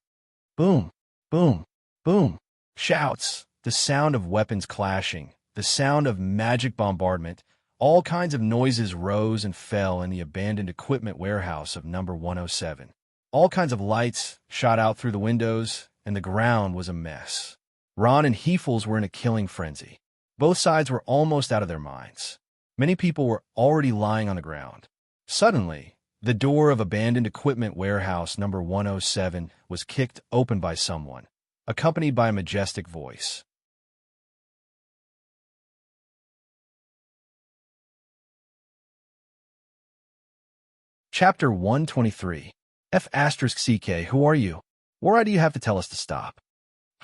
Boom, boom, boom. Shouts, the sound of weapons clashing, the sound of magic bombardment, all kinds of noises rose and fell in the abandoned equipment warehouse of number 107. All kinds of lights shot out through the windows, and the ground was a mess. Ron and Hefels were in a killing frenzy. Both sides were almost out of their minds. Many people were already lying on the ground. Suddenly, the door of abandoned equipment warehouse number 107 was kicked open by someone, accompanied by a majestic voice. Chapter 123. F***CK, who are you? Why do you have to tell us to stop?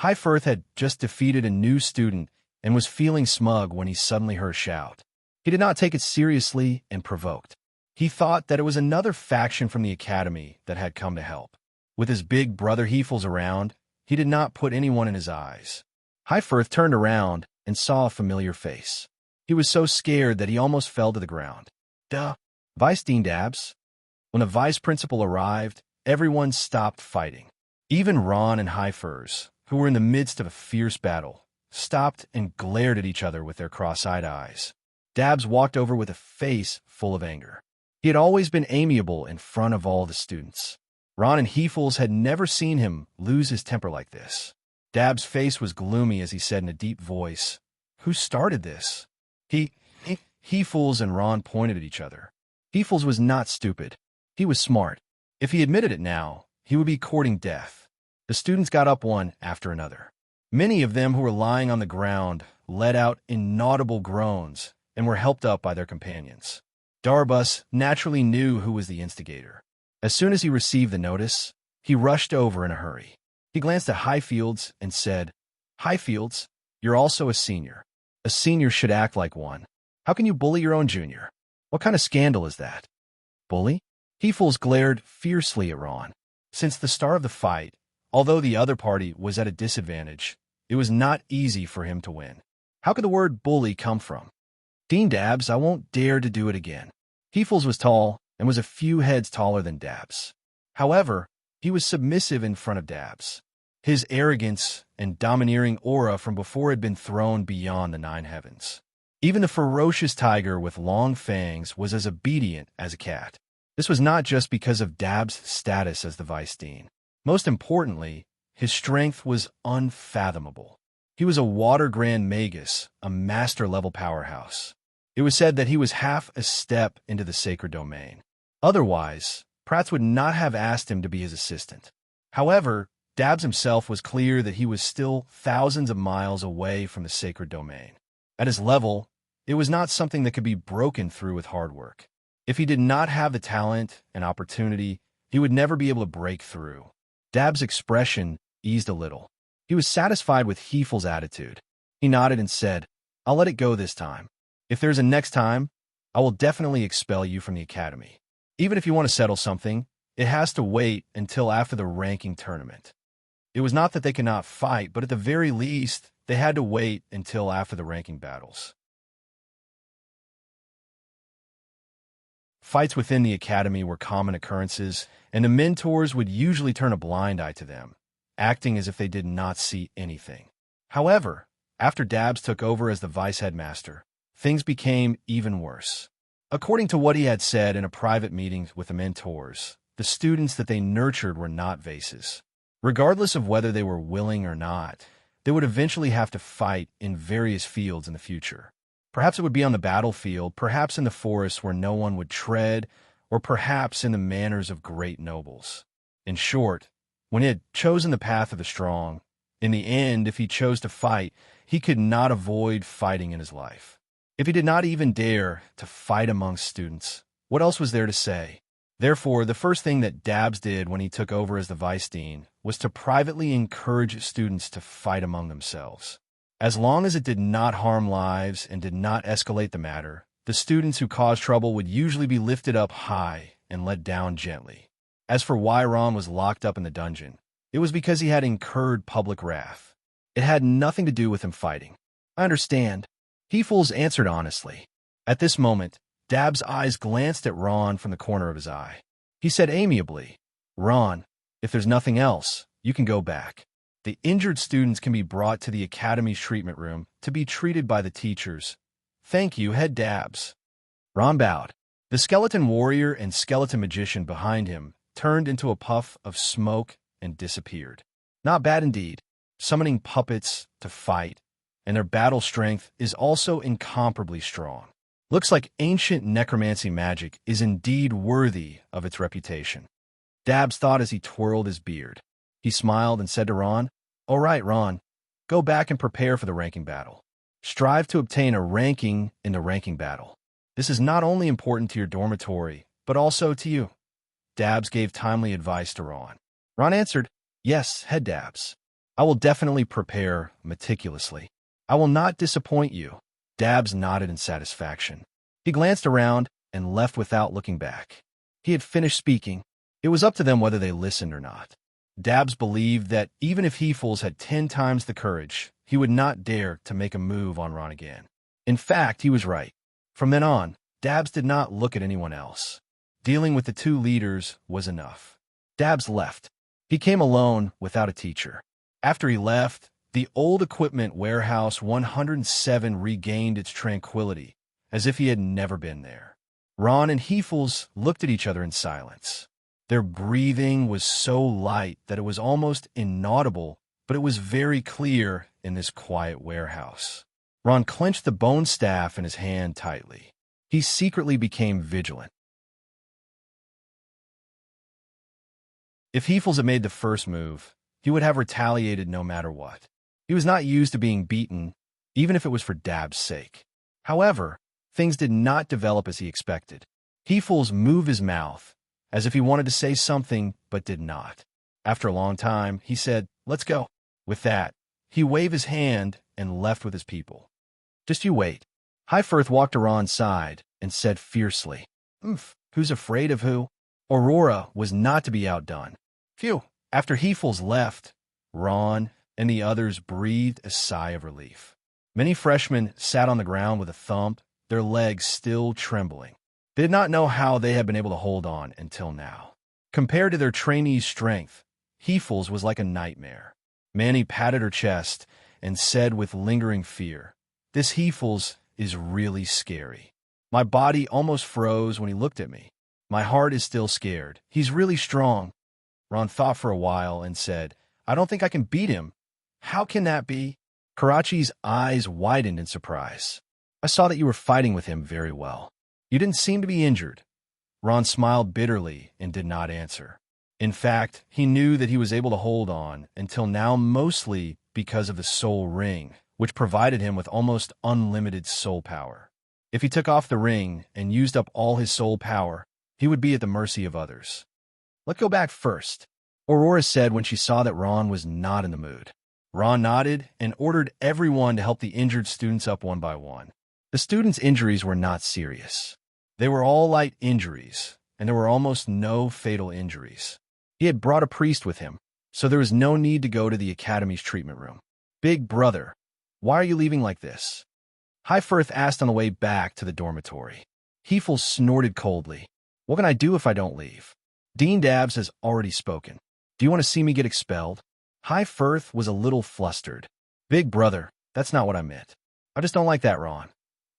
Highfirth had just defeated a new student and was feeling smug when he suddenly heard a shout. He did not take it seriously and provoked. He thought that it was another faction from the academy that had come to help. With his big brother Hefels around, he did not put anyone in his eyes. Highfirth turned around and saw a familiar face. He was so scared that he almost fell to the ground. Duh. Vice Dean Dabbs? When the vice principal arrived, everyone stopped fighting. Even Ron and Highfurs, who were in the midst of a fierce battle, stopped and glared at each other with their cross-eyed eyes. Dabbs walked over with a face full of anger. He had always been amiable in front of all the students. Ron and Hefels had never seen him lose his temper like this. Dabbs' face was gloomy as he said in a deep voice, "Who started this?" Hefels and Ron pointed at each other. Hefels was not stupid. He was smart. If he admitted it now, he would be courting death. The students got up one after another. Many of them who were lying on the ground let out inaudible groans and were helped up by their companions. Darbus naturally knew who was the instigator. As soon as he received the notice, he rushed over in a hurry. He glanced at Highfields and said, "Highfields, you're also a senior. A senior should act like one. How can you bully your own junior? What kind of scandal is that?" Bully? Hefels glared fiercely at Ron. Since the start of the fight, although the other party was at a disadvantage, it was not easy for him to win. How could the word bully come from? "Dean Dabbs, I won't dare to do it again." Hefels was tall and was a few heads taller than Dabbs. However, he was submissive in front of Dabbs. His arrogance and domineering aura from before had been thrown beyond the 9 heavens. Even the ferocious tiger with long fangs was as obedient as a cat. This was not just because of Dabbs' status as the vice dean. Most importantly, his strength was unfathomable. He was a water grand magus, a master-level powerhouse. It was said that he was half a step into the sacred domain. Otherwise, Prats would not have asked him to be his assistant. However, Dabbs himself was clear that he was still thousands of miles away from the sacred domain. At his level, it was not something that could be broken through with hard work. If he did not have the talent and opportunity, he would never be able to break through. Dabbs' expression eased a little. He was satisfied with Hefels' attitude. He nodded and said, "I'll let it go this time. If there's a next time, I will definitely expel you from the academy. Even if you want to settle something, it has to wait until after the ranking tournament." It was not that they could not fight, but at the very least, they had to wait until after the ranking battles. Fights within the academy were common occurrences, and the mentors would usually turn a blind eye to them, acting as if they did not see anything. However, after Dabbs took over as the vice headmaster, things became even worse. According to what he had said in a private meeting with the mentors, the students that they nurtured were not vases. Regardless of whether they were willing or not, they would eventually have to fight in various fields in the future. Perhaps it would be on the battlefield, perhaps in the forest where no one would tread, or perhaps in the manners of great nobles. In short, when he had chosen the path of the strong, in the end, if he chose to fight, he could not avoid fighting in his life. If he did not even dare to fight amongst students, what else was there to say? Therefore, the first thing that Dabbs did when he took over as the vice dean was to privately encourage students to fight among themselves. As long as it did not harm lives and did not escalate the matter, the students who caused trouble would usually be lifted up high and let down gently. As for why Ron was locked up in the dungeon, it was because he had incurred public wrath. It had nothing to do with him fighting. I understand, Heefles answered honestly. At this moment, Dabbs' eyes glanced at Ron from the corner of his eye. He said amiably, "Ron, if there's nothing else, you can go back. The injured students can be brought to the Academy's treatment room to be treated by the teachers. Thank you, Head Dabbs." Ron bowed. The skeleton warrior and skeleton magician behind him turned into a puff of smoke and disappeared. Not bad indeed, summoning puppets to fight, and their battle strength is also incomparably strong. Looks like ancient necromancy magic is indeed worthy of its reputation. Dabbs thought as he twirled his beard. He smiled and said to Ron, "All right, Ron, go back and prepare for the ranking battle. Strive to obtain a ranking in the ranking battle. This is not only important to your dormitory, but also to you." Dabbs gave timely advice to Ron. Ron answered, "Yes, Head Dabbs. I will definitely prepare meticulously. I will not disappoint you." Dabbs nodded in satisfaction. He glanced around and left without looking back. He had finished speaking. It was up to them whether they listened or not. Dabbs believed that even if Heefles had 10 times the courage, he would not dare to make a move on Ron again. In fact, he was right. From then on, Dabbs did not look at anyone else. Dealing with the two leaders was enough. Dabbs left. He came alone without a teacher. After he left, the old equipment warehouse 107 regained its tranquility, as if he had never been there. Ron and Heefles looked at each other in silence. Their breathing was so light that it was almost inaudible, but it was very clear in this quiet warehouse. Ron clenched the bone staff in his hand tightly. He secretly became vigilant. If Heefles had made the first move, he would have retaliated no matter what. He was not used to being beaten, even if it was for Dabbs' sake. However, things did not develop as he expected. Heefles moved his mouth, as if he wanted to say something, but did not. After a long time, he said, "Let's go." With that, he waved his hand and left with his people. "Just you wait." Highforth walked to Ron's side and said fiercely, "Who's afraid of who?" Aurora was not to be outdone. Phew! After Heefles left, Ron and the others breathed a sigh of relief. Many freshmen sat on the ground with a thump, their legs still trembling. They did not know how they had been able to hold on until now. Compared to their trainees' strength, Heefles was like a nightmare. Manny patted her chest and said with lingering fear, "This Heefles is really scary. My body almost froze when he looked at me. My heart is still scared. He's really strong." Ron thought for a while and said, "I don't think I can beat him." "How can that be?" Karachi's eyes widened in surprise. "I saw that you were fighting with him very well. You didn't seem to be injured." Ron smiled bitterly and did not answer. In fact, he knew that he was able to hold on until now mostly because of the soul ring, which provided him with almost unlimited soul power. If he took off the ring and used up all his soul power, he would be at the mercy of others. "Let's go back first," Aurora said when she saw that Ron was not in the mood. Ron nodded and ordered everyone to help the injured students up one by one. The students' injuries were not serious. They were all light injuries, and there were almost no fatal injuries. He had brought a priest with him, so there was no need to go to the Academy's treatment room. "Big brother, why are you leaving like this?" Highforth asked on the way back to the dormitory. Heefles snorted coldly. "What can I do if I don't leave? Dean Dabbs has already spoken. Do you want to see me get expelled?" Highforth was a little flustered. "Big brother, that's not what I meant. I just don't like that Ron."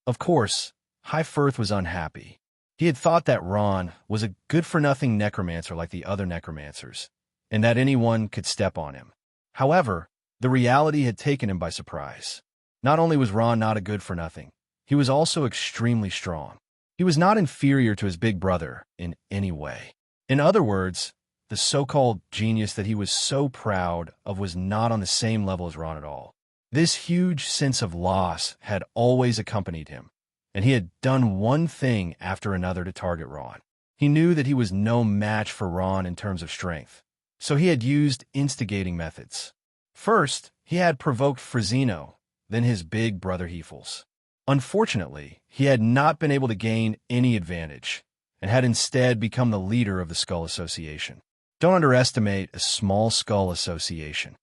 Of course, Highforth was unhappy. He had thought that Ron was a good-for-nothing necromancer like the other necromancers, and that anyone could step on him. However, the reality had taken him by surprise. Not only was Ron not a good-for-nothing, he was also extremely strong. He was not inferior to his big brother in any way. In other words, the so-called genius that he was so proud of was not on the same level as Ron at all. This huge sense of loss had always accompanied him, and he had done one thing after another to target Ron. He knew that he was no match for Ron in terms of strength, so he had used instigating methods. First, he had provoked Frazino, then his big brother Hefels. Unfortunately, he had not been able to gain any advantage, and had instead become the leader of the Skull Association. Don't underestimate a small skull association.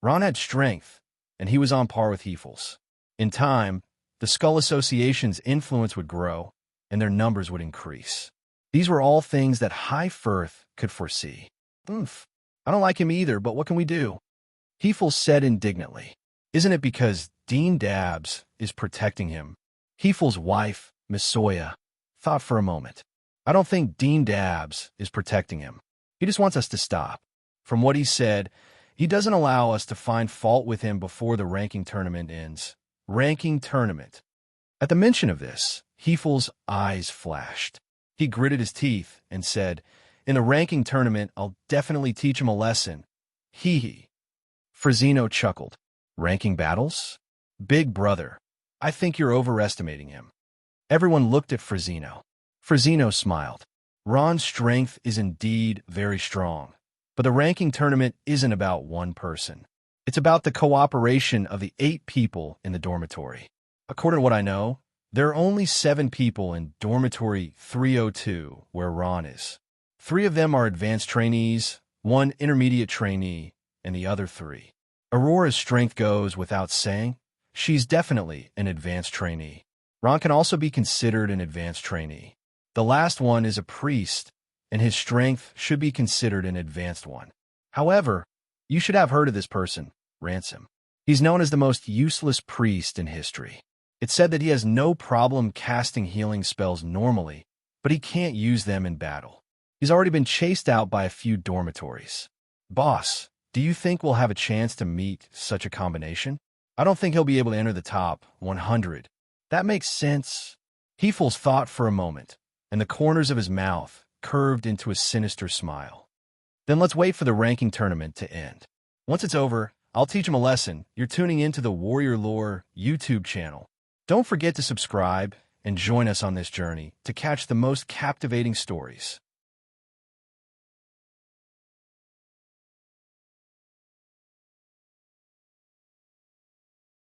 Ron had strength, and he was on par with Hefels. In time, the Skull Association's influence would grow, and their numbers would increase. These were all things that High Firth could foresee. Oomph. I don't like him either, but what can we do? Hefels said indignantly. Isn't it because Dean Dabbs is protecting him? Hefels' wife, Miss Soya, thought for a moment. I don't think Dean Dabbs is protecting him. He just wants us to stop. From what he said, he doesn't allow us to find fault with him before the ranking tournament ends. Ranking tournament. At the mention of this, Hefels' eyes flashed. He gritted his teeth and said, in the ranking tournament, I'll definitely teach him a lesson. Hee. Frazino chuckled. Ranking battles? Big brother, I think you're overestimating him. Everyone looked at Frazino. Frazino smiled. Ron's strength is indeed very strong, but the ranking tournament isn't about one person. It's about the cooperation of the 8 people in the dormitory. According to what I know, there are only 7 people in dormitory 302 where Ron is. 3 of them are advanced trainees, 1 intermediate trainee, and the other 3. Aurora's strength goes without saying. She's definitely an advanced trainee. Ron can also be considered an advanced trainee. The last one is a priest, and his strength should be considered an advanced one. However, you should have heard of this person, Ransom. He's known as the most useless priest in history. It's said that he has no problem casting healing spells normally, but he can't use them in battle. He's already been chased out by a few dormitories. Boss, do you think we'll have a chance to meet such a combination? I don't think he'll be able to enter the top 100. That makes sense. Hefels thought for a moment, and the corners of his mouth curved into a sinister smile. Then let's wait for the ranking tournament to end. Once it's over, I'll teach him a lesson. You're tuning into the Warrior Lore YouTube channel. Don't forget to subscribe and join us on this journey to catch the most captivating stories.